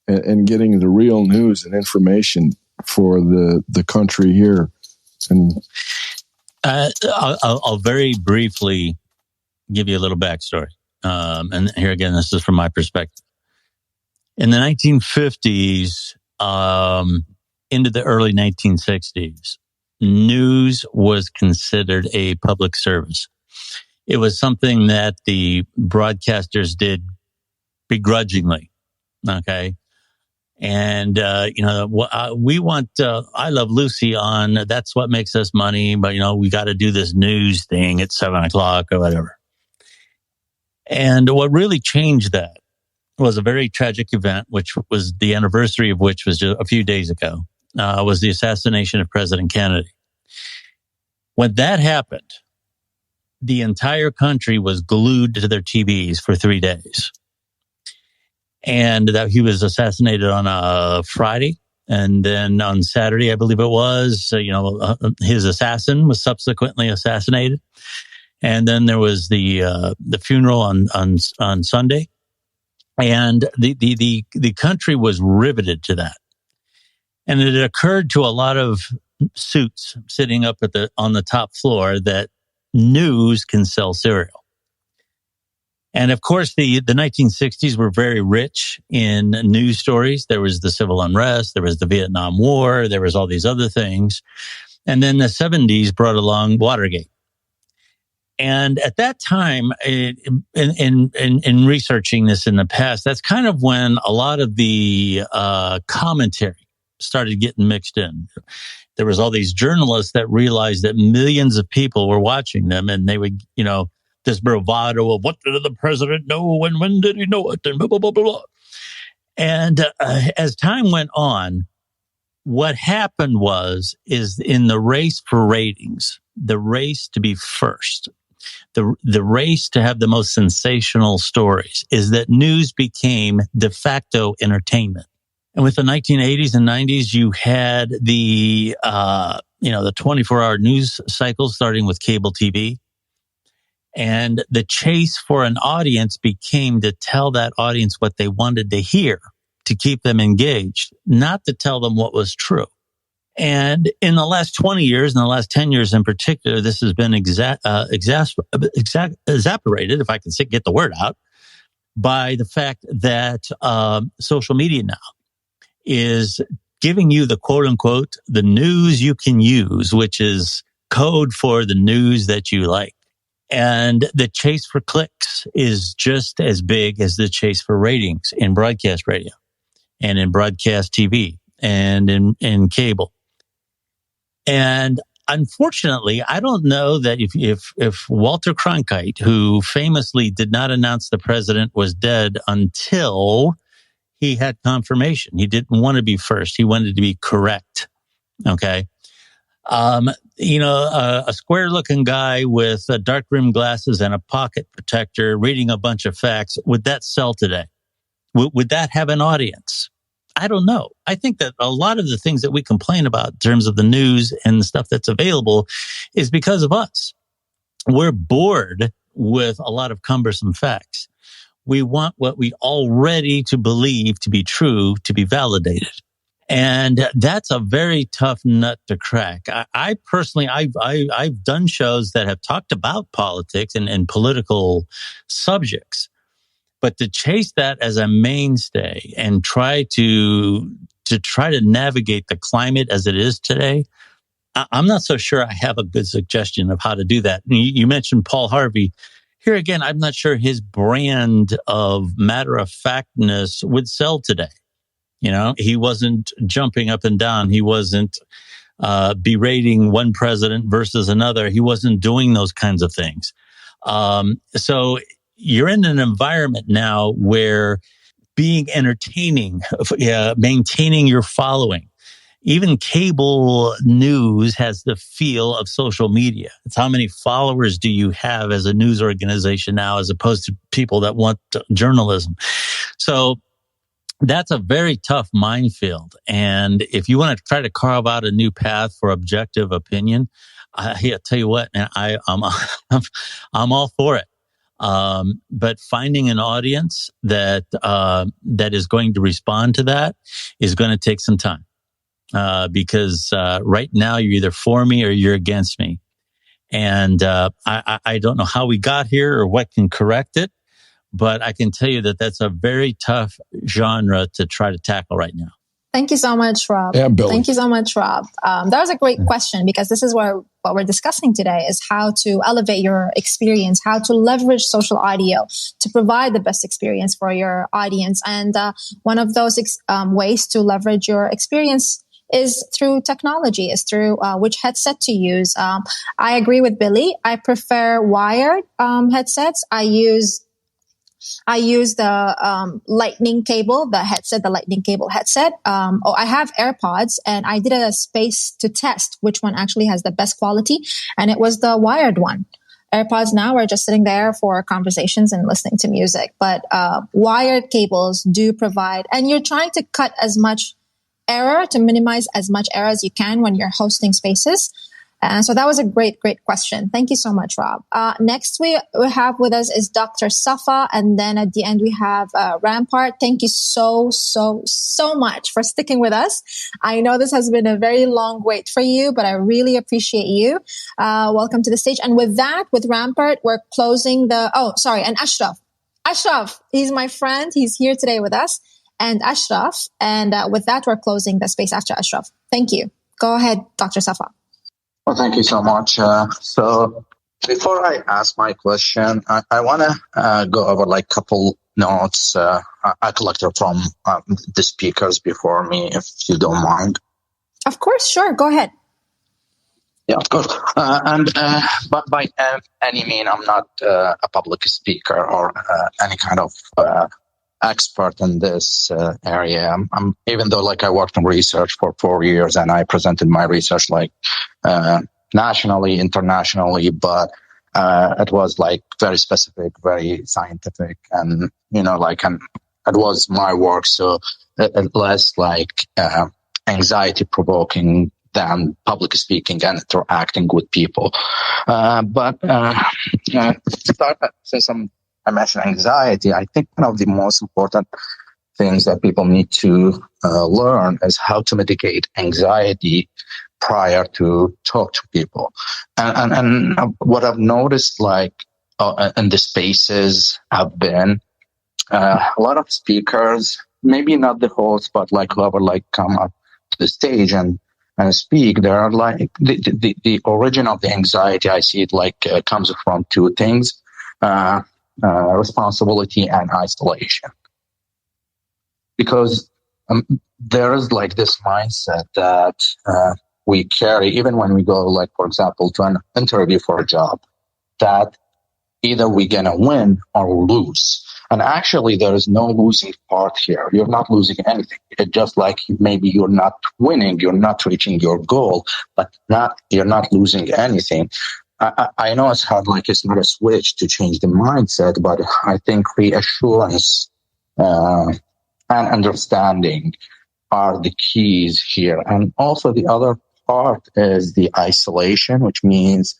and getting the real news and information for the country here? And I'll very briefly give you a little backstory. And here again, this is from my perspective. In the 1950s, into the early 1960s, news was considered a public service. It was something that the broadcasters did begrudgingly. Okay. And, we want, I Love Lucy on, that's what makes us money. But, we got to do this news thing at 7:00 or whatever. And what really changed that was a very tragic event, which was the anniversary of which was just a few days ago, was the assassination of President Kennedy. When that happened, the entire country was glued to their TVs for 3 days. And that he was assassinated on a Friday. And then on Saturday, I believe it was, his assassin was subsequently assassinated. And then there was the funeral on Sunday. And the country was riveted to that. And it occurred to a lot of suits sitting up on the top floor that news can sell cereal. And of course, the 1960s were very rich in news stories. There was the civil unrest, there was the Vietnam War, there was all these other things. And then the 70s brought along Watergate. And at that time, in researching this in the past, that's kind of when a lot of the commentary started getting mixed in. There was all these journalists that realized that millions of people were watching them, and they would, this bravado of what did the president know and when did he know it and blah, blah, blah, blah, blah. And as time went on, what happened is in the race for ratings, the race to be first, the race to have the most sensational stories, is that news became de facto entertainment. And with the 1980s and 90s, you had the 24-hour news cycle starting with cable TV. And the chase for an audience became to tell that audience what they wanted to hear, to keep them engaged, not to tell them what was true. And in the last 20 years, in the last 10 years in particular, this has been exacerbated, if I can get the word out, by the fact that social media now is giving you the quote unquote, the news you can use, which is code for the news that you like. And the chase for clicks is just as big as the chase for ratings in broadcast radio and in broadcast TV and in cable. And unfortunately, I don't know that if Walter Cronkite, who famously did not announce the president was dead until he had confirmation. He didn't want to be first. He wanted to be correct. Okay. A square looking guy with dark rimmed glasses and a pocket protector reading a bunch of facts. Would that sell today? Would that have an audience? I don't know. I think that a lot of the things that we complain about in terms of the news and the stuff that's available is because of us. We're bored with a lot of cumbersome facts. We want what we already to believe to be true to be validated. And that's a very tough nut to crack. I personally, I've done shows that have talked about politics and political subjects, but to chase that as a mainstay and try to navigate the climate as it is today, I'm not so sure I have a good suggestion of how to do that. You mentioned Paul Harvey. Here again, I'm not sure his brand of matter-of-factness would sell today. He wasn't jumping up and down. He wasn't berating one president versus another. He wasn't doing those kinds of things. So you're in an environment now where being entertaining, maintaining your following, even cable news has the feel of social media. It's how many followers do you have as a news organization now, as opposed to people that want journalism. So that's a very tough minefield. And if you want to try to carve out a new path for objective opinion, I tell you what, man, I'm all for it. But finding an audience that is going to respond to that is going to take some time. Because right now you're either for me or you're against me. And I don't know how we got here or what can correct it, but I can tell you that that's a very tough genre to try to tackle right now. Thank you so much, Rob. Yeah, Billy. Thank you so much, Rob. That was a great question, because this is what we're discussing today is how to elevate your experience, how to leverage social audio to provide the best experience for your audience. And one of those ways to leverage your experience is through technology, is through which headset to use. I agree with Billy. I prefer wired headsets. I use the lightning cable, the lightning cable headset. I have AirPods, and I did a space to test which one actually has the best quality, and it was the wired one. AirPods now are just sitting there for conversations and listening to music, but wired cables do provide, and you're trying to cut as much error, to minimize as much error as you can when you're hosting spaces. So that was a great question. Thank you so much, Rob. Next we have with us is Dr. Safa, and then at the end we have Rampart. Thank you so much for sticking with us. I know this has been a very long wait for you, but I really appreciate you. Welcome to the stage. And with that, with Rampart, we're closing and Ashraf. Ashraf, he's my friend. He's here today with us. And Ashraf. And with that, we're closing the space after Ashraf. Thank you. Go ahead, Dr. Safa. Well, thank you so much. So before I ask my question, I want to go over like a couple notes I collected from the speakers before me, if you don't mind. Of course, sure. Go ahead. Yeah, of course. But by any means, I'm not a public speaker or any kind of expert in this area. I'm even though like I worked in research for 4 years and I presented my research like nationally, internationally, but it was like very specific, very scientific, and and it was my work. So less like anxiety provoking than public speaking and interacting with people. Since I mentioned anxiety, I think one of the most important things that people need to learn is how to mitigate anxiety prior to talk to people. And what I've noticed, like in the spaces I've been, a lot of speakers, maybe not the host, but like whoever like come up to the stage and speak, there are like the origin of the anxiety. I see it like comes from two things: responsibility and isolation. Because there is like this mindset that we carry even when we go, like, for example, to an interview for a job, that either we're going to win or lose. And actually, there is no losing part here. You're not losing anything. It's just like maybe you're not winning, you're not reaching your goal, but you're not losing anything. I know it's hard, like it's not a switch to change the mindset, but I think reassurance and understanding are the keys here. And also the other part is the isolation, which means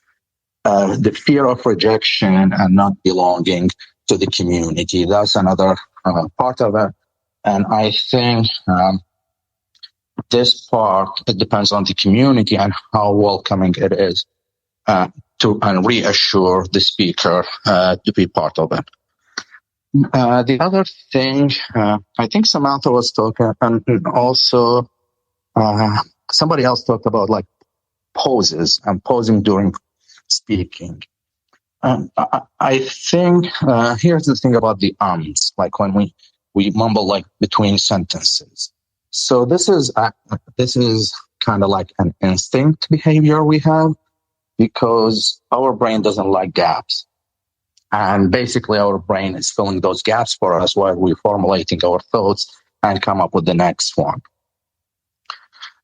the fear of rejection and not belonging to the community. That's another part of it. And I think this part, it depends on the community and how welcoming it is to reassure the speaker to be part of it. The other thing, I think Samantha was talking, and also somebody else talked about like poses and posing during speaking. I think here's the thing about the ums, like when we mumble like between sentences. So this is kind of like an instinct behavior we have, because our brain doesn't like gaps. And basically our brain is filling those gaps for us while we're formulating our thoughts and come up with the next one.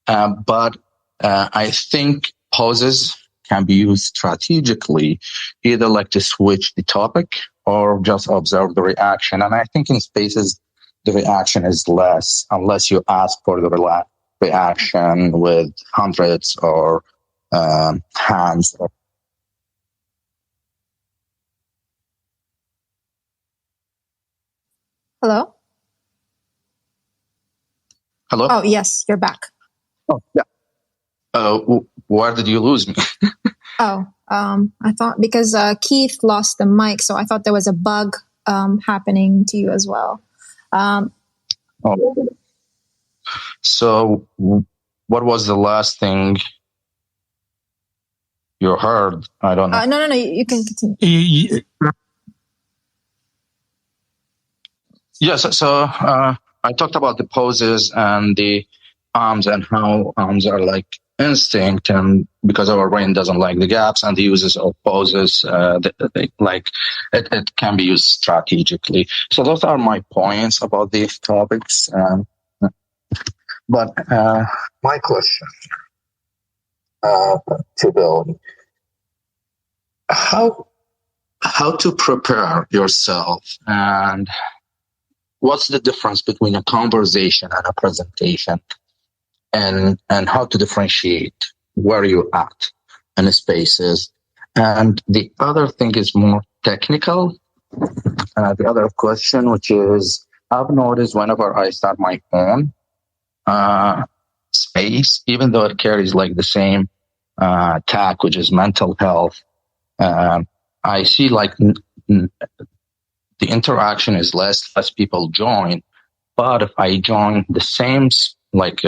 But I think pauses can be used strategically, either like to switch the topic or just observe the reaction. And I think in spaces, the reaction is less, unless you ask for the reaction with hundreds or hands. Hello? Hello? Oh, yes, you're back. Oh, yeah. Where did you lose me? I thought because Keith lost the mic, so I thought there was a bug happening to you as well. So what was the last thing you heard? I don't know. No, you can continue. Yes, so I talked about the poses and the arms and how arms are like instinct, and because our brain doesn't like the gaps, and the uses of poses, it can be used strategically. So those are my points about these topics. But my question to Bill, how to prepare yourself, and what's the difference between a conversation and a presentation, and how to differentiate where you're at in the spaces. And the other thing is more technical. The other question, which is, I've noticed whenever I start my own space, even though it carries like the same tag, which is mental health, I see like the interaction is less people join. But if I join the same, like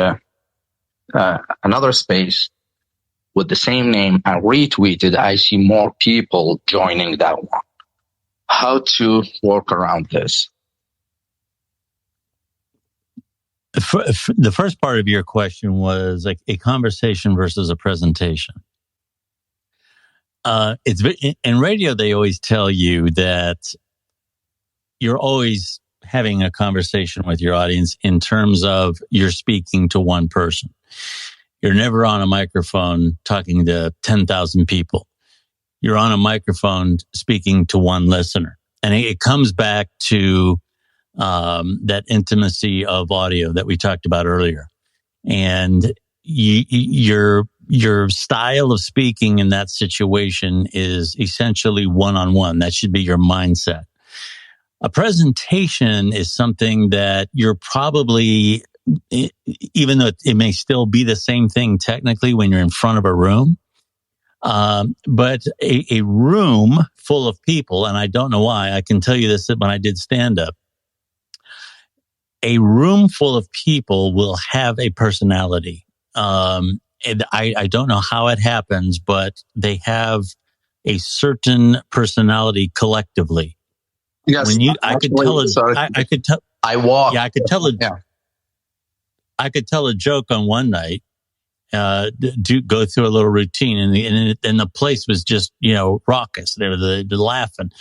another space with the same name and retweet it, I see more people joining that one. How to work around this? The first part of your question was like a conversation versus a presentation. In radio, they always tell you that you're always having a conversation with your audience in terms of you're speaking to one person. You're never on a microphone talking to 10,000 people. You're on a microphone speaking to one listener. And it comes back to that intimacy of audio that we talked about earlier. And your style of speaking in that situation is essentially one-on-one. That should be your mindset. A presentation is something that you're probably, even though it may still be the same thing technically when you're in front of a room, but a room full of people, and I don't know why, I can tell you this when I did stand-up, a room full of people will have a personality. And I don't know how it happens, but they have a certain personality collectively. Yes, when you, I could tell I could tell. I walk. Yeah, I could tell I could tell a joke on one night. Do go through a little routine, and the place was just raucous. They were laughing,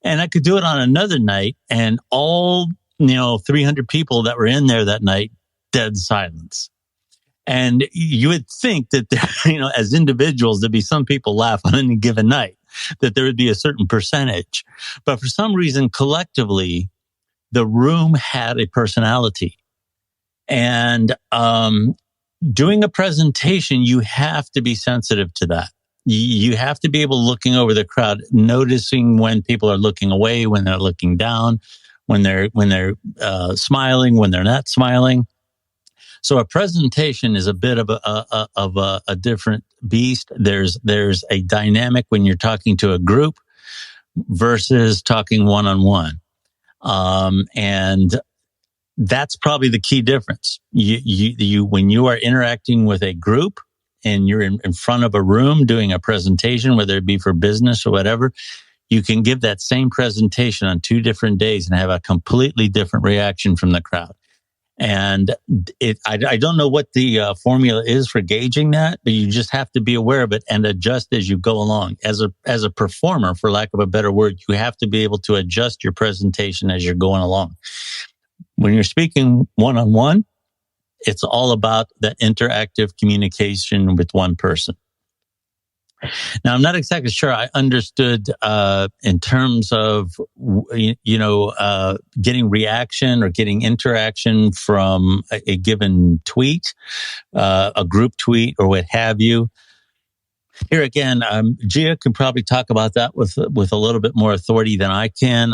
and I could do it on another night, and all 300 people that were in there that night, dead silence. And you would think that there, as individuals, there'd be some people laugh on any given night, that there would be a certain percentage. But for some reason, collectively, the room had a personality. And doing a presentation, you have to be sensitive to that. You have to be able looking over the crowd, noticing when people are looking away, when they're looking down, when they're smiling, when they're not smiling. So a presentation is a bit of a different beast. There's a dynamic when you're talking to a group versus talking one-on-one. And that's probably the key difference. You when you are interacting with a group and you're in front of a room doing a presentation, whether it be for business or whatever, you can give that same presentation on 2 different days and have a completely different reaction from the crowd. And I don't know what the formula is for gauging that, but you just have to be aware of it and adjust as you go along. As a performer, for lack of a better word, you have to be able to adjust your presentation as you're going along. When you're speaking one-on-one, it's all about that interactive communication with one person. Now, I'm not exactly sure I understood in terms of, getting reaction or getting interaction from a given tweet, a group tweet or what have you. Here again, Gia can probably talk about that with a little bit more authority than I can.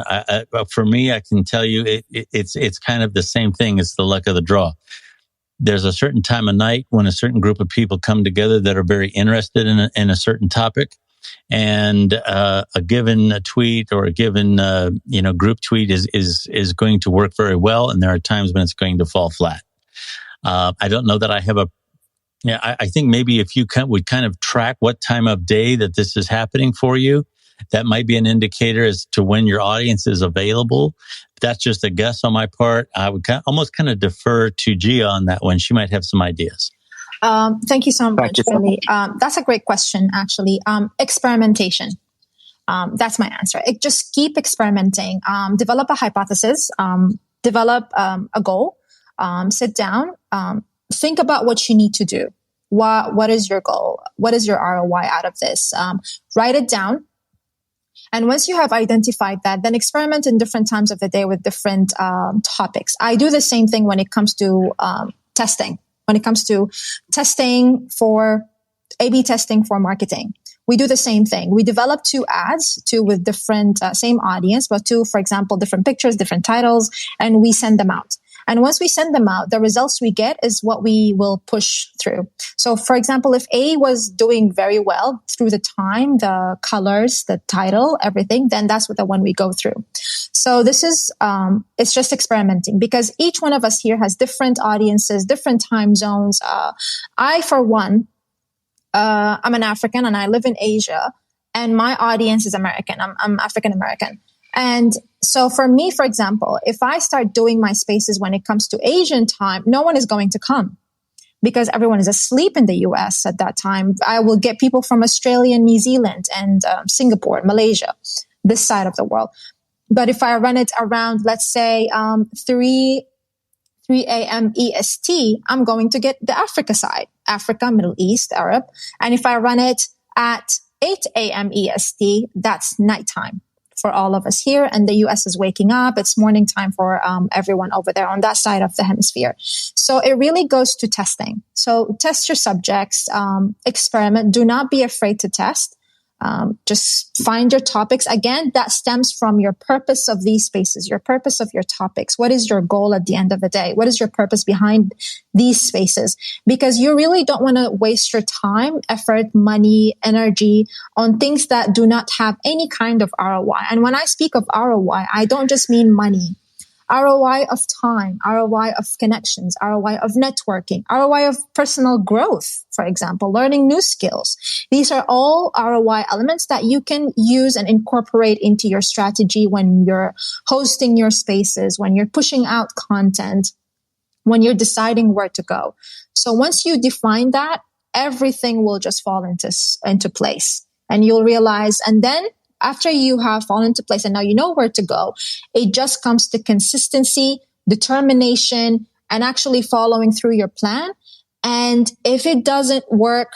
For me, I can tell you it's kind of the same thing as the luck of the draw. There's a certain time of night when a certain group of people come together that are very interested in a certain topic, and a given tweet or a given group tweet is going to work very well, and there are times when it's going to fall flat. I don't know that I have I think maybe if you would kind of track what time of day that this is happening for you, that might be an indicator as to when your audience is available. That's just a guess on my part. I would almost kind of defer to Gia on that one. She might have some ideas. Thank you so much, Billy. That's a great question, actually. Experimentation. That's my answer. Just keep experimenting. Develop a hypothesis. Develop a goal. Sit down. Think about what you need to do. What is your goal? What is your ROI out of this? Write it down. And once you have identified that, then experiment in different times of the day with different topics. I do the same thing when it comes to testing. When it comes to testing for A/B testing for marketing, we do the same thing. We develop 2 ads, 2 with different same audience, but 2, for example, different pictures, different titles, and we send them out. And once we send them out, the results we get is what we will push through. So, for example, if A was doing very well through the time, the colors, the title, everything, then that's the one we go through. So this is, it's just experimenting, because each one of us here has different audiences, different time zones. I, for one, I'm an African and I live in Asia, and my audience is American. I'm African American. And so for me, for example, if I start doing my spaces when it comes to Asian time, no one is going to come because everyone is asleep in the US at that time. I will get people from Australia, New Zealand, and Singapore, Malaysia, this side of the world. But if I run it around, let's say 3 a.m. EST, I'm going to get the Africa side, Africa, Middle East, Arab. And if I run it at 8 a.m. EST, that's nighttime for all of us here, and the US is waking up. It's morning time for everyone over there on that side of the hemisphere. So it really goes to testing. So test your subjects, experiment. Do not be afraid to test. Just find your topics. Again, that stems from your purpose of these spaces, your purpose of your topics. What is your goal at the end of the day? What is your purpose behind these spaces? Because you really don't want to waste your time, effort, money, energy on things that do not have any kind of ROI. And when I speak of ROI, I don't just mean money. ROI of time, ROI of connections, ROI of networking, ROI of personal growth, for example, learning new skills. These are all ROI elements that you can use and incorporate into your strategy when you're hosting your spaces, when you're pushing out content, when you're deciding where to go. So once you define that, everything will just fall into place, and you'll realize, and then after you have fallen into place and now you know where to go, it just comes to consistency, determination, and actually following through your plan. And if it doesn't work,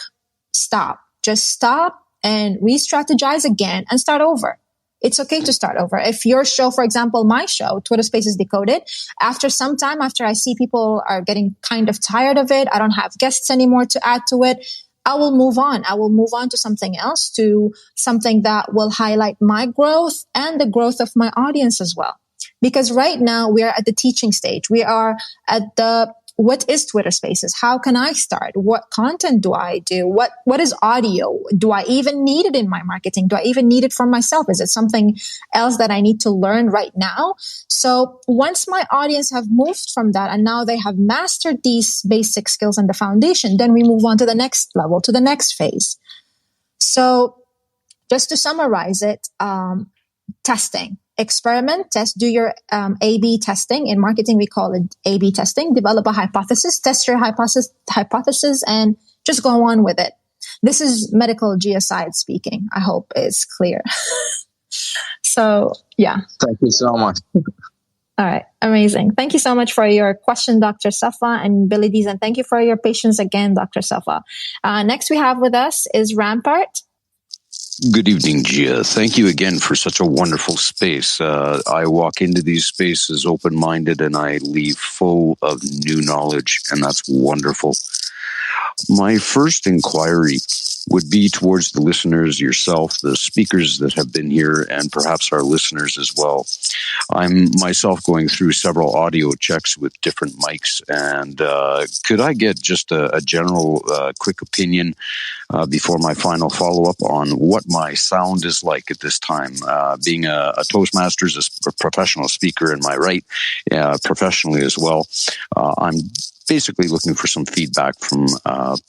stop. Just stop and re-strategize again and start over. It's okay to start over. If your show, for example, my show, Twitter Spaces Decoded, after some time, after I see people are getting kind of tired of it, I don't have guests anymore to add to it, I will move on. I will move on to something else, to something that will highlight my growth and the growth of my audience as well. Because right now we are at the teaching stage. We are at the, what is Twitter Spaces? How can I start? What content do I do? What is audio? Do I even need it in my marketing? Do I even need it for myself? Is it something else that I need to learn right now? So once my audience have moved from that and now they have mastered these basic skills and the foundation, then we move on to the next level, to the next phase. So just to summarize it, testing. Experiment, test, do your A/B testing. In marketing, we call it A/B testing. Develop a hypothesis, test your hypothesis, and just go on with it. This is medical geoscience speaking. I hope it's clear. So, yeah. Thank you so much. All right. Amazing. Thank you so much for your question, Dr. Safa and Billy Dees, and thank you for your patience again, Dr. Safa. Next we have with us is Rampart. Good evening, Gia. Thank you again for such a wonderful space. I walk into these spaces open-minded and I leave full of new knowledge, and that's wonderful. My first inquiry would be towards the listeners, yourself, the speakers that have been here, and perhaps our listeners as well. I'm myself going through several audio checks with different mics, and could I get just a general quick opinion before my final follow-up on what my sound is like at this time? Being a Toastmasters, a professional speaker in my right, professionally as well, I'm basically looking for some feedback from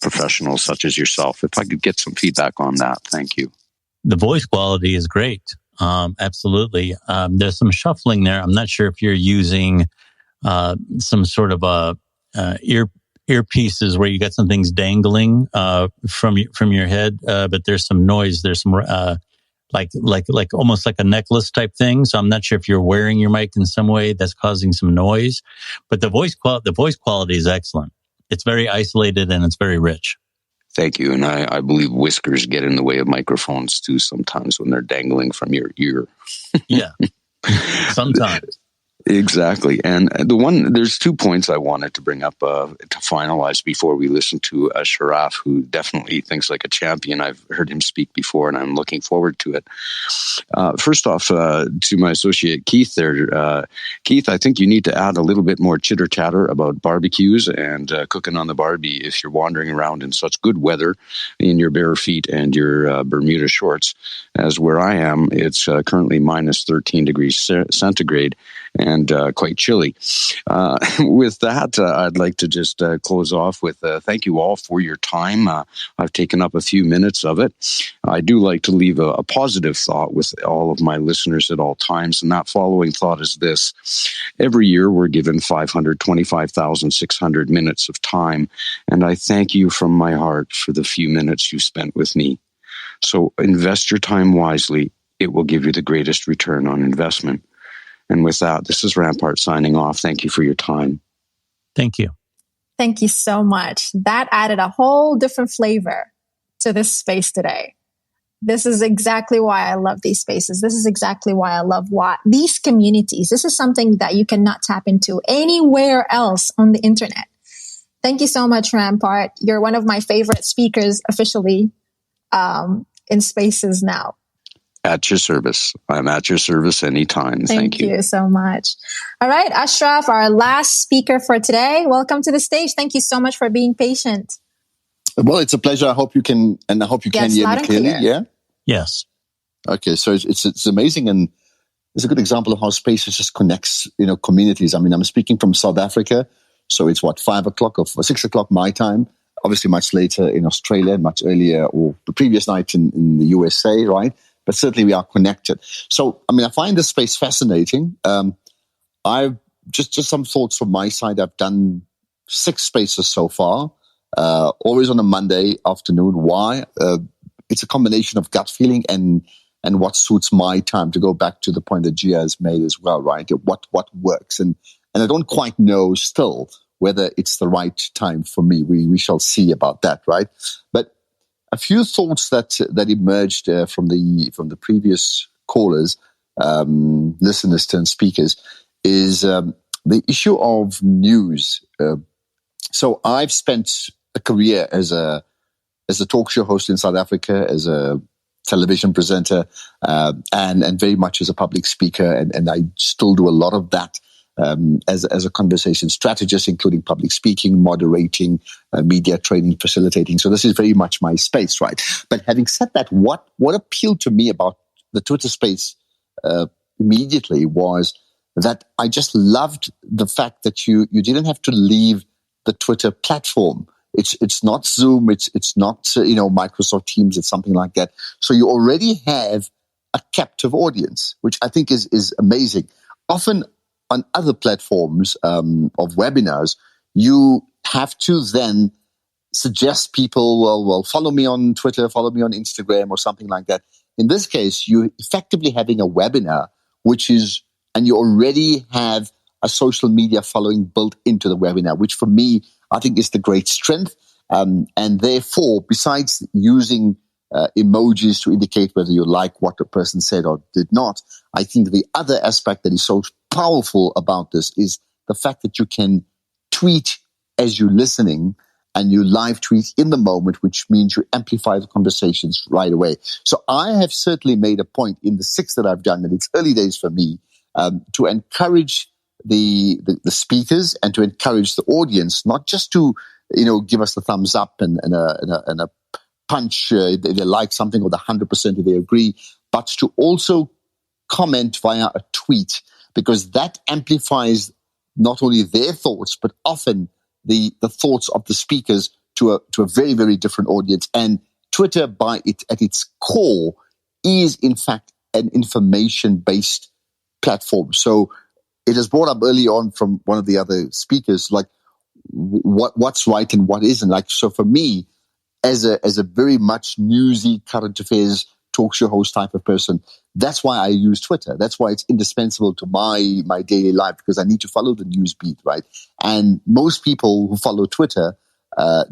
professionals such as yourself. If I could get some feedback on that, thank you. The voice quality is great. Absolutely. There's some shuffling there. I'm not sure if you're using some sort of earpieces where you got some things dangling from your head, but there's some noise. There's some like almost like a necklace type thing. So I'm not sure if you're wearing your mic in some way that's causing some noise. But the voice quality is excellent. It's very isolated and it's very rich. Thank you. And I believe whiskers get in the way of microphones too sometimes when they're dangling from your ear. Yeah, sometimes. Exactly. And there's 2 points I wanted to bring up to finalize before we listen to Sharaf, who definitely thinks like a champion. I've heard him speak before and I'm looking forward to it. First off, to my associate Keith there, Keith, I think you need to add a little bit more chitter chatter about barbecues and cooking on the Barbie if you're wandering around in such good weather in your bare feet and your Bermuda shorts. As where I am, it's currently minus 13 degrees centigrade and quite chilly. With that, I'd like to just close off with thank you all for your time. I've taken up a few minutes of it. I do like to leave a positive thought with all of my listeners at all times, and that following thought is this. Every year, we're given 525,600 minutes of time, and I thank you from my heart for the few minutes you spent with me. So invest your time wisely. It will give you the greatest return on investment. And with that, this is Rampart signing off. Thank you for your time. Thank you. Thank you so much. That added a whole different flavor to this space today. This is exactly why I love these spaces. This is exactly why I love these communities. This is something that you cannot tap into anywhere else on the internet. Thank you so much, Rampart. You're one of my favorite speakers officially in spaces now. At your service. I'm at your service anytime. Thank you. Thank you so much. All right, Ashraf, our last speaker for today. Welcome to the stage. Thank you so much for being patient. Well, it's a pleasure. I hope you can, and I hope you can hear me clearly. Yeah. Yes. Okay. So it's amazing, and it's a good example of how spaces just connects, communities. I mean, I'm speaking from South Africa, so it's 5 o'clock or 6 o'clock my time. Obviously, much later in Australia, much earlier, or the previous night in the USA, right? But certainly we are connected. So, I mean, I find this space fascinating. I've just some thoughts from my side. I've done 6 spaces so far, always on a Monday afternoon. Why? It's a combination of gut feeling and what suits my time, to go back to the point that Gia has made as well, right? What works. And I don't quite know still whether it's the right time for me. We shall see about that, right? But a few thoughts that emerged from the previous callers, listeners and speakers, is the issue of news. So I've spent a career as a talk show host in South Africa, as a television presenter, and very much as a public speaker, and I still do a lot of that. As a conversation strategist, including public speaking, moderating, media training, facilitating. So this is very much my space, right? But having said that, what appealed to me about the Twitter space immediately was that I just loved the fact that you didn't have to leave the Twitter platform. It's not Zoom, it's not Microsoft Teams, it's something like that. So you already have a captive audience, which I think is amazing. Often on other platforms of webinars, you have to then suggest people, well, follow me on Twitter, follow me on Instagram, or something like that. In this case, you're effectively having a webinar, and you already have a social media following built into the webinar, which for me, I think is the great strength. And therefore, besides using emojis to indicate whether you like what the person said or did not, I think the other aspect that is so powerful about this is the fact that you can tweet as you're listening, and you live tweet in the moment, which means you amplify the conversations right away. So I have certainly made a point in the 6 that I've done, and it's early days for me, to encourage the speakers and to encourage the audience, not just to give us the thumbs up and a punch, they like something, or the 100% if they agree, but to also comment via a tweet, because that amplifies not only their thoughts, but often the thoughts of the speakers to a very, very different audience. And Twitter, at its core, is in fact an information-based platform. So it is brought up early on from one of the other speakers, like what's right and what isn't. Like, so for me, as a very much newsy current affairs talk show host type of person, that's why I use Twitter. That's why it's indispensable to my daily life, because I need to follow the news beat, right? And most people who follow Twitter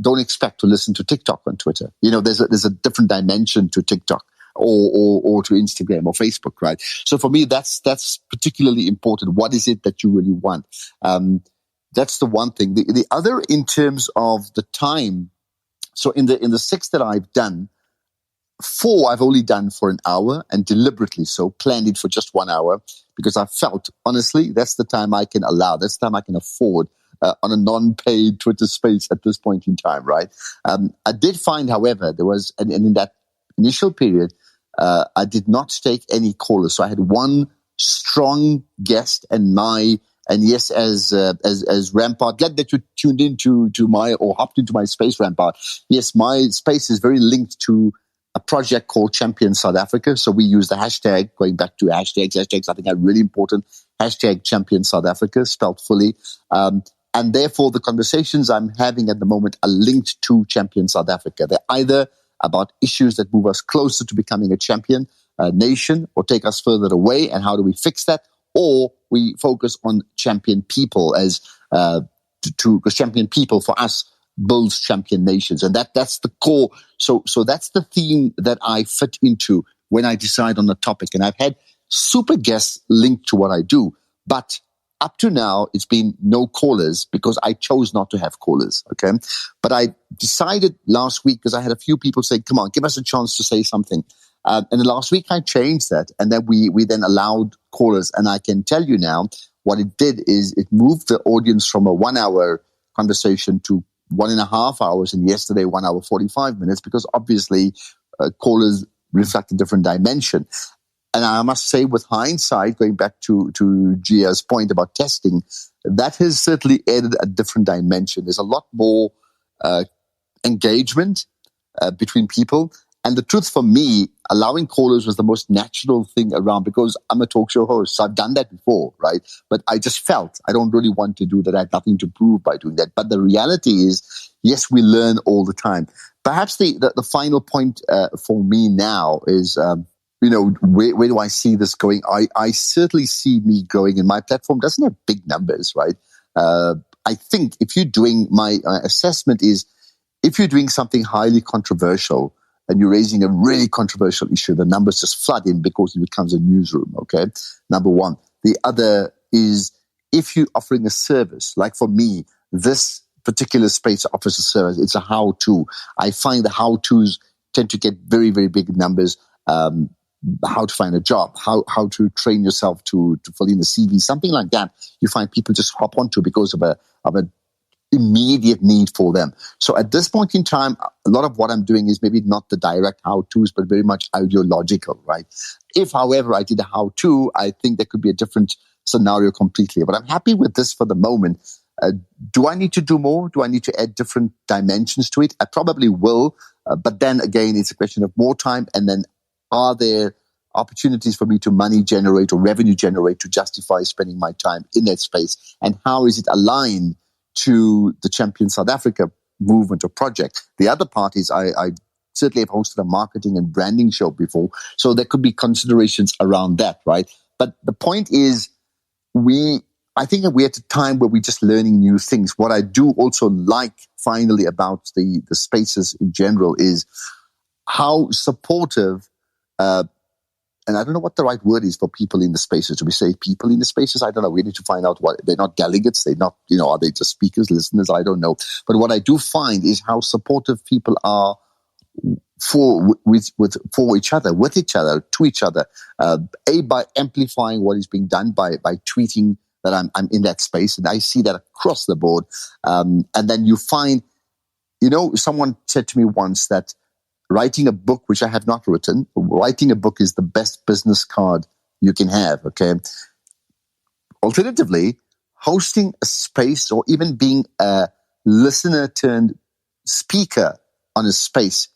don't expect to listen to TikTok on Twitter. There's a different dimension to TikTok or to Instagram or Facebook, right? So for me, that's particularly important. What is it that you really want? That's the one thing. The other, in terms of the time, so in the 6 that I've done, 4 I've only done for an hour, and deliberately so, planned it for just 1 hour, because I felt, honestly, that's the time I can allow, that's the time I can afford on a non-paid Twitter space at this point in time, right? I did find, however, there was, and in that initial period, I did not take any callers. So I had one strong guest, and yes, as Rampart, glad that you tuned into or hopped into my space, Rampart. Yes, my space is very linked to a project called Champion South Africa. So we use the hashtag, going back to hashtags I think are really important. Hashtag Champion South Africa, spelled fully. And therefore, the conversations I'm having at the moment are linked to Champion South Africa. They're either about issues that move us closer to becoming a champion nation, or take us further away, and how do we fix that? Or we focus on champion people, because champion people for us builds champion nations. And that's the core. So that's the theme that I fit into when I decide on a topic. And I've had super guests linked to what I do. But up to now, it's been no callers because I chose not to have callers. Okay. But I decided last week, because I had a few people say, come on, give us a chance to say something. And then last week I changed that. And then we then allowed callers. And I can tell you now, what it did is it moved the audience from a 1 hour conversation to 1.5 hours. And yesterday, 1 hour, 45 minutes, because obviously callers reflect a different dimension. And I must say, with hindsight, going back to Gia's point about testing, that has certainly added a different dimension. There's a lot more engagement between people. And the truth for me, allowing callers was the most natural thing around because I'm a talk show host. So I've done that before, right? But I just felt I don't really want to do that. I had nothing to prove by doing that. But the reality is, yes, we learn all the time. Perhaps the final point for me now is, where do I see this going? I certainly see me growing, and my platform doesn't have big numbers, right? I think if you're doing, my assessment is, if you're doing something highly controversial and you're raising a really controversial issue, the numbers just flood in because it becomes a newsroom, okay? Number one. The other is, if you're offering a service, like for me, this particular space offers a service, it's a how-to. I find the how-tos tend to get very, very big numbers. How to find a job, how to train yourself to fill in the CV, something like that. You find people just hop onto because of an immediate need for them. So at this point in time, a lot of what I'm doing is maybe not the direct how-tos, but very much ideological, right? If, however, I did a how-to, I think there could be a different scenario completely. But I'm happy with this for the moment. Do I need to do more? Do I need to add different dimensions to it? I probably will. But then again, it's a question of more time. And then are there opportunities for me to money generate or revenue generate to justify spending my time in that space? And how is it aligned to the Champion South Africa movement or project? The other part is I certainly have hosted a marketing and branding show before, so there could be considerations around that, right? But the point is, I think that we're at a time where we're just learning new things. What I do also like, finally, about the spaces in general is how supportive, and I don't know what the right word is for people in the spaces. Do we say people in the spaces? I don't know. We need to find out what they're not delegates. They're not, are they just speakers, listeners? I don't know. But what I do find is how supportive people are for each other, with each other, to each other. By amplifying what is being done by tweeting that I'm in that space, and I see that across the board. And then you find, someone said to me once that writing a book, which I have not written, writing a book is the best business card you can have, okay? Alternatively, hosting a space or even being a listener turned speaker on a space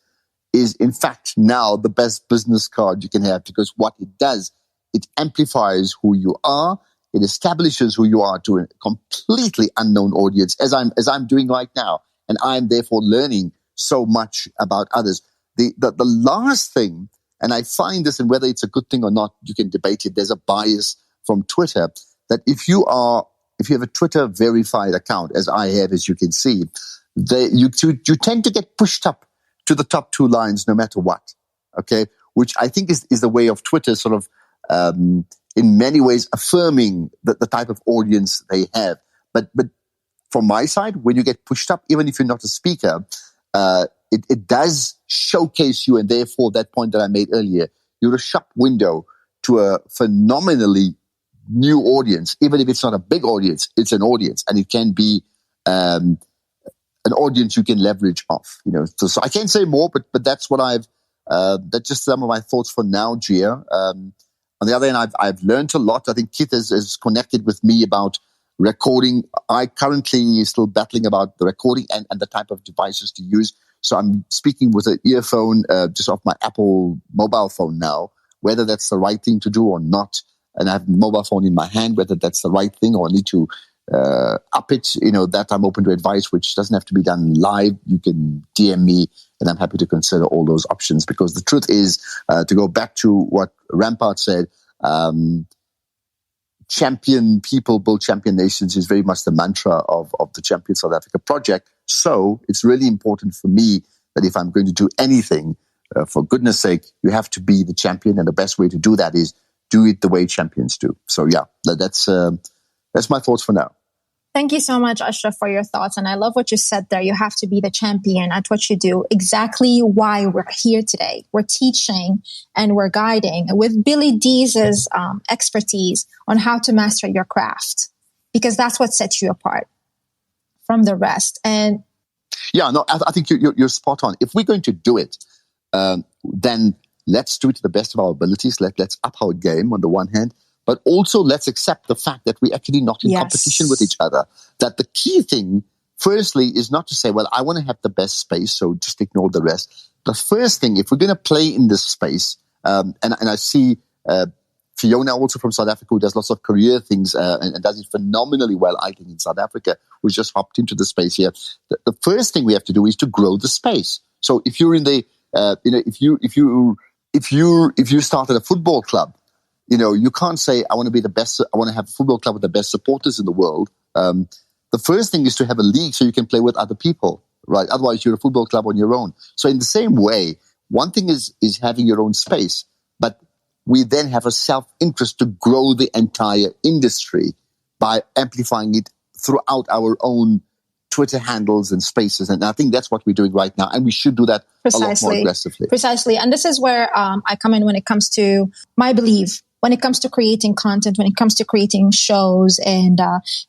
is, in fact, now the best business card you can have, because what it does, it amplifies who you are, it establishes who you are to a completely unknown audience, as I'm doing right now, and I'm therefore learning so much about others. The last thing, and I find this, and whether it's a good thing or not, you can debate it. There's a bias from Twitter that if you have a Twitter verified account, as I have, as you can see, you tend to get pushed up to the top two lines no matter what. Okay, which I think is the way of Twitter, sort of in many ways affirming the type of audience they have. But from my side, when you get pushed up, even if you're not a speaker, it does showcase you, and therefore that point that I made earlier, you're a shop window to a phenomenally new audience. Even if it's not a big audience, it's an audience, and it can be an audience you can leverage off. So I can't say more, but that's what that's just some of my thoughts for now, Gia. On the other hand, I've learned a lot. I think Keith has connected with me about recording. I currently still battling about the recording and the type of devices to use. So I'm speaking with an earphone just off my Apple mobile phone now, whether that's the right thing to do or not. And I have the mobile phone in my hand, whether that's the right thing or I need to up it, that I'm open to advice, which doesn't have to be done live. You can DM me, and I'm happy to consider all those options, because the truth is, to go back to what Rampart said, champion people build champion nations is very much the mantra of the Champion South Africa project. So it's really important for me that if I'm going to do anything, for goodness sake, you have to be the champion. And the best way to do that is do it the way champions do. So yeah, that's my thoughts for now. Thank you so much, Ashraf, for your thoughts. And I love what you said there. You have to be the champion at what you do. Exactly why we're here today. We're teaching and we're guiding with Billy D's expertise on how to master your craft, because that's what sets you apart from the rest. And yeah, no, I think you're spot on. If we're going to do it, then let's do it to the best of our abilities. Let's up our game on the one hand. But also let's accept the fact that we're actually not in competition with each other. That the key thing, firstly, is not to say, well, I want to have the best space, so just ignore the rest. The first thing, if we're going to play in this space, and I see Fiona also from South Africa, who does lots of career things and does it phenomenally well, I think, in South Africa, who's just hopped into the space here. The first thing we have to do is to grow the space. So if you're in the, if you started a football club, you can't say, I want to be the best, I want to have a football club with the best supporters in the world. The first thing is to have a league so you can play with other people, right? Otherwise, you're a football club on your own. So in the same way, one thing is having your own space, but we then have a self-interest to grow the entire industry by amplifying it throughout our own Twitter handles and spaces. And I think that's what we're doing right now. And we should do that a lot more aggressively. Precisely. And this is where I come in when it comes to my belief. When it comes to creating content, when it comes to creating shows and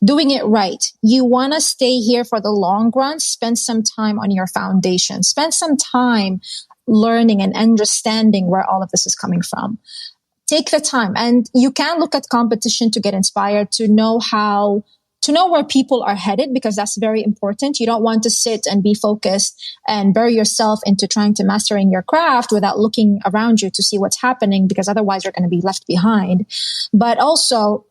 doing it right, you want to stay here for the long run, spend some time on your foundation, spend some time learning and understanding where all of this is coming from. Take the time, and you can look at competition to get inspired, to know where people are headed, because that's very important. You don't want to sit and be focused and bury yourself into trying to mastering your craft without looking around you to see what's happening, because otherwise you're going to be left behind. But also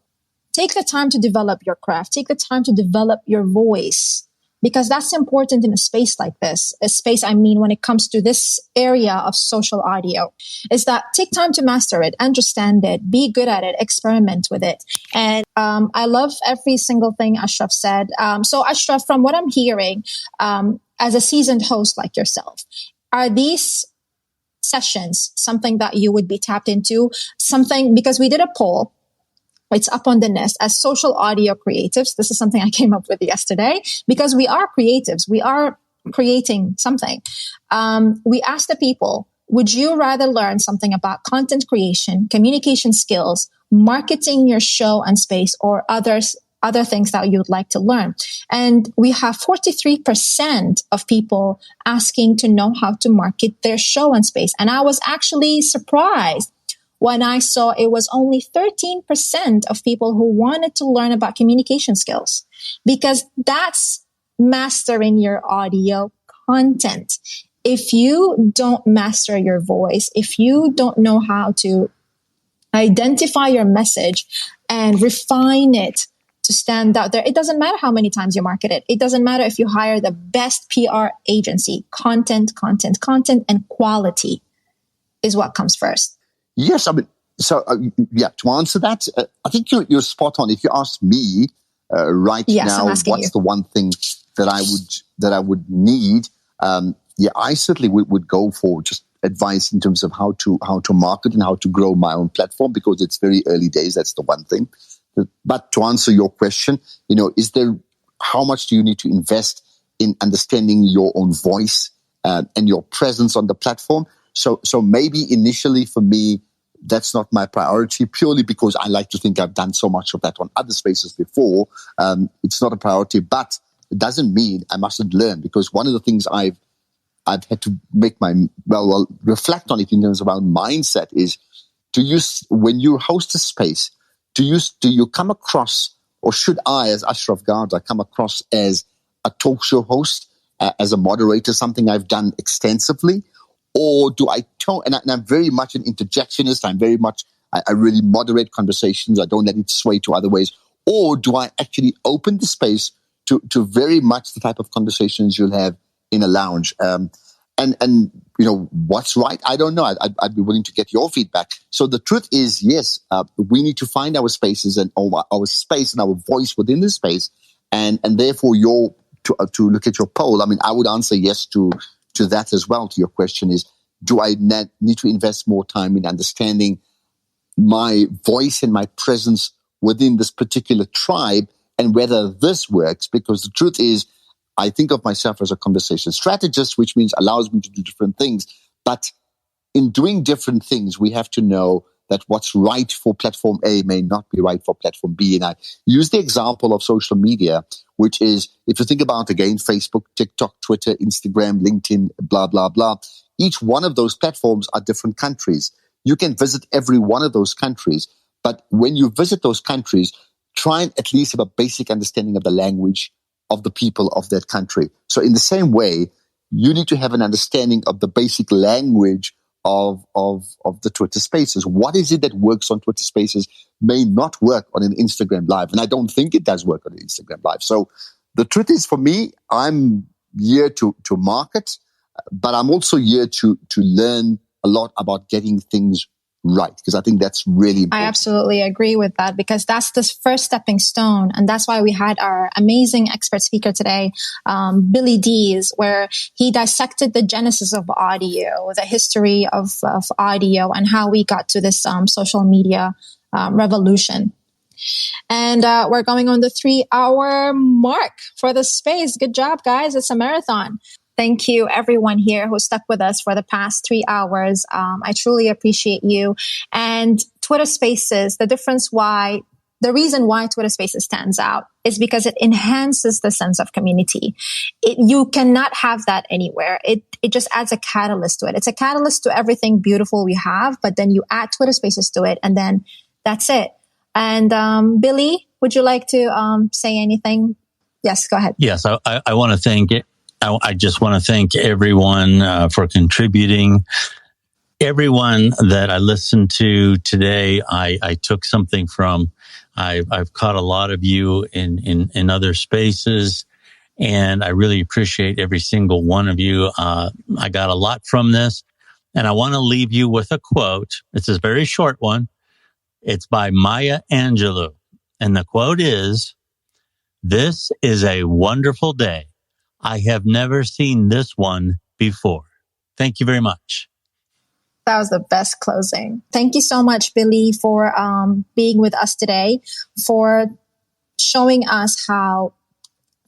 take the time to develop your craft. Take the time to develop your voice, because that's important in a space like this. A space, when it comes to this area of social audio, is that take time to master it, understand it, be good at it, experiment with it. And I love every single thing Ashraf said. So Ashraf, from what I'm hearing, as a seasoned host like yourself, are these sessions something that you would be tapped into? Something, because we did a poll. It's up on the Nest as social audio creatives. This is something I came up with yesterday because we are creatives. We are creating something. We asked the people, would you rather learn something about content creation, communication skills, marketing your show and space, or other things that you would like to learn? And we have 43% of people asking to know how to market their show and space. And I was actually surprised when I saw it was only 13% of people who wanted to learn about communication skills, because that's mastering your audio content. If you don't master your voice, if you don't know how to identify your message and refine it to stand out there, it doesn't matter how many times you market it. It doesn't matter if you hire the best PR agency. Content, and quality is what comes first. Yes, to answer that, I think you're spot on. If you ask me now, what's the one thing that I would need? I certainly would go for just advice in terms of how to market and how to grow my own platform, because it's very early days. That's the one thing. But to answer your question, how much do you need to invest in understanding your own voice and your presence on the platform? So maybe initially for me, that's not my priority, purely because I like to think I've done so much of that on other spaces before. It's not a priority, but it doesn't mean I mustn't learn, because one of the things I've had to make reflect on it in terms of our mindset is, when you host a space, do you come across, or should I, as Ashraf Garda, come across as a talk show host, as a moderator, something I've done extensively? Or do I and I'm very much an interjectionist. I really moderate conversations. I don't let it sway to other ways. Or do I actually open the space to very much the type of conversations you'll have in a lounge? And what's right? I don't know. I'd be willing to get your feedback. So the truth is, yes, we need to find our spaces and our space and our voice within the space. And therefore your to look at your poll, I mean, I would answer yes to that as well. To your question is, do I need to invest more time in understanding my voice and my presence within this particular tribe and whether this works? Because the truth is, I think of myself as a conversation strategist, which means allows me to do different things. But in doing different things, we have to know that what's right for platform A may not be right for platform B. And I use the example of social media, which is, if you think about, again, Facebook, TikTok, Twitter, Instagram, LinkedIn, blah, blah, blah, each one of those platforms are different countries. You can visit every one of those countries, but when you visit those countries, try and at least have a basic understanding of the language of the people of that country. So in the same way, you need to have an understanding of the basic language of the Twitter Spaces. What is it that works on Twitter Spaces may not work on an Instagram Live, and I don't think it does work on an Instagram Live. So the truth is, for me, I'm here to market, but I'm also here to learn a lot about getting things right, because I think that's really important. I absolutely agree with that, because that's the first stepping stone. And that's why we had our amazing expert speaker today, Billy Dees, where he dissected the genesis of audio, the history of audio, and how we got to this social media revolution. And we're going on the 3-hour mark for the space. Good job, guys. It's a marathon. Thank you, everyone here who stuck with us for the past 3 hours. I truly appreciate you. And Twitter Spaces, the reason why Twitter Spaces stands out is because it enhances the sense of community. You cannot have that anywhere. It just adds a catalyst to it. It's a catalyst to everything beautiful we have, but then you add Twitter Spaces to it, and then that's it. And Billy, would you like to say anything? Yes, go ahead. Yes, I want to thank it. I just want to thank everyone for contributing. Everyone that I listened to today, I took something from. I've caught a lot of you in other spaces, and I really appreciate every single one of you. I got a lot from this, and I want to leave you with a quote. It's a very short one. It's by Maya Angelou, and the quote is, "This is a wonderful day. I have never seen this one before." Thank you very much. That was the best closing. Thank you so much, Billy, for being with us today, for showing us how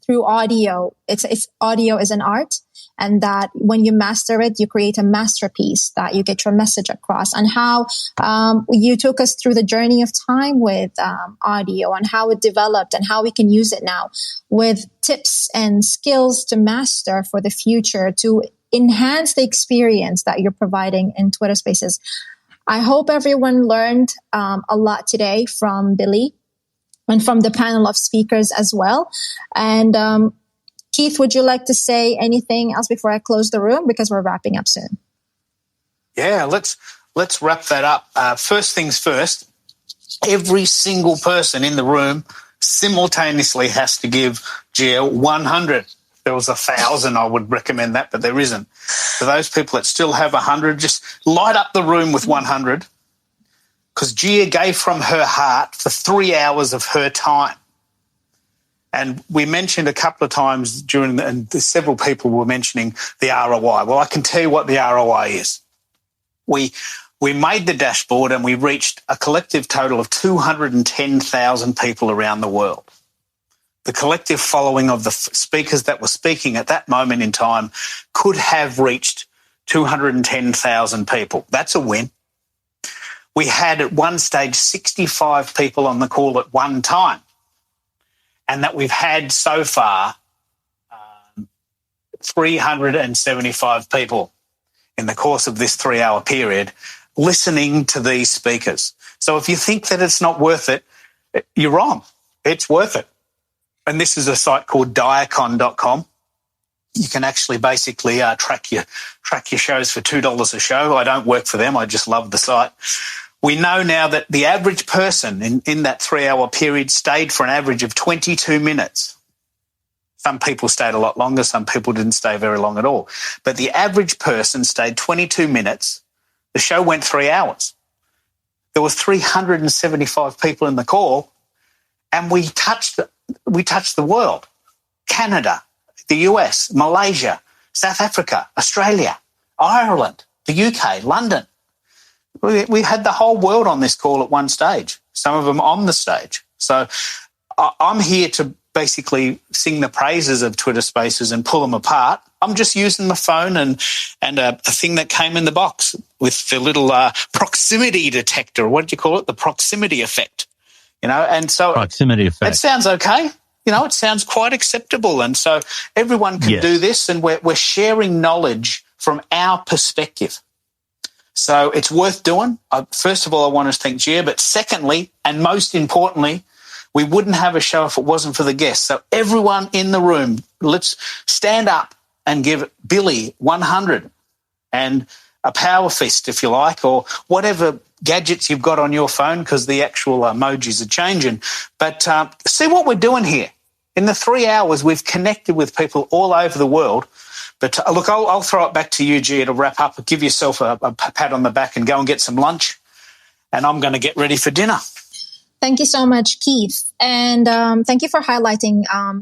through audio, audio is an art, and that when you master it, you create a masterpiece, that you get your message across, and how you took us through the journey of time with audio and how it developed and how we can use it now with tips and skills to master for the future, to enhance the experience that you're providing in Twitter Spaces. I hope everyone learned a lot today from Billy and from the panel of speakers as well. And Keith, would you like to say anything else before I close the room? Because we're wrapping up soon. Yeah, let's wrap that up. First things first, every single person in the room simultaneously has to give Gia 100. If there was 1,000, I would recommend that, but there isn't. For those people that still have 100, just light up the room with 100, because Gia gave from her heart for 3 hours of her time. And we mentioned a couple of times and several people were mentioning the ROI. Well, I can tell you what the ROI is. We made the dashboard and we reached a collective total of 210,000 people around the world. The collective following of the speakers that were speaking at that moment in time could have reached 210,000 people. That's a win. We had at one stage 65 people on the call at one time, and that we've had so far 375 people in the course of this 3-hour period listening to these speakers. So if you think that it's not worth it, you're wrong. It's worth it. And this is a site called diacon.com. You can actually basically track your shows for $2 a show. I don't work for them. I just love the site. We know now that the average person in that 3-hour period stayed for an average of 22 minutes. Some people stayed a lot longer. Some people didn't stay very long at all. But the average person stayed 22 minutes. The show went 3 hours. There was 375 people in the call, and we touched the world. Canada, the US, Malaysia, South Africa, Australia, Ireland, the UK, London. We had the whole world on this call at one stage, some of them on the stage. So I'm here to basically sing the praises of Twitter Spaces and pull them apart. I'm just using my phone and a thing that came in the box with the little proximity detector. What do you call it? The proximity effect. And so proximity effect. It sounds okay. It sounds quite acceptable. And so everyone can do this, and we're sharing knowledge from our perspective. So it's worth doing. First of all, I want to thank Gia, but secondly, and most importantly, we wouldn't have a show if it wasn't for the guests. So everyone in the room, let's stand up and give Billy 100 and a power fist, if you like, or whatever gadgets you've got on your phone, because the actual emojis are changing. But see what we're doing here. In the 3 hours, we've connected with people all over the world. But look, I'll throw it back to you, Gia, to wrap up. Give yourself a pat on the back and go and get some lunch. And I'm going to get ready for dinner. Thank you so much, Keith. And thank you for highlighting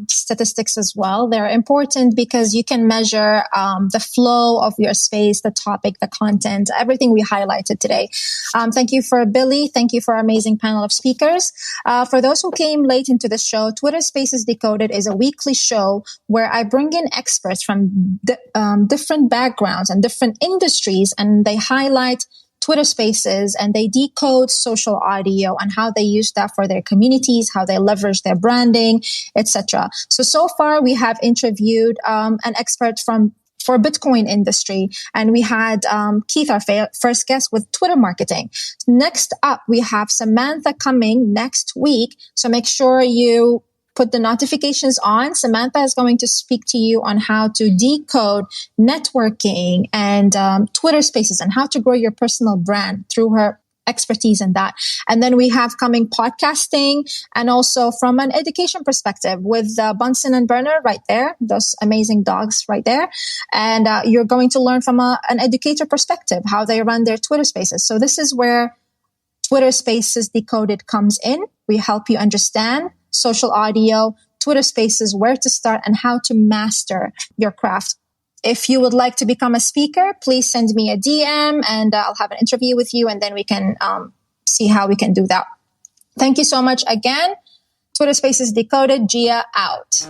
statistics as well. They're important because you can measure the flow of your space, the topic, the content, everything we highlighted today. Thank you for Billy. Thank you for our amazing panel of speakers. For those who came late into the show, Twitter Spaces Decoded is a weekly show where I bring in experts from different backgrounds and different industries, and they highlight Twitter Spaces and they decode social audio and how they use that for their communities, how they leverage their branding, etc. So far we have interviewed an expert for Bitcoin industry, and we had Keith, our first guest, with Twitter marketing. Next up, we have Samantha coming next week, so make sure you put the notifications on. Samantha is going to speak to you on how to decode networking and Twitter Spaces and how to grow your personal brand through her expertise in that. And then we have coming podcasting, and also from an education perspective with Bunsen and Burner right there, those amazing dogs right there. And you're going to learn from an educator perspective how they run their Twitter Spaces. So this is where Twitter Spaces Decoded comes in. We help you understand social audio, Twitter Spaces, where to start, and how to master your craft. If you would like to become a speaker, please send me a DM and I'll have an interview with you, and then we can see how we can do that. Thank you so much again. Twitter Spaces Decoded, Gia out.